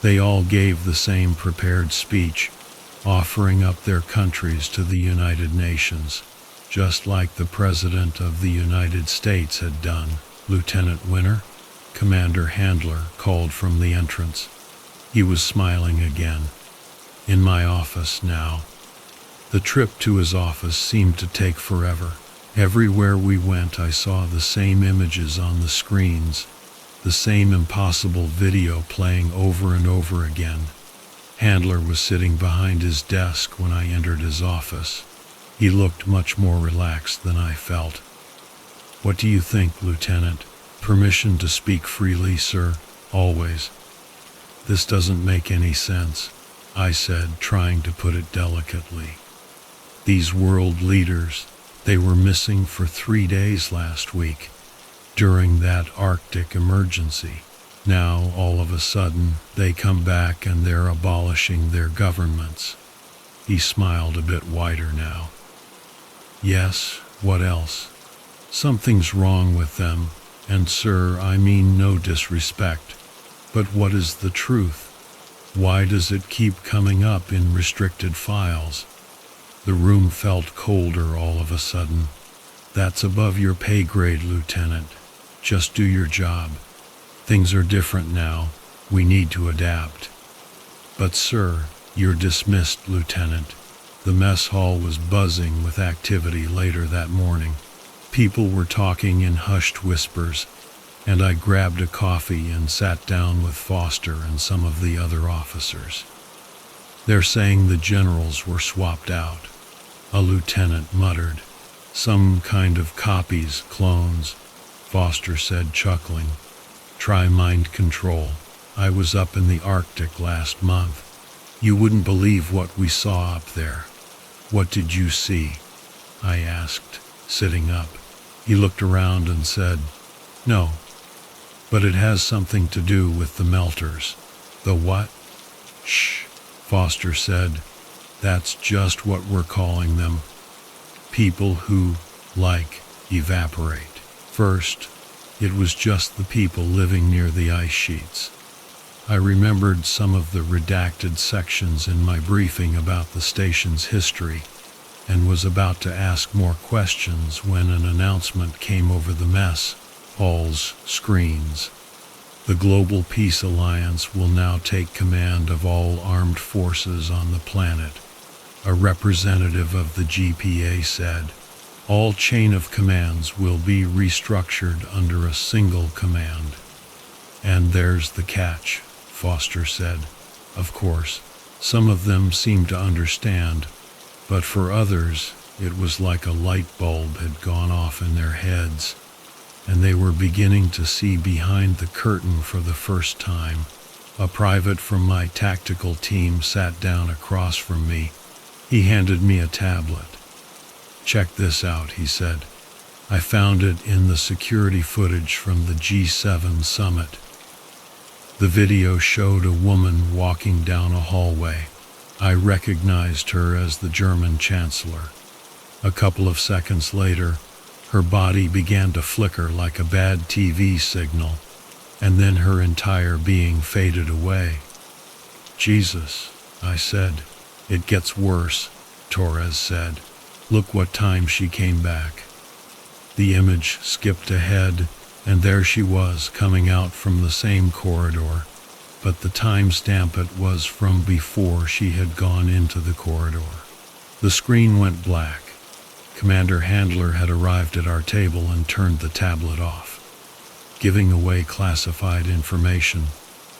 Speaker 1: They all gave the same prepared speech, offering up their countries to the United Nations, just like the President of the United States had done. "Lieutenant Winter?" Commander Handler called from the entrance. He was smiling again. In my office now. The trip to his office seemed to take forever. Everywhere we went, I saw the same images on the screens, the same impossible video playing over and over again. Handler was sitting behind his desk when I entered his office. He looked much more relaxed than I felt. "What do you think, Lieutenant?" "Permission to speak freely, sir, always." "This doesn't make any sense," I said, trying to put it delicately. "These world leaders, they were missing for 3 days last week, during that Arctic emergency. Now, all of a sudden, they come back and they're abolishing their governments." He smiled a bit wider now. "Yes, what else? Something's wrong with them, and sir, I mean no disrespect, but what is the truth? Why does it keep coming up in restricted files?" The room felt colder all of a sudden. "That's above your pay grade, Lieutenant. Just do your job. Things are different now. We need to adapt." "But sir, you're dismissed, Lieutenant." The mess hall was buzzing with activity later that morning. People were talking in hushed whispers, and I grabbed a coffee and sat down with Foster and some of the other officers. "They're saying the generals were swapped out," a lieutenant muttered. "Some kind of copies, clones," Foster said, chuckling. "Try mind control. I was up in the Arctic last month. You wouldn't believe what we saw up there." "What did you see?" I asked, sitting up. He looked around and said, "No, but it has something to do with the melters." "The what?" "Shh," Foster said. "That's just what we're calling them. People who, like, evaporate. First, it was just the people living near the ice sheets. I remembered some of the redacted sections in my briefing about the station's history and was about to ask more questions when an announcement came over the mess hall's screens. The Global Peace Alliance will now take command of all armed forces on the planet, a representative of the GPA said. All chain of commands will be restructured under a single command. And there's the catch, Foster said. Of course, some of them seemed to understand, but for others, it was like a light bulb had gone off in their heads, and they were beginning to see behind the curtain for the first time. A private from my tactical team sat down across from me. He handed me a tablet. "Check this out," he said. "I found it in the security footage from the G7 summit." The video showed a woman walking down a hallway. I recognized her as the German chancellor. A couple of seconds later, her body began to flicker like a bad TV signal, and then her entire being faded away. "Jesus," I said. "It gets worse," Torres said. "Look what time she came back." The image skipped ahead, and there she was coming out from the same corridor, but the timestamp it was from before she had gone into the corridor. The screen went black. Commander Handler had arrived at our table and turned the tablet off. "Giving away classified information,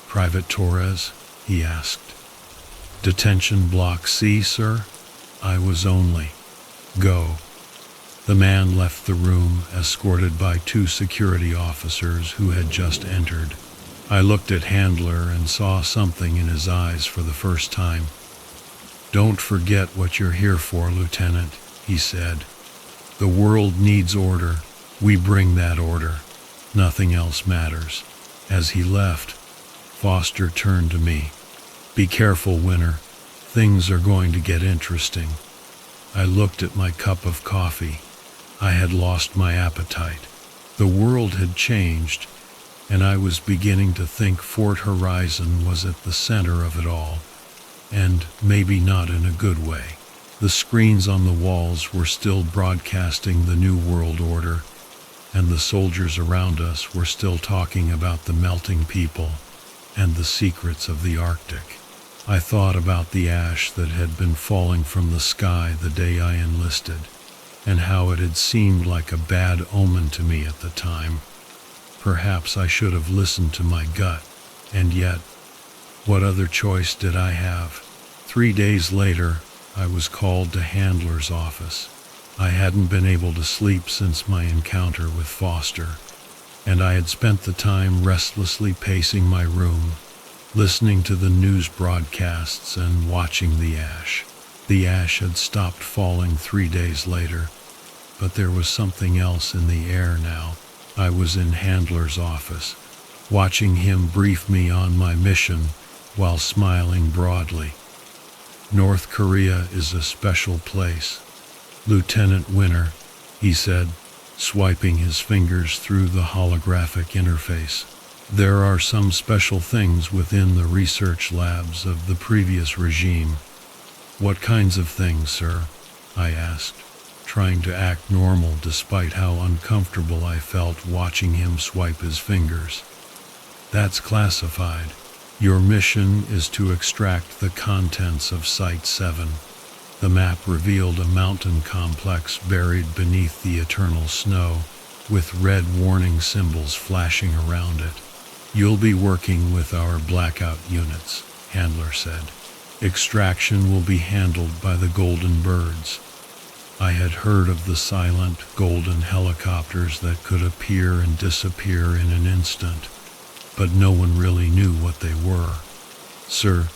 Speaker 1: Private Torres?" he asked. "Detention Block C, sir?" I was only. "Go." The man left the room, escorted by 2 security officers who had just entered. I looked at Handler and saw something in his eyes for the first time. "Don't forget what you're here for, Lieutenant," he said. "The world needs order. We bring that order. Nothing else matters." As he left, Foster turned to me. "Be careful, Winter. Things are going to get interesting." I looked at my cup of coffee. I had lost my appetite. The world had changed, and I was beginning to think Fort Horizon was at the center of it all, and maybe not in a good way. The screens on the walls were still broadcasting the New World Order, and the soldiers around us were still talking about the melting people and the secrets of the Arctic. I thought about the ash that had been falling from the sky the day I enlisted, and how it had seemed like a bad omen to me at the time. Perhaps I should have listened to my gut, and yet, what other choice did I have? 3 days later, I was called to Handler's office. I hadn't been able to sleep since my encounter with Foster, and I had spent the time restlessly pacing my room, listening to the news broadcasts and watching the ash. The ash had stopped falling 3 days later, but there was something else in the air now. I was in Handler's office, watching him brief me on my mission while smiling broadly. "North Korea is a special place, Lieutenant Winter," he said, swiping his fingers through the holographic interface. "There are some special things within the research labs of the previous regime." "What kinds of things, sir?" I asked, trying to act normal despite how uncomfortable I felt watching him swipe his fingers. "That's classified. Your mission is to extract the contents of Site 7. The map revealed a mountain complex buried beneath the eternal snow, with red warning symbols flashing around it. "You'll be working with our blackout units," Handler said. "Extraction will be handled by the Golden Birds." I had heard of the silent, golden helicopters that could appear and disappear in an instant, but no one really knew what they were. "Sir,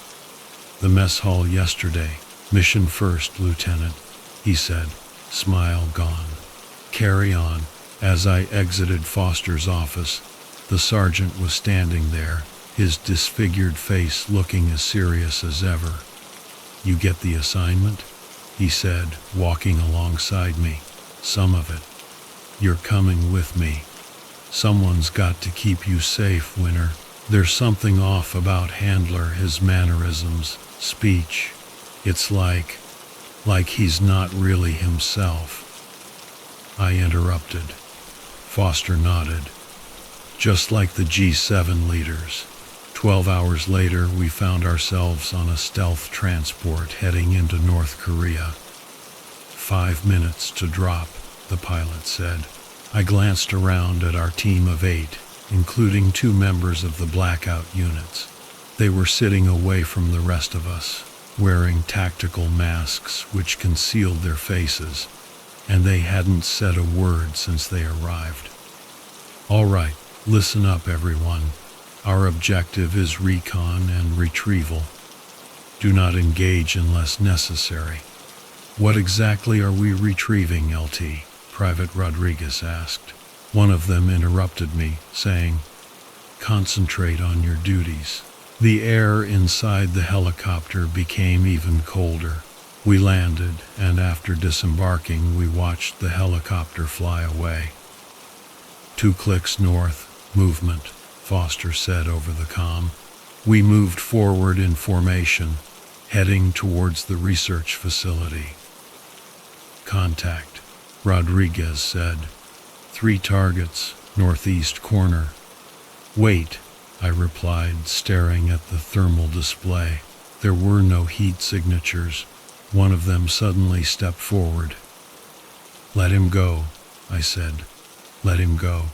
Speaker 1: the mess hall yesterday. Mission first, Lieutenant," he said, smile gone. "Carry on." As I exited Foster's office, the sergeant was standing there, his disfigured face looking as serious as ever. "You get the assignment?" he said, walking alongside me. "Some of it. You're coming with me. Someone's got to keep you safe, Winter." There's something off about Handler, his mannerisms, speech. It's like he's not really himself. I interrupted. Foster nodded. Just like the G7 leaders. 12 hours later, we found ourselves on a stealth transport heading into North Korea. 5 minutes to drop, the pilot said. I glanced around at our team of 8, including 2 members of the blackout units. They were sitting away from the rest of us, wearing tactical masks which concealed their faces, and they hadn't said a word since they arrived. All right, listen up everyone. Our objective is recon and retrieval. Do not engage unless necessary. What exactly are we retrieving, LT? Private Rodriguez asked. One of them interrupted me, saying, concentrate on your duties. The air inside the helicopter became even colder. We landed, and after disembarking, we watched the helicopter fly away. 2 clicks north, movement, Foster said over the comm. We moved forward in formation, heading towards the research facility. Contact, Rodriguez said. 3 targets, northeast corner. Wait, I replied, staring at the thermal display. There were no heat signatures. One of them suddenly stepped forward. Let him go, I said. Let him go.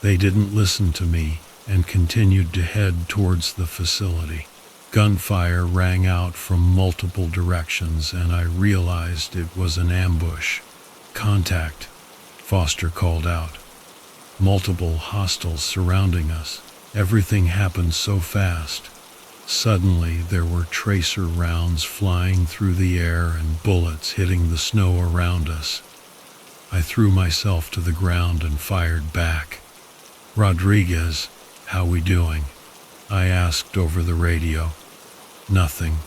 Speaker 1: They didn't listen to me and continued to head towards the facility. Gunfire rang out from multiple directions, and I realized it was an ambush. Contact, Foster called out. Multiple hostiles surrounding us. Everything happened so fast. Suddenly, there were tracer rounds flying through the air and bullets hitting the snow around us. I threw myself to the ground and fired back. Rodriguez, how we doing? I asked over the radio. Nothing.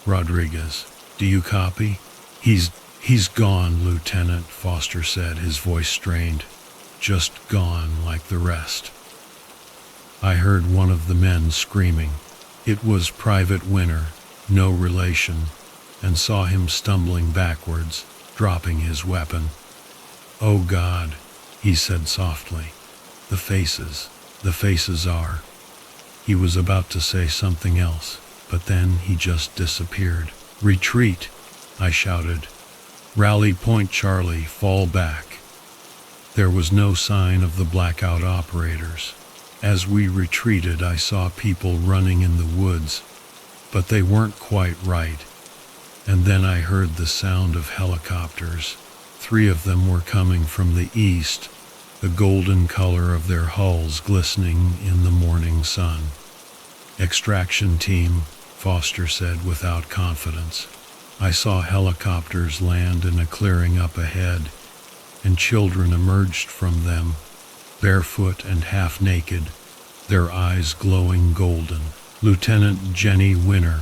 Speaker 1: Rodriguez, do you copy? He's gone, Lieutenant, Foster said, his voice strained. Just gone like the rest. I heard one of the men screaming. It was Private Winter, no relation, and saw him stumbling backwards, dropping his weapon. Oh God, he said softly. The faces are. He was about to say something else, but then he just disappeared. Retreat, I shouted. Rally point Charlie, fall back. There was no sign of the blackout operators. As we retreated, I saw people running in the woods, but they weren't quite right. And then I heard the sound of helicopters. 3 of them were coming from the east, the golden color of their hulls glistening in the morning sun. Extraction team, Foster said without confidence. I saw helicopters land in a clearing up ahead, and children emerged from them, barefoot and half-naked, their eyes glowing golden. Lieutenant Jenny Winter,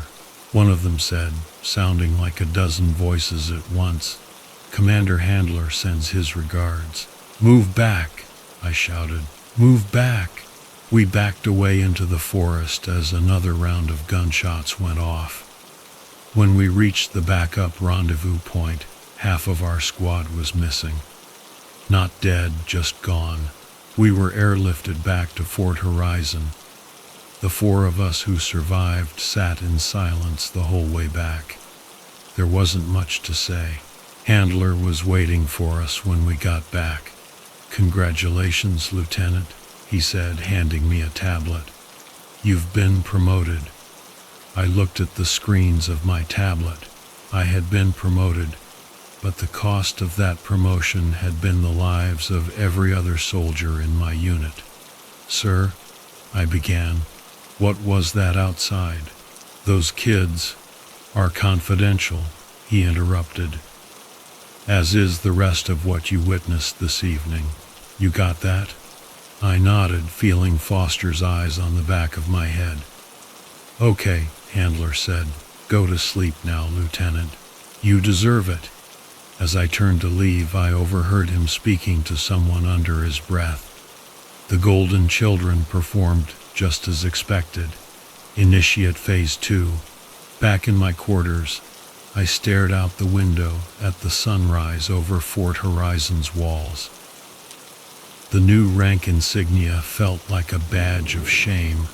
Speaker 1: one of them said, sounding like a dozen voices at once. Commander Handler sends his regards. Move back, I shouted. Move back. We backed away into the forest as another round of gunshots went off. When we reached the backup rendezvous point, half of our squad was missing. Not dead, just gone. We were airlifted back to Fort Horizon. The 4 of us who survived sat in silence the whole way back. There wasn't much to say. Handler was waiting for us when we got back. Congratulations, Lieutenant, he said, handing me a tablet. You've been promoted. I looked at the screens of my tablet. I had been promoted, but the cost of that promotion had been the lives of every other soldier in my unit. Sir, I began. What was that outside? Those kids are confidential, he interrupted. As is the rest of what you witnessed this evening. You got that? I nodded, feeling Foster's eyes on the back of my head. Okay, Handler said. Go to sleep now, Lieutenant. You deserve it. As I turned to leave, I overheard him speaking to someone under his breath. The Golden Children performed just as expected. Initiate Phase 2. Back in my quarters, I stared out the window at the sunrise over Fort Horizon's walls. The new rank insignia felt like a badge of shame.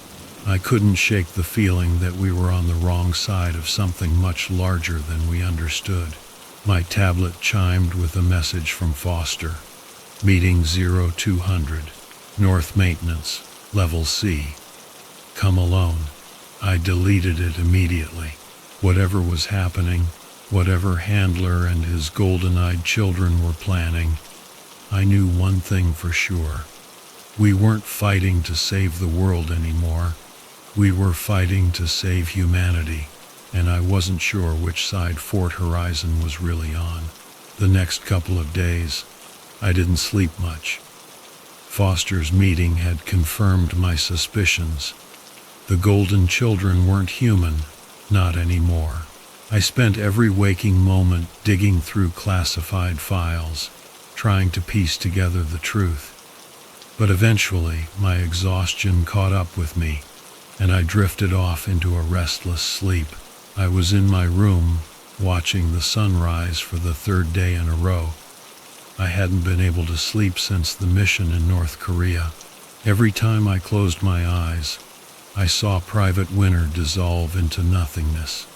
Speaker 1: I couldn't shake the feeling that we were on the wrong side of something much larger than we understood. My tablet chimed with a message from Foster. Meeting 0200, North Maintenance, Level C. Come alone. I deleted it immediately. Whatever was happening, whatever Handler and his golden-eyed children were planning, I knew one thing for sure. We weren't fighting to save the world anymore. We were fighting to save humanity, and I wasn't sure which side Fort Horizon was really on. The next couple of days, I didn't sleep much. Foster's meeting had confirmed my suspicions. The Golden Children weren't human, not anymore. I spent every waking moment digging through classified files, trying to piece together the truth. But eventually, my exhaustion caught up with me, and I drifted off into a restless sleep. I was in my room, watching the sunrise for the third day in a row. I hadn't been able to sleep since the mission in North Korea. Every time I closed my eyes, I saw Private Winter dissolve into nothingness,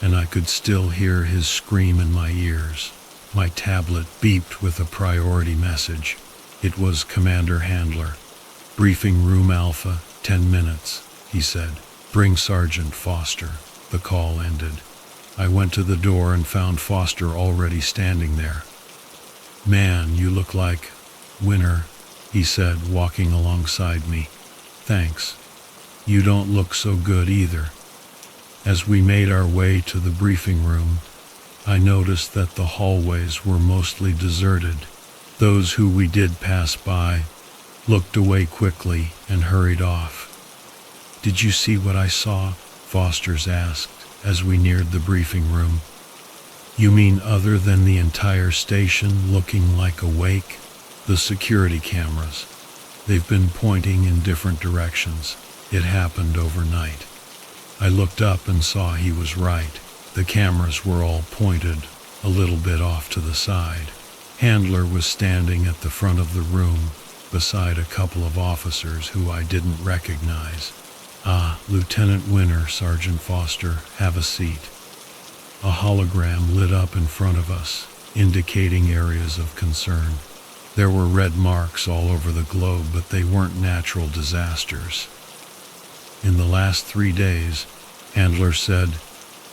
Speaker 1: and I could still hear his scream in my ears. My tablet beeped with a priority message. It was Commander Handler. Briefing Room Alpha, 10 minutes, he said. Bring Sergeant Foster. The call ended. I went to the door and found Foster already standing there. Man, you look like Winter, he said, walking alongside me. Thanks. You don't look so good either. As we made our way to the briefing room, I noticed that the hallways were mostly deserted. Those who we did pass by looked away quickly and hurried off. Did you see what I saw? Foster's asked as we neared the briefing room. You mean other than the entire station looking like a wake? The security cameras. They've been pointing in different directions. It happened overnight. I looked up and saw he was right. The cameras were all pointed a little bit off to the side. Handler was standing at the front of the room beside a couple of officers who I didn't recognize. Ah, Lieutenant Winter, Sergeant Foster, have a seat. A hologram lit up in front of us, indicating areas of concern. There were red marks all over the globe, but they weren't natural disasters. In the last 3 days, Handler said,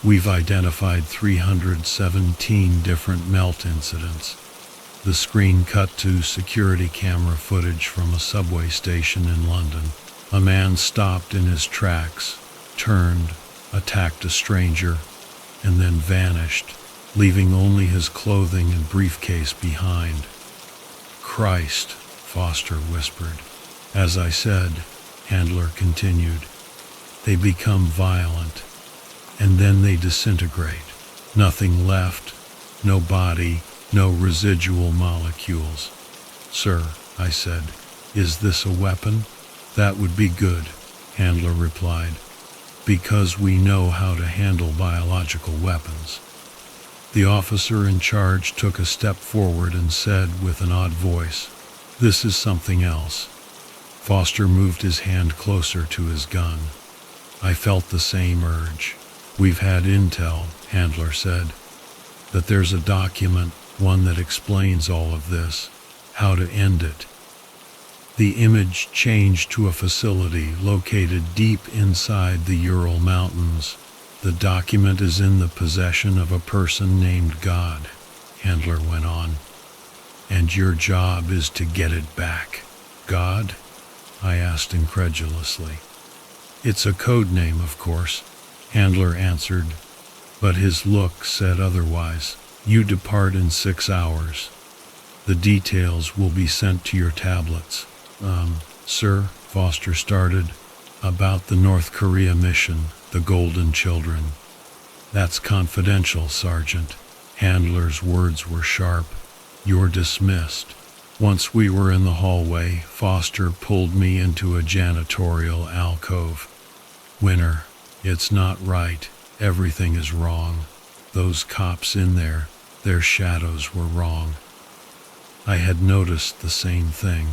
Speaker 1: we've identified 317 different melt incidents. The screen cut to security camera footage from a subway station in London. A man stopped in his tracks, turned, attacked a stranger, and then vanished, leaving only his clothing and briefcase behind. Christ, Foster whispered. As I said, Handler continued, they become violent, and then they disintegrate. Nothing left, no body, no residual molecules. Sir, I said, is this a weapon? That would be good, Handler replied, because we know how to handle biological weapons. The officer in charge took a step forward and said with an odd voice, this is something else. Foster moved his hand closer to his gun. I felt the same urge. We've had intel, Handler said, that there's a document, one that explains all of this, how to end it. The image changed to a facility located deep inside the Ural Mountains. The document is in the possession of a person named God, Handler went on. And your job is to get it back. God? I asked incredulously. It's a code name, of course, Handler answered, but his look said otherwise. You depart in 6 hours. The details will be sent to your tablets. Sir, Foster started, about the North Korea mission, the Golden Children. That's confidential, Sergeant. Handler's words were sharp. You're dismissed. Once we were in the hallway, Foster pulled me into a janitorial alcove. Winner, it's not right. Everything is wrong. Those cops in there, their shadows were wrong. I had noticed the same thing.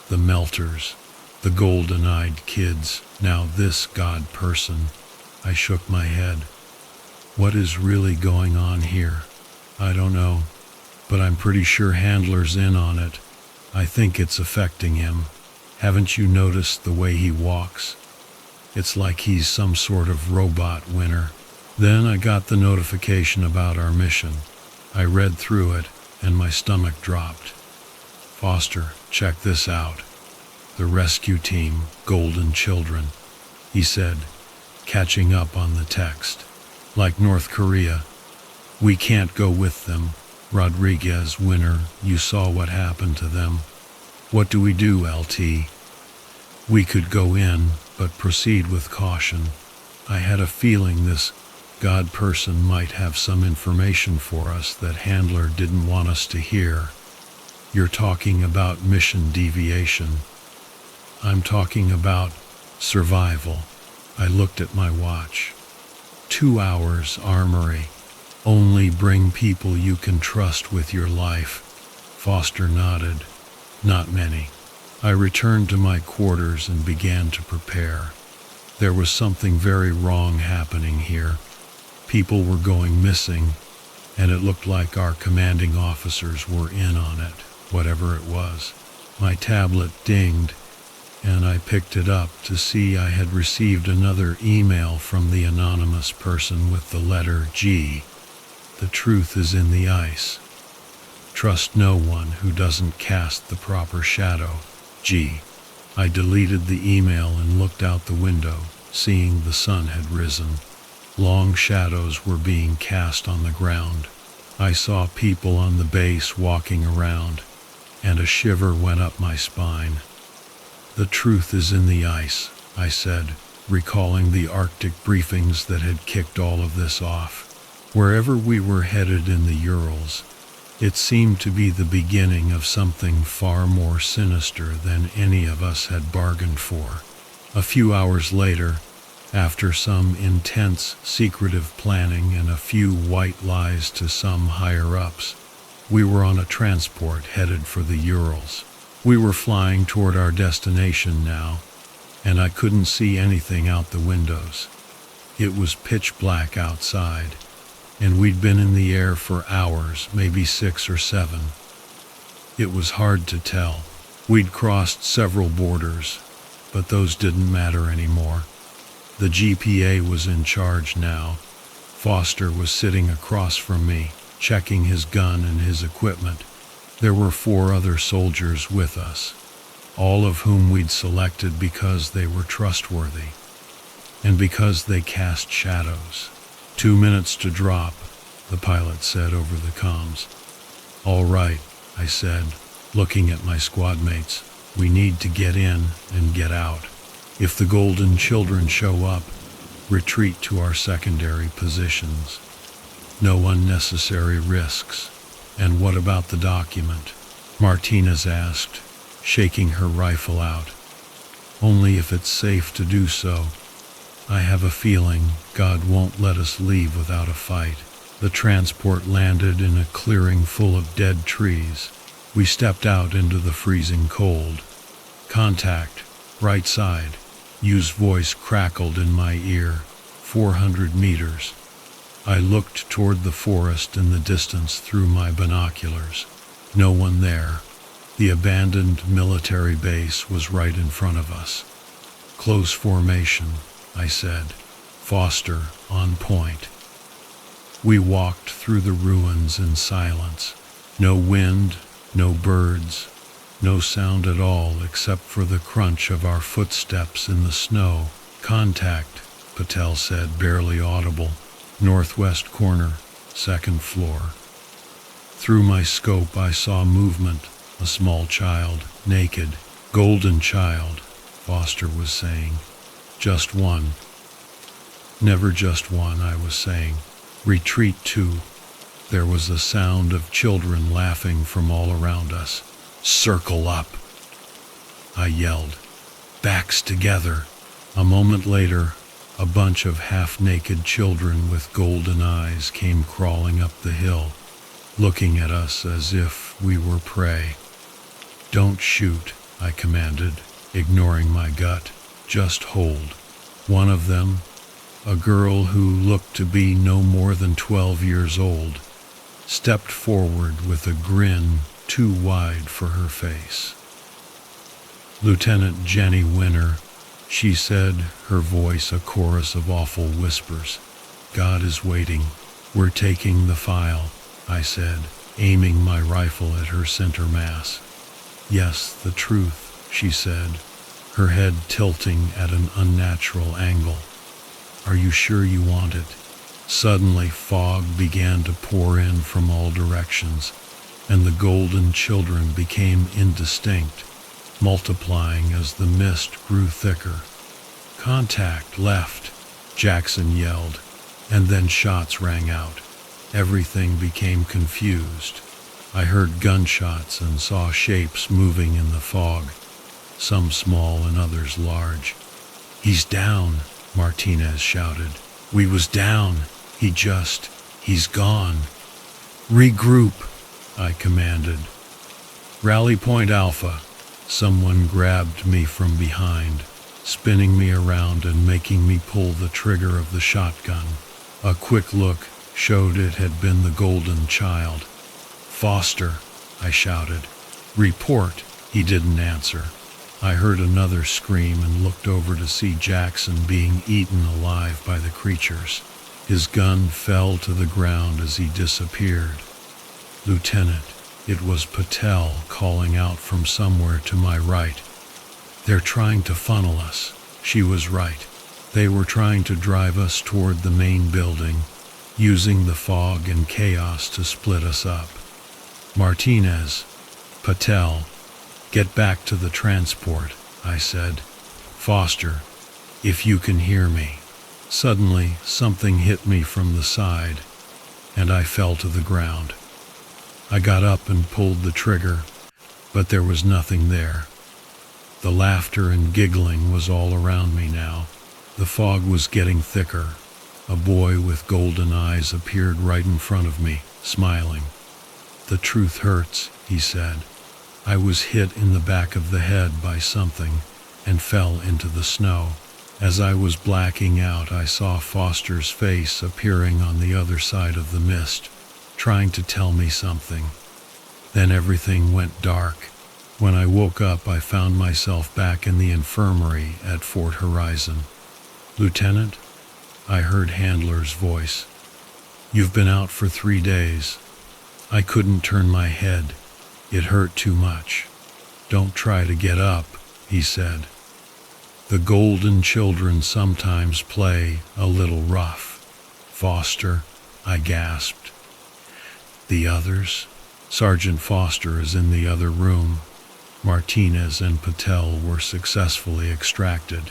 Speaker 1: The melters, the golden-eyed kids, now this god person. I shook my head. What is really going on here? I don't know, but I'm pretty sure Handler's in on it. I think it's affecting him. Haven't you noticed the way he walks? It's like he's some sort of robot, Winner. Then I got the notification about our mission. I read through it, and my stomach dropped. Foster, check this out. The rescue team, Golden Children, he said, catching up on the text. Like North Korea. We can't go with them. Rodriguez, Winner, you saw what happened to them. What do we do, LT? We could go in, but proceed with caution. I had a feeling this god person might have some information for us that Handler didn't want us to hear. You're talking about mission deviation. I'm talking about survival. I looked at my watch. 2 hours, Armory. Only bring people you can trust with your life. Foster nodded. Not many. I returned to my quarters and began to prepare. There was something very wrong happening here. People were going missing, and it looked like our commanding officers were in on it, whatever it was. My tablet dinged, and I picked it up to see I had received another email from the anonymous person with the letter G. The truth is in the ice. Trust no one who doesn't cast the proper shadow. G. I deleted the email and looked out the window, seeing the sun had risen. Long shadows were being cast on the ground. I saw people on the base walking around, and a shiver went up my spine. The truth is in the ice, I said, recalling the Arctic briefings that had kicked all of this off. Wherever we were headed in the Urals, it seemed to be the beginning of something far more sinister than any of us had bargained for. A few hours later, after some intense, secretive planning and a few white lies to some higher-ups, we were on a transport headed for the Urals. We were flying toward our destination now, and I couldn't see anything out the windows. It was pitch black outside, and we'd been in the air for hours, maybe 6 or 7. It was hard to tell. We'd crossed several borders, but those didn't matter anymore. The GPA was in charge now. Foster was sitting across from me, checking his gun and his equipment. There were 4 other soldiers with us, all of whom we'd selected because they were trustworthy, and because they cast shadows. 2 minutes to drop, the pilot said over the comms. All right, I said, looking at my squad mates. We need to get in and get out. If the Golden Children show up, retreat to our secondary positions. No unnecessary risks. And what about the document? Martinez asked, shaking her rifle out. Only if it's safe to do so. I have a feeling God won't let us leave without a fight. The transport landed in a clearing full of dead trees. We stepped out into the freezing cold. Contact, right side. Yu's voice crackled in my ear. 400 meters. I looked toward the forest in the distance through my binoculars. No one there. The abandoned military base was right in front of us. Close formation, I said. Foster, on point. We walked through the ruins in silence. No wind, no birds, no sound at all except for the crunch of our footsteps in the snow. Contact, Patel said, barely audible. Northwest corner, 2nd floor. Through my scope I saw movement. A small child, naked. Golden child, Foster was saying. Just one. Never just one, I was saying. Retreat 2. There was a sound of children laughing from all around us. "Circle up," I yelled. "Backs together." A moment later, a bunch of half-naked children with golden eyes came crawling up the hill, looking at us as if we were prey. "Don't shoot," I commanded, ignoring my gut. "Just hold." One of them, a girl who looked to be no more than 12 years old, stepped forward with a grin too wide for her face. "Lieutenant Jenny Winter," she said, her voice a chorus of awful whispers. "God is waiting. We're taking the file," I said, aiming my rifle at her center mass. "Yes, the truth," she said, her head tilting at an unnatural angle. "Are you sure you want it?" Suddenly, fog began to pour in from all directions, and the golden children became indistinct, multiplying as the mist grew thicker. "Contact left," Jackson yelled, and then shots rang out. Everything became confused. I heard gunshots and saw shapes moving in the fog, some small and others large. "He's down," Martinez shouted. "We was down. He's gone." "Regroup," I commanded. "Rally Point Alpha." Someone grabbed me from behind, spinning me around and making me pull the trigger of the shotgun. A quick look showed it had been the golden child. "Foster," I shouted. "Report." He didn't answer. I heard another scream and looked over to see Jackson being eaten alive by the creatures. His gun fell to the ground as he disappeared. "Lieutenant," it was Patel calling out from somewhere to my right. "They're trying to funnel us." She was right. They were trying to drive us toward the main building, using the fog and chaos to split us up. "Martinez, Patel, get back to the transport," I said. "Foster, if you can hear me." Suddenly, something hit me from the side, and I fell to the ground. I got up and pulled the trigger, but there was nothing there. The laughter and giggling was all around me now. The fog was getting thicker. A boy with golden eyes appeared right in front of me, smiling. "The truth hurts," he said. "I was hit in the back of the head by something and fell into the snow." As I was blacking out, I saw Foster's face appearing on the other side of the mist, trying to tell me something. Then everything went dark. When I woke up, I found myself back in the infirmary at Fort Horizon. "Lieutenant," I heard Handler's voice. "You've been out for 3 days. I couldn't turn my head. It hurt too much." "Don't try to get up," he said. "The golden children sometimes play a little rough." "Foster," I gasped. "The others?" "Sergeant Foster is in the other room. Martinez and Patel were successfully extracted.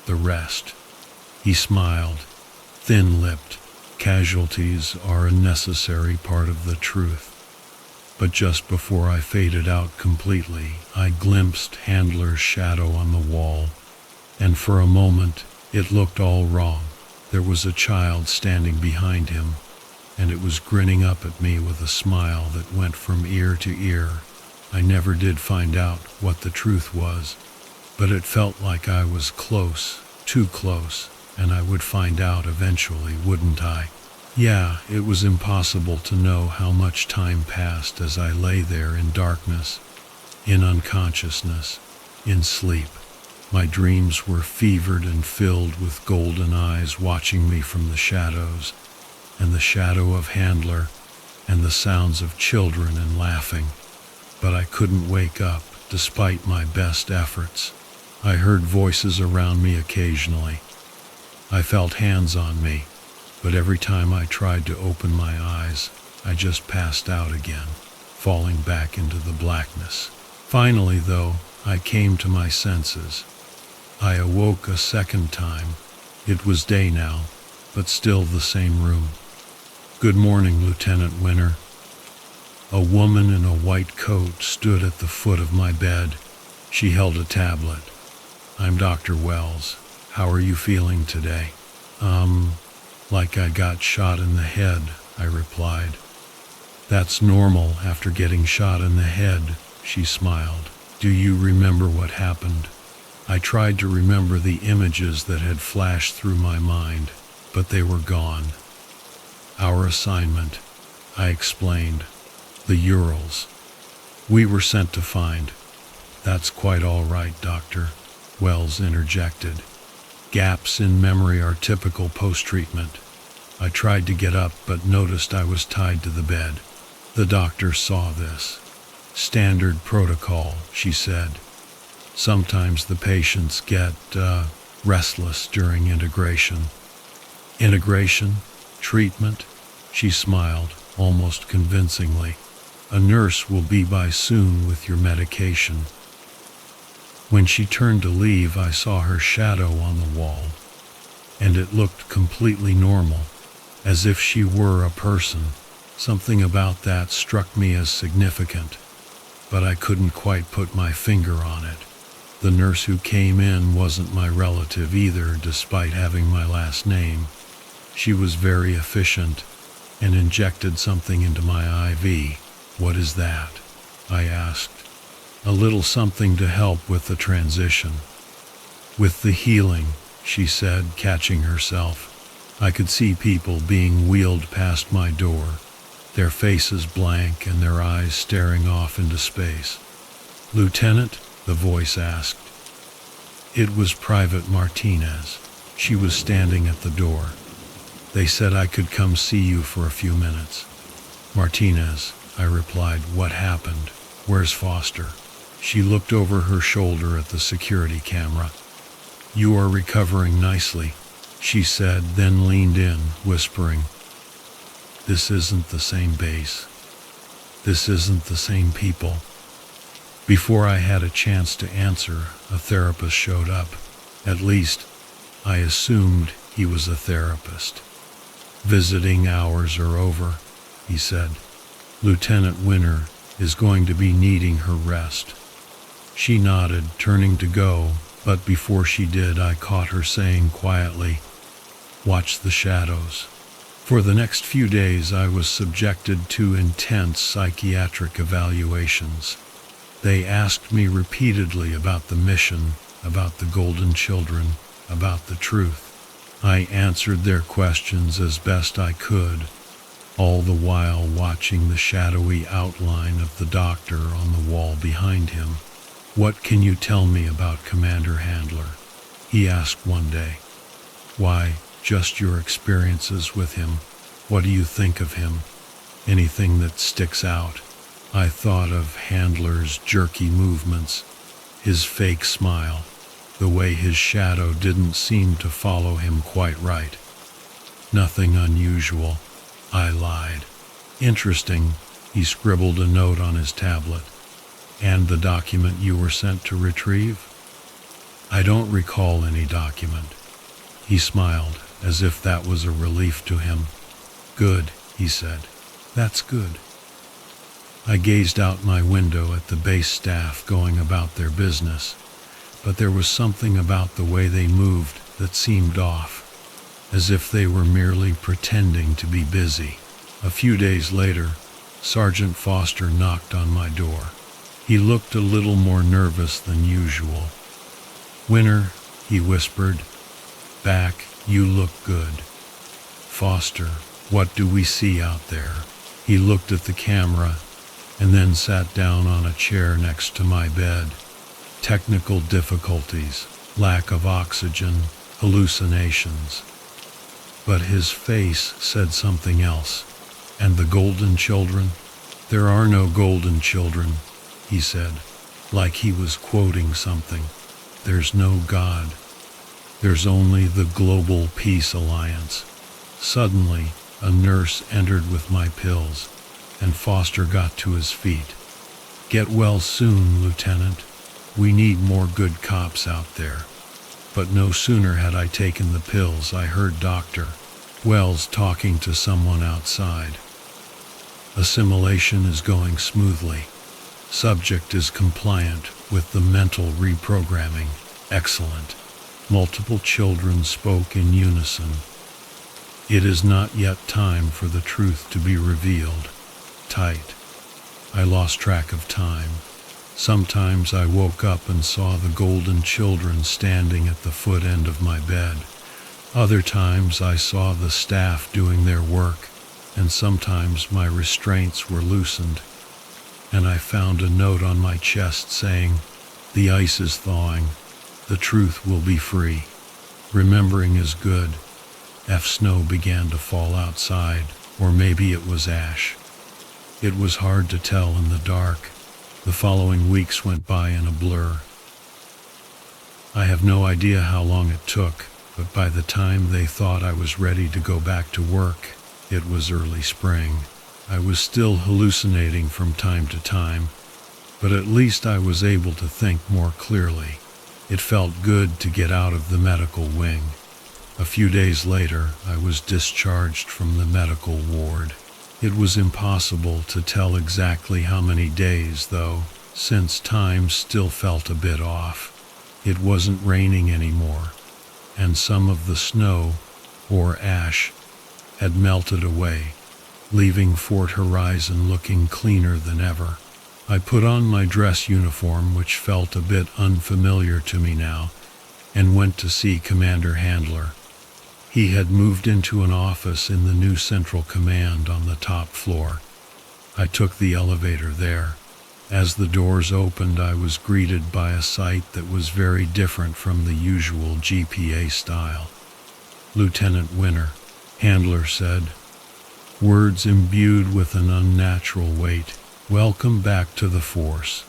Speaker 1: The rest." He smiled, thin-lipped. "Casualties are a necessary part of the truth." But just before I faded out completely, I glimpsed Handler's shadow on the wall, and for a moment it looked all wrong. There was a child standing behind him, and it was grinning up at me with a smile that went from ear to ear. I never did find out what the truth was, but it felt like I was close, too close, and I would find out eventually, wouldn't I? Yeah, it was impossible to know how much time passed as I lay there in darkness, in unconsciousness, in sleep. My dreams were fevered and filled with golden eyes watching me from the shadows, and the shadow of Handler, and the sounds of children and laughing. But I couldn't wake up, despite my best efforts. I heard voices around me occasionally. I felt hands on me, but every time I tried to open my eyes, I just passed out again, falling back into the blackness. Finally, though, I came to my senses. I awoke a second time. It was day now, but still the same room. "Good morning, Lieutenant Winter." A woman in a white coat stood at the foot of my bed. She held a tablet. "I'm Dr. Wells. How are you feeling today?" Like I got shot in the head," I replied. "That's normal after getting shot in the head," she smiled. "Do you remember what happened?" I tried to remember the images that had flashed through my mind, but they were gone. "Our assignment," I explained. "The Urals. We were sent to find—" "That's quite all right, Doctor," Wells interjected. "Gaps in memory are typical post-treatment." I tried to get up, but noticed I was tied to the bed. The doctor saw this. "Standard protocol," she said. "Sometimes the patients get restless during integration." "Integration? Treatment?" She smiled, almost convincingly. "A nurse will be by soon with your medication." When she turned to leave, I saw her shadow on the wall, and it looked completely normal, as if she were a person. Something about that struck me as significant, but I couldn't quite put my finger on it. The nurse who came in wasn't my relative either, despite having my last name. She was very efficient and injected something into my IV. "What is that?" I asked. "A little something to help with the transition." "With the healing," she said, catching herself. I could see people being wheeled past my door, their faces blank and their eyes staring off into space. "Lieutenant?" the voice asked. It was Private Martinez. She was standing at the door. "They said I could come see you for a few minutes." "Martinez," I replied. "What happened? Where's Foster?" She looked over her shoulder at the security camera. "You are recovering nicely," she said, then leaned in, whispering, "This isn't the same base. This isn't the same people." Before I had a chance to answer, a therapist showed up. At least, I assumed he was a therapist. "Visiting hours are over," he said. "Lieutenant Winter is going to be needing her rest." She nodded, turning to go, but before she did, I caught her saying quietly, "Watch the shadows." For the next few days, I was subjected to intense psychiatric evaluations. They asked me repeatedly about the mission, about the Golden Children, about the truth. I answered their questions as best I could, all the while watching the shadowy outline of the doctor on the wall behind him. "What can you tell me about Commander Handler?" he asked one day. "Why, just your experiences with him. What do you think of him? Anything that sticks out?" I thought of Handler's jerky movements, his fake smile, the way his shadow didn't seem to follow him quite right. "Nothing unusual," I lied. "Interesting," he scribbled a note on his tablet. "And the document you were sent to retrieve?" "I don't recall any document." He smiled, as if that was a relief to him. "Good," he said. "That's good." I gazed out my window at the base staff going about their business, but there was something about the way they moved that seemed off, as if they were merely pretending to be busy. A few days later, Sergeant Foster knocked on my door. He looked a little more nervous than usual. "Winter," he whispered. "Back, you look good." "Foster, what do we see out there?" He looked at the camera and then sat down on a chair next to my bed. "Technical difficulties, lack of oxygen, hallucinations." But his face said something else. "And the Golden Children?" "There are no Golden Children," he said, like he was quoting something. "There's no God. There's only the Global Peace Alliance." Suddenly, a nurse entered with my pills, and Foster got to his feet. "Get well soon, Lieutenant. We need more good cops out there." But no sooner had I taken the pills, I heard Dr. Wells talking to someone outside. Assimilation is going smoothly. Subject is compliant with the mental reprogramming. Excellent. Multiple children spoke in unison. It is not yet time for the truth to be revealed. Tight. I lost track of time. Sometimes I woke up and saw the golden children standing at the foot end of my bed. Other times I saw the staff doing their work, and sometimes my restraints were loosened, and I found a note on my chest saying, "The ice is thawing. The truth will be free. Remembering is good." Snow began to fall outside, or maybe it was ash. It was hard to tell in the dark. The following weeks went by in a blur. I have no idea how long it took, but by the time they thought I was ready to go back to work, it was early spring. I was still hallucinating from time to time, but at least I was able to think more clearly. It felt good to get out of the medical wing. A few days later, I was discharged from the medical ward. It was impossible to tell exactly how many days, though, since time still felt a bit off. It wasn't raining anymore, and some of the snow, or ash, had melted away, leaving Fort Horizon looking cleaner than ever. I put on my dress uniform, which felt a bit unfamiliar to me now, and went to see Commander Handler. He had moved into an office in the new Central Command on the top floor. I took the elevator there. As the doors opened, I was greeted by a sight that was very different from the usual GPA style. "Lieutenant Winter," Handler said, words imbued with an unnatural weight. "Welcome back to the force."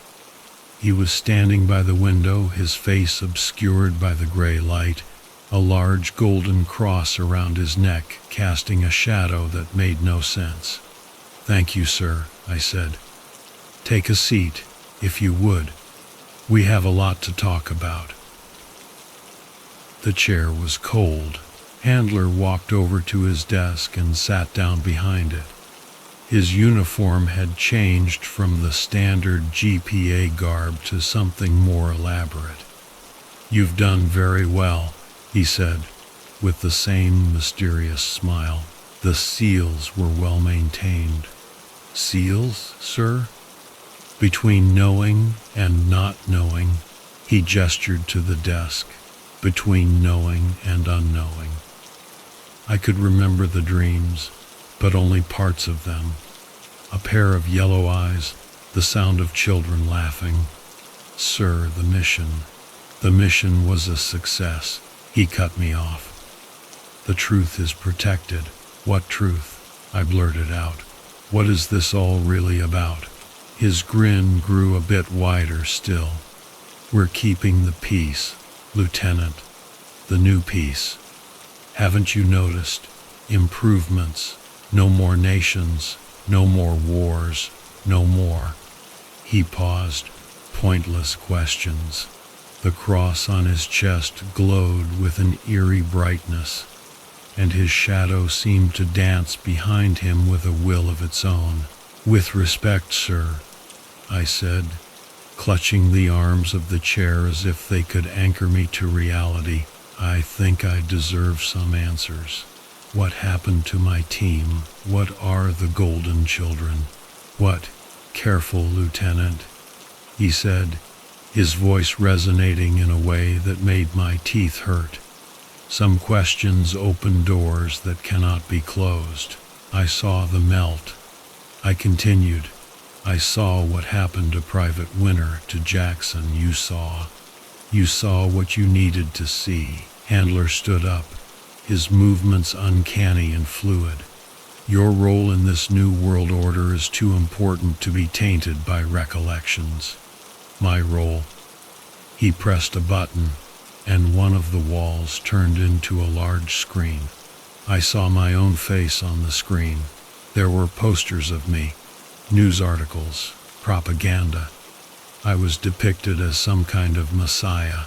Speaker 1: He was standing by the window, his face obscured by the gray light, a large golden cross around his neck, casting a shadow that made no sense. "Thank you, sir," I said. "Take a seat, if you would. We have a lot to talk about." The chair was cold. Handler walked over to his desk and sat down behind it. His uniform had changed from the standard GPA garb to something more elaborate. "You've done very well," he said, with the same mysterious smile. "The seals were well maintained." "Seals, sir?" "Between knowing and not knowing," he gestured to the desk. "Between knowing and unknowing." I could remember the dreams, but only parts of them. A pair of yellow eyes, the sound of children laughing. "Sir, the mission was a success." He cut me off. "The truth is protected." "What truth?" I blurted out. "What is this all really about?" His grin grew a bit wider still. "We're keeping the peace, Lieutenant. The new peace. Haven't you noticed? Improvements. No more nations. No more wars. No more." He paused. Pointless questions. The cross on his chest glowed with an eerie brightness, and his shadow seemed to dance behind him with a will of its own. "With respect, sir," I said, clutching the arms of the chair as if they could anchor me to reality, "I think I deserve some answers. What happened to my team? What are the golden children? What?" "Careful, Lieutenant," he said, his voice resonating in a way that made my teeth hurt. "Some questions open doors that cannot be closed." I saw the melt. I continued, "I saw what happened to Private Winter, to Jackson. You saw what you needed to see." Handler stood up, his movements uncanny and fluid. "Your role in this new world order is too important to be tainted by recollections." "My role." He pressed a button, and one of the walls turned into a large screen. I saw my own face on the screen. There were posters of me, news articles, propaganda. I was depicted as some kind of messiah.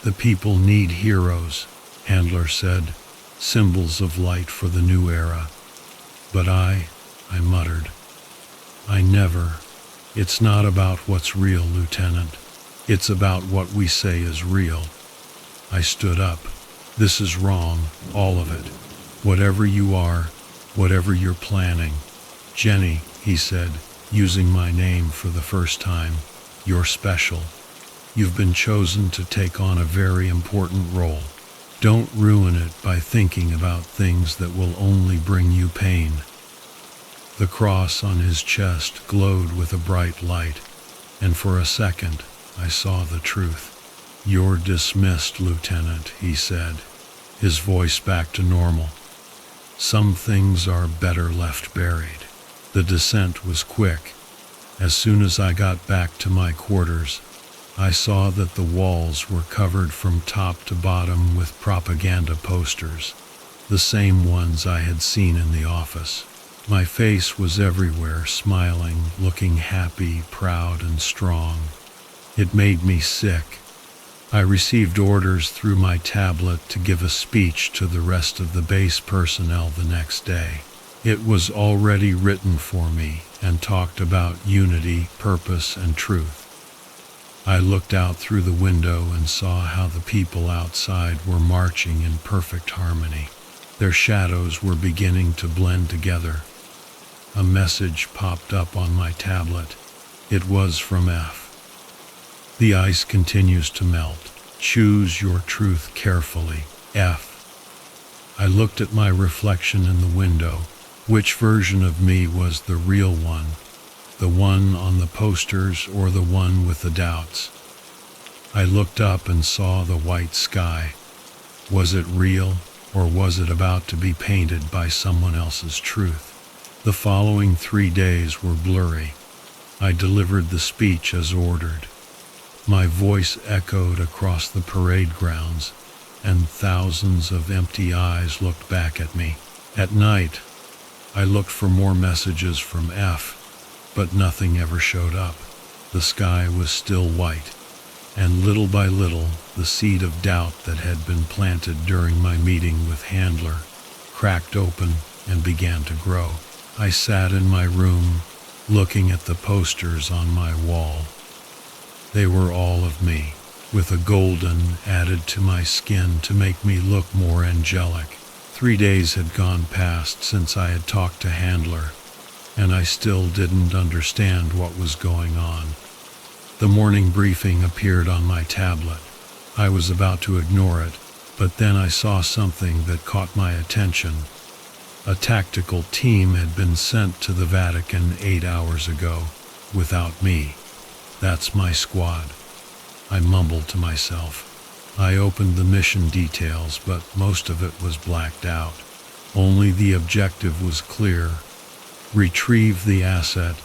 Speaker 1: "The people need heroes," Handler said, "symbols of light for the new era." But I I muttered. I never. It's not about what's real, Lieutenant. It's about what we say is real. I stood up. This is wrong, all of it. Whatever you are, whatever you're planning. Jenny, he said, using my name for the first time, you're special. You've been chosen to take on a very important role. Don't ruin it by thinking about things that will only bring you pain. The cross on his chest glowed with a bright light, and for a second I saw the truth. You're dismissed, Lieutenant, he said, his voice back to normal. Some things are better left buried. The descent was quick. As soon as I got back to my quarters, I saw that the walls were covered from top to bottom with propaganda posters, the same ones I had seen in the office. My face was everywhere, smiling, looking happy, proud, and strong. It made me sick. I received orders through my tablet to give a speech to the rest of the base personnel the next day. It was already written for me and talked about unity, purpose, and truth. I looked out through the window and saw how the people outside were marching in perfect harmony. Their shadows were beginning to blend together. A message popped up on my tablet. It was from F. The ice continues to melt. Choose your truth carefully, F. I looked at my reflection in the window. Which version of me was the real one? The one on the posters or the one with the doubts? I looked up and saw the white sky. Was it real, or was it about to be painted by someone else's truth? The following 3 days were blurry. I delivered the speech as ordered. My voice echoed across the parade grounds, and thousands of empty eyes looked back at me. At night, I looked for more messages from F, but nothing ever showed up. The sky was still white, and little by little, the seed of doubt that had been planted during my meeting with Handler cracked open and began to grow. I sat in my room, looking at the posters on my wall. They were all of me, with a golden added to my skin to make me look more angelic. 3 days had gone past since I had talked to Handler, and I still didn't understand what was going on. The morning briefing appeared on my tablet. I was about to ignore it, but then I saw something that caught my attention. A tactical team had been sent to the Vatican 8 hours ago, without me. That's my squad. I mumbled to myself. I opened the mission details, but most of it was blacked out. Only the objective was clear. Retrieve the asset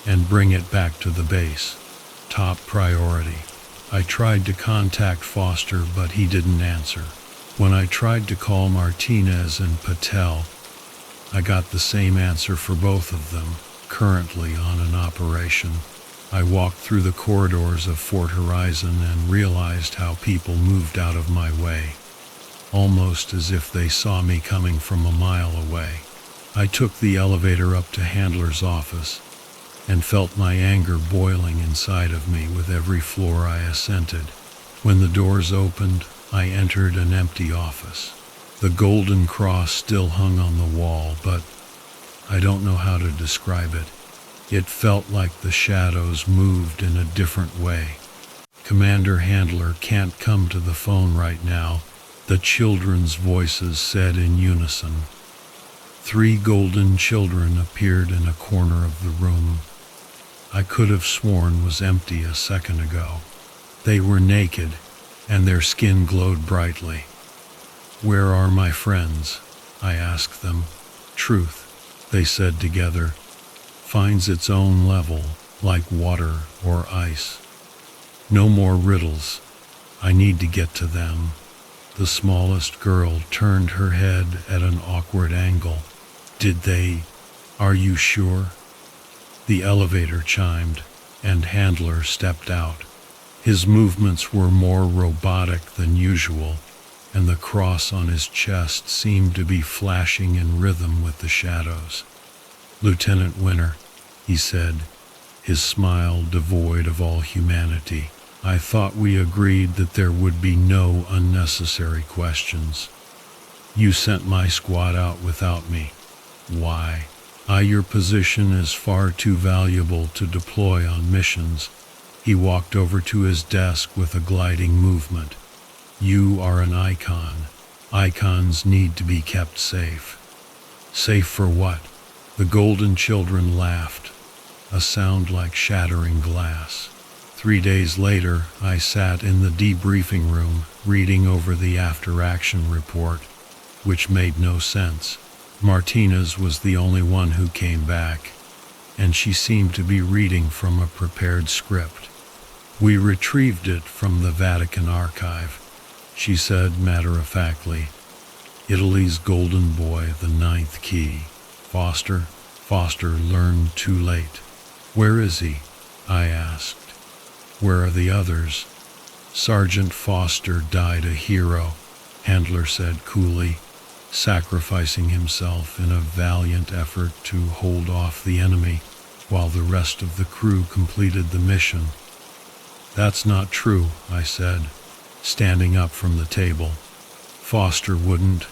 Speaker 1: and bring it back to the base. Top priority. I tried to contact Foster, but he didn't answer. When I tried to call Martinez and Patel, I got the same answer for both of them, currently on an operation. I walked through the corridors of Fort Horizon and realized how people moved out of my way, almost as if they saw me coming from a mile away. I took the elevator up to Handler's office and felt my anger boiling inside of me with every floor I ascended. When the doors opened, I entered an empty office. The golden cross still hung on the wall, but I don't know how to describe it. It felt like the shadows moved in a different way. Commander Handler can't come to the phone right now, the children's voices said in unison. 3 golden children appeared in a corner of the room. I could have sworn was empty a second ago. They were naked, and their skin glowed brightly. Where are my friends? I asked them. Truth, they said together, finds its own level, like water or ice. No more riddles. I need to get to them. The smallest girl turned her head at an awkward angle. Did they? Are you sure? The elevator chimed, and Handler stepped out. His movements were more robotic than usual, and the cross on his chest seemed to be flashing in rhythm with the shadows. Lieutenant Winter, he said, his smile devoid of all humanity. I thought we agreed that there would be no unnecessary questions. You sent my squad out without me. Why? Your position is far too valuable to deploy on missions. He walked over to his desk with a gliding movement. You are an icon. Icons need to be kept safe. Safe for what? The Golden Children laughed, a sound like shattering glass. 3 days later, I sat in the debriefing room, reading over the after-action report, which made no sense. Martinez was the only one who came back, and she seemed to be reading from a prepared script. We retrieved it from the Vatican archive, she said matter-of-factly. Italy's golden boy, the ninth key. Foster learned too late. Where is he? I asked. Where are the others? Sergeant Foster died a hero, Handler said coolly, sacrificing himself in a valiant effort to hold off the enemy while the rest of the crew completed the mission. That's not true, I said, standing up from the table. Foster wouldn't.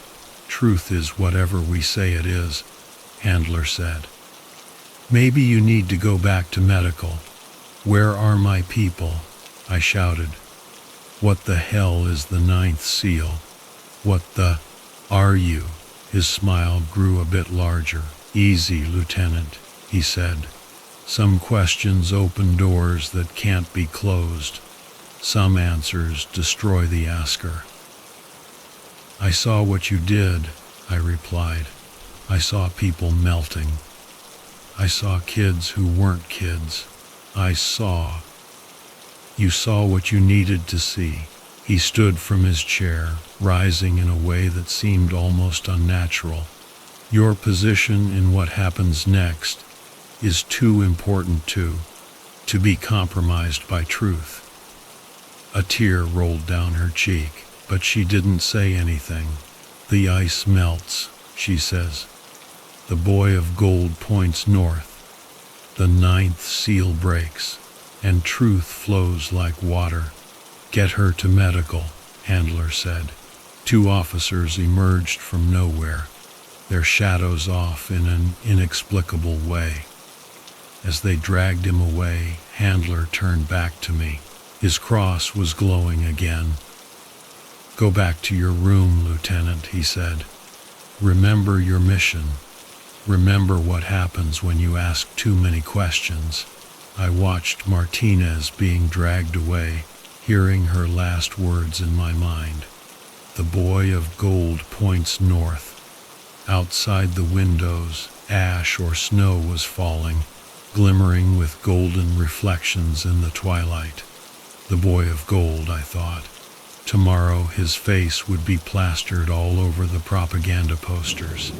Speaker 1: Truth is whatever we say it is, Handler said. Maybe you need to go back to medical. Where are my people? I shouted. What the hell is the ninth seal? What the are you? His smile grew a bit larger. Easy, Lieutenant, he said. Some questions open doors that can't be closed. Some answers destroy the asker. I saw what you did, I replied. I saw people melting. I saw kids who weren't kids. You saw what you needed to see. He stood from his chair, rising in a way that seemed almost unnatural. Your position in what happens next is too important to be compromised by truth. A tear rolled down her cheek, but she didn't say anything. The ice melts, she says. The boy of gold points north. The ninth seal breaks, and truth flows like water. Get her to medical, Handler said. 2 officers emerged from nowhere, their shadows off in an inexplicable way. As they dragged him away, Handler turned back to me. His cross was glowing again. Go back to your room, Lieutenant, he said. Remember your mission. Remember what happens when you ask too many questions. I watched Martinez being dragged away, hearing her last words in my mind. The boy of gold points north. Outside the windows, ash or snow was falling, glimmering with golden reflections in the twilight. The boy of gold, I thought. Tomorrow his face would be plastered all over the propaganda posters.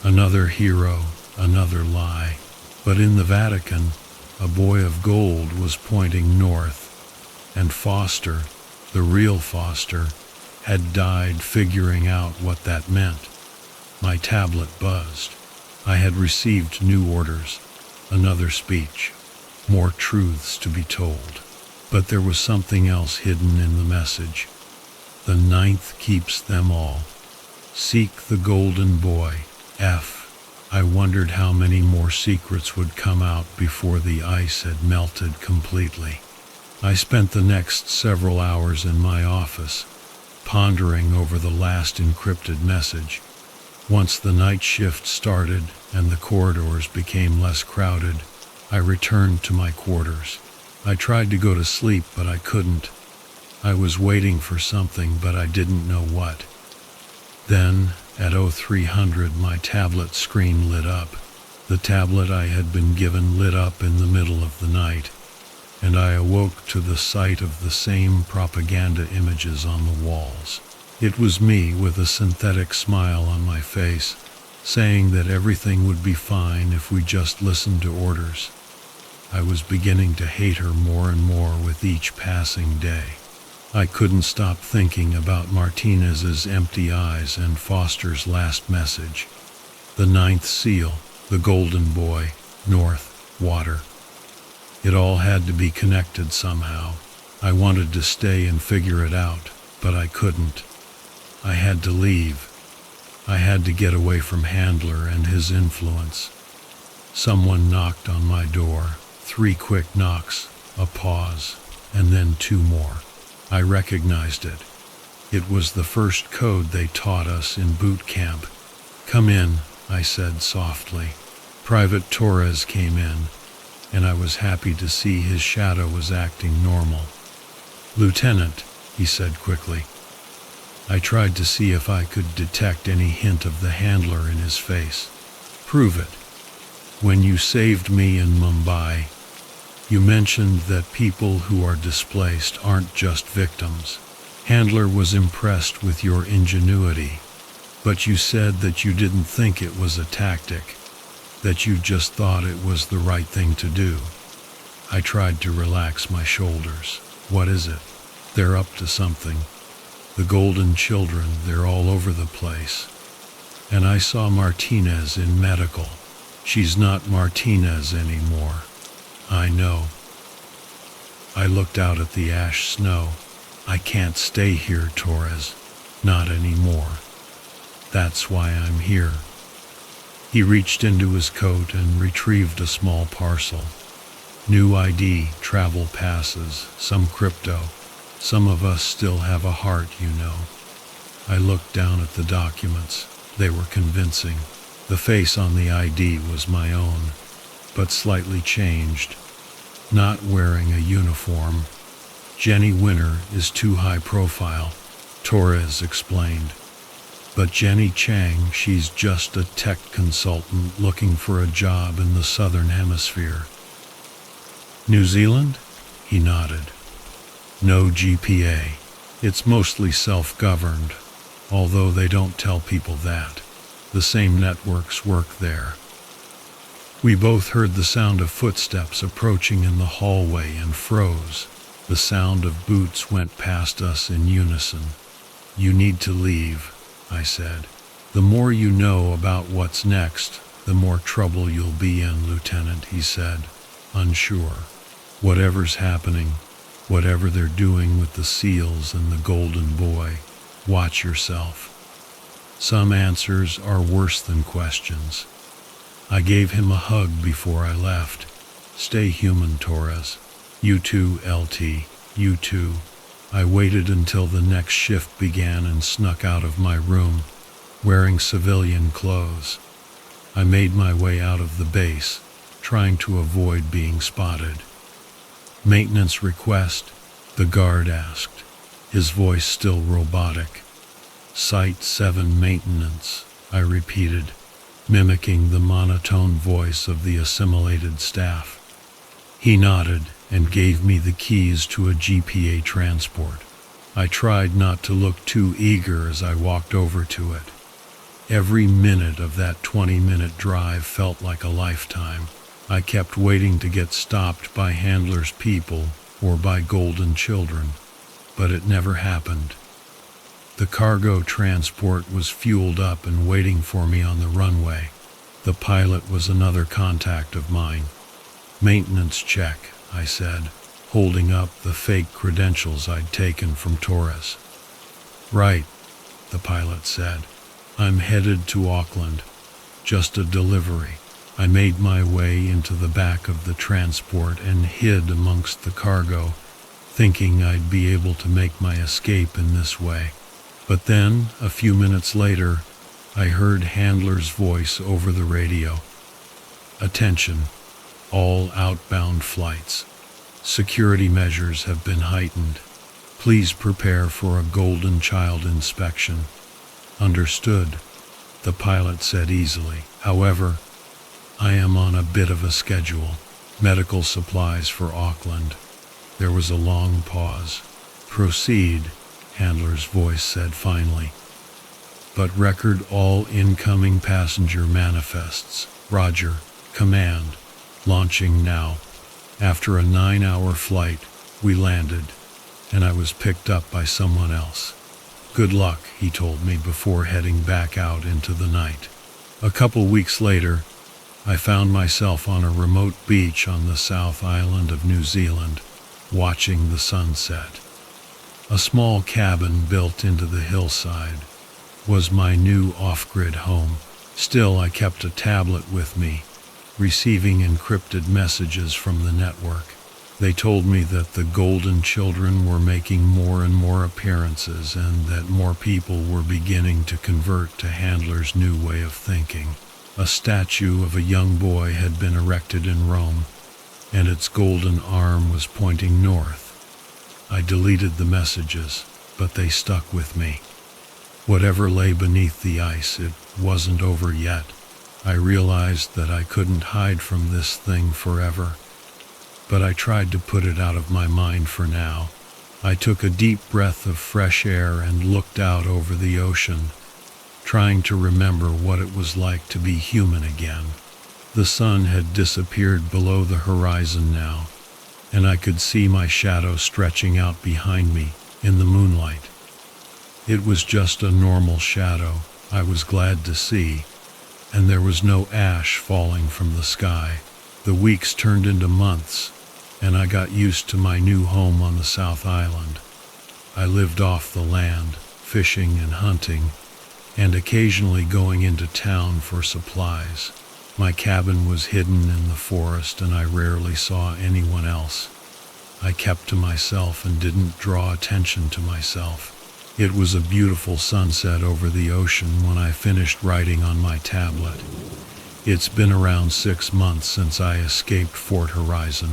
Speaker 1: Another hero, another lie. But in the Vatican, a boy of gold was pointing north, and Foster, the real Foster, had died figuring out what that meant. My tablet buzzed. I had received new orders, another speech, more truths to be told. But there was something else hidden in the message. The ninth keeps them all. Seek the golden boy, F. I wondered how many more secrets would come out before the ice had melted completely. I spent the next several hours in my office, pondering over the last encrypted message. Once the night shift started and the corridors became less crowded, I returned to my quarters. I tried to go to sleep, but I couldn't. I was waiting for something, but I didn't know what. Then, at 0300, my tablet screen lit up. The tablet I had been given lit up in the middle of the night, and I awoke to the sight of the same propaganda images on the walls. It was me with a synthetic smile on my face, saying that everything would be fine if we just listened to orders. I was beginning to hate her more and more with each passing day. I couldn't stop thinking about Martinez's empty eyes and Foster's last message. The ninth seal, the Golden Boy, North, water. It all had to be connected somehow. I wanted to stay and figure it out, but I couldn't. I had to leave. I had to get away from Handler and his influence. Someone knocked on my door. 3 quick knocks, a pause, and then 2 more. I recognized it. It was the first code they taught us in boot camp. "Come in," I said softly. Private Torres came in, and I was happy to see his shadow was acting normal. "Lieutenant," he said quickly. I tried to see if I could detect any hint of the Handler in his face. "Prove it. When you saved me in Mumbai, you mentioned that people who are displaced aren't just victims. Handler was impressed with your ingenuity, but you said that you didn't think it was a tactic, that you just thought it was the right thing to do." I tried to relax my shoulders. "What is it? They're up to something. The Golden Children, they're all over the place. And I saw Martinez in medical. She's not Martinez anymore." "I know." I looked out at the ash snow. "I can't stay here, Torres. Not anymore. That's why I'm here." He reached into his coat and retrieved a small parcel. "New ID, travel passes, some crypto. Some of us still have a heart, you know." I looked down at the documents. They were convincing. The face on the ID was my own, but slightly changed. Not wearing a uniform. "Jenny Winter is too high profile," Torres explained. "But Jenny Chang, she's just a tech consultant looking for a job in the Southern Hemisphere." "New Zealand?" He nodded. "No GPA. It's mostly self-governed, although they don't tell people that. The same networks work there." We both heard the sound of footsteps approaching in the hallway and froze. The sound of boots went past us in unison. "You need to leave," I said. "The more you know about what's next, the more trouble you'll be in, Lieutenant," he said, unsure. "Whatever's happening, whatever they're doing with the SEALs and the Golden Boy, watch yourself. Some answers are worse than questions." I gave him a hug before I left. "Stay human, Torres." "You too, LT. You too." I waited until the next shift began and snuck out of my room, wearing civilian clothes. I made my way out of the base, trying to avoid being spotted. "Maintenance request?" the guard asked, his voice still robotic. "Site 7 maintenance," I repeated, mimicking the monotone voice of the assimilated staff. He nodded and gave me the keys to a GPA transport. I tried not to look too eager as I walked over to it. Every minute of that 20-minute drive felt like a lifetime. I kept waiting to get stopped by Handler's people or by Golden Children, but it never happened. The cargo transport was fueled up and waiting for me on the runway. The pilot was another contact of mine. "Maintenance check," I said, holding up the fake credentials I'd taken from Torres. "Right," the pilot said. "I'm headed to Auckland. Just a delivery." I made my way into the back of the transport and hid amongst the cargo, thinking I'd be able to make my escape in this way. But then, a few minutes later, I heard Handler's voice over the radio. "Attention, all outbound flights. Security measures have been heightened. Please prepare for a Golden Child inspection." "Understood," the pilot said easily. "However, I am on a bit of a schedule. Medical supplies for Auckland." There was a long pause. "Proceed," Handler's voice said finally. "But record all incoming passenger manifests." "Roger. Command. Launching now." After a 9-hour flight, we landed, and I was picked up by someone else. "Good luck," he told me before heading back out into the night. A couple weeks later, I found myself on a remote beach on the South Island of New Zealand, watching the sunset. A small cabin built into the hillside was my new off-grid home. Still, I kept a tablet with me, receiving encrypted messages from the network. They told me that the Golden Children were making more and more appearances and that more people were beginning to convert to Handler's new way of thinking. A statue of a young boy had been erected in Rome, and its golden arm was pointing north. I deleted the messages, but they stuck with me. Whatever lay beneath the ice, it wasn't over yet. I realized that I couldn't hide from this thing forever, but I tried to put it out of my mind for now. I took a deep breath of fresh air and looked out over the ocean, trying to remember what it was like to be human again. The sun had disappeared below the horizon now, and I could see my shadow stretching out behind me in the moonlight. It was just a normal shadow, I was glad to see, and there was no ash falling from the sky. The weeks turned into months, and I got used to my new home on the South Island. I lived off the land, fishing and hunting, and occasionally going into town for supplies. My cabin was hidden in the forest, and I rarely saw anyone else. I kept to myself and didn't draw attention to myself. It was a beautiful sunset over the ocean when I finished writing on my tablet. It's been around 6 months since I escaped Fort Horizon.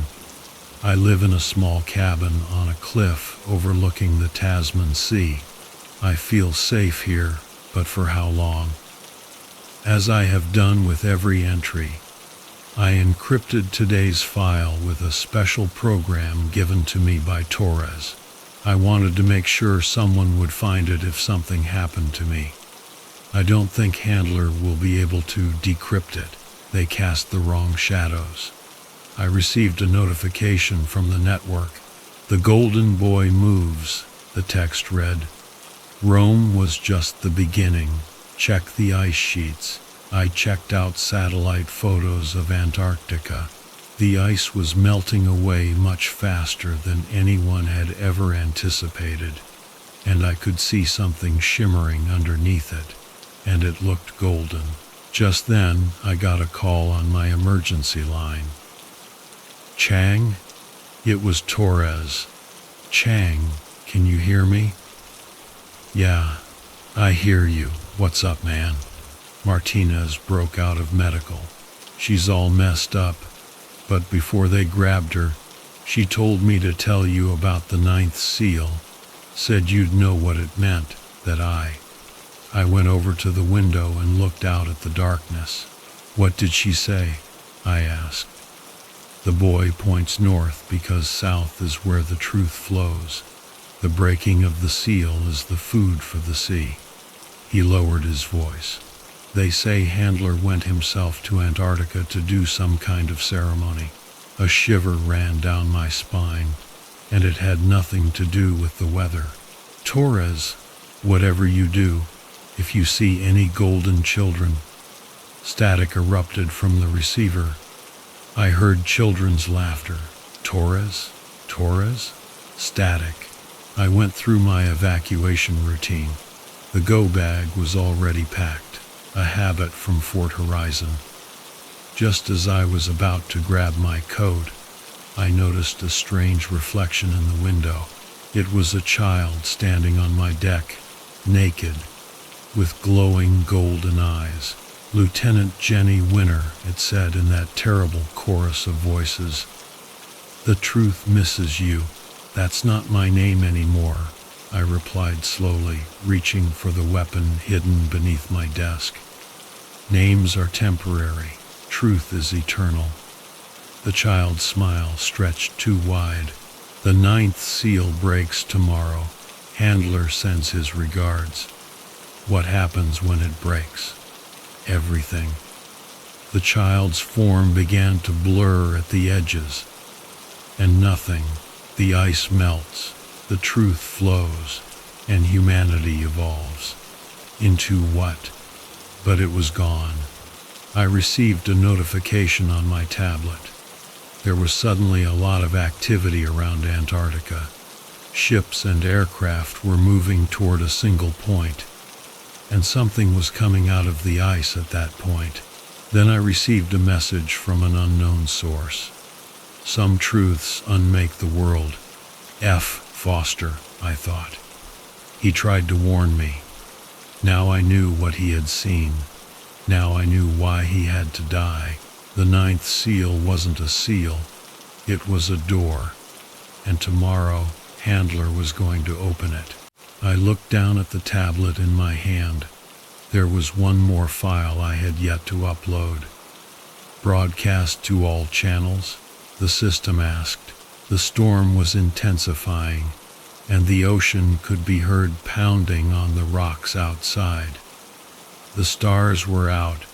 Speaker 1: I live in a small cabin on a cliff overlooking the Tasman Sea. I feel safe here, but for how long? As I have done with every entry, I encrypted today's file with a special program given to me by Torres. I wanted to make sure someone would find it if something happened to me. I don't think Handler will be able to decrypt it. They cast the wrong shadows. I received a notification from the network. The Golden Boy moves, the text read. Rome was just the beginning. Check the ice sheets. I checked out satellite photos of Antarctica. The ice was melting away much faster than anyone had ever anticipated, and I could see something shimmering underneath it, and it looked golden. Just then, I got a call on my emergency line. Chang? It was Torres. Chang, can you hear me? Yeah, I hear you. What's up, man? Martinez broke out of medical. She's all messed up, but before they grabbed her, she told me to tell you about the 9th seal. Said you'd know what it meant, that I went over to the window and looked out at the darkness. What did she say? I asked. The boy points north because south is where the truth flows. The breaking of the seal is the food for the sea. He lowered his voice. They say Handler went himself to Antarctica to do some kind of ceremony. A shiver ran down my spine, and it had nothing to do with the weather. Torres, whatever you do, if you see any golden children. Static erupted from the receiver. I heard children's laughter. Torres? Torres? Static. I went through my evacuation routine. The go bag was already packed, a habit from Fort Horizon. Just as I was about to grab my coat, I noticed a strange reflection in the window. It was a child standing on my deck, naked, with glowing golden eyes. Lieutenant Jenny Winner, it said in that terrible chorus of voices. The truth misses you. That's not my name anymore, I replied slowly, reaching for the weapon hidden beneath my desk. Names are temporary. Truth is eternal. The child's smile stretched too wide. The 9th seal breaks tomorrow. Handler sends his regards. What happens when it breaks? Everything. The child's form began to blur at the edges. And nothing. The ice melts. The truth flows. And humanity evolves. Into what? But it was gone. I received a notification on my tablet. There was suddenly a lot of activity around Antarctica. Ships and aircraft were moving toward a single point, and something was coming out of the ice at that point. Then I received a message from an unknown source. Some truths unmake the world. F. Foster, I thought. He tried to warn me. Now I knew what he had seen. Now I knew why he had to die. The ninth seal wasn't a seal. It was a door. And tomorrow, Handler was going to open it. I looked down at the tablet in my hand. There was one more file I had yet to upload. Broadcast to all channels? The system asked. The storm was intensifying, and the ocean could be heard pounding on the rocks outside. The stars were out,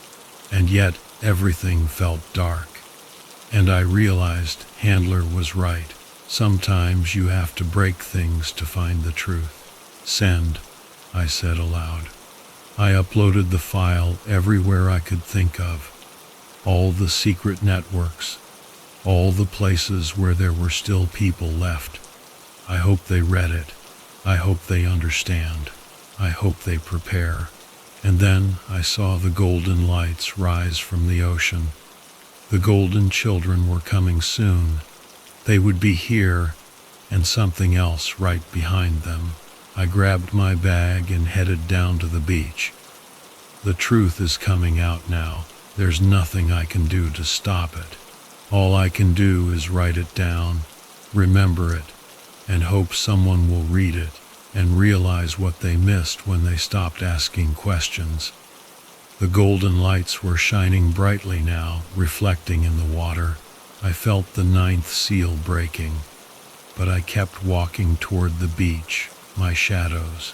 Speaker 1: and yet everything felt dark. And I realized Handler was right. Sometimes you have to break things to find the truth. Send, I said aloud. I uploaded the file everywhere I could think of. All the secret networks, all the places where there were still people left. I hope they read it. I hope they understand. I hope they prepare. And then I saw the golden lights rise from the ocean. The golden children were coming soon. They would be here, and something else right behind them. I grabbed my bag and headed down to the beach. The truth is coming out now. There's nothing I can do to stop it. All I can do is write it down, remember it, and hope someone will read it and realize what they missed when they stopped asking questions. The golden lights were shining brightly now, reflecting in the water. I felt the ninth seal breaking, but I kept walking toward the beach, my shadows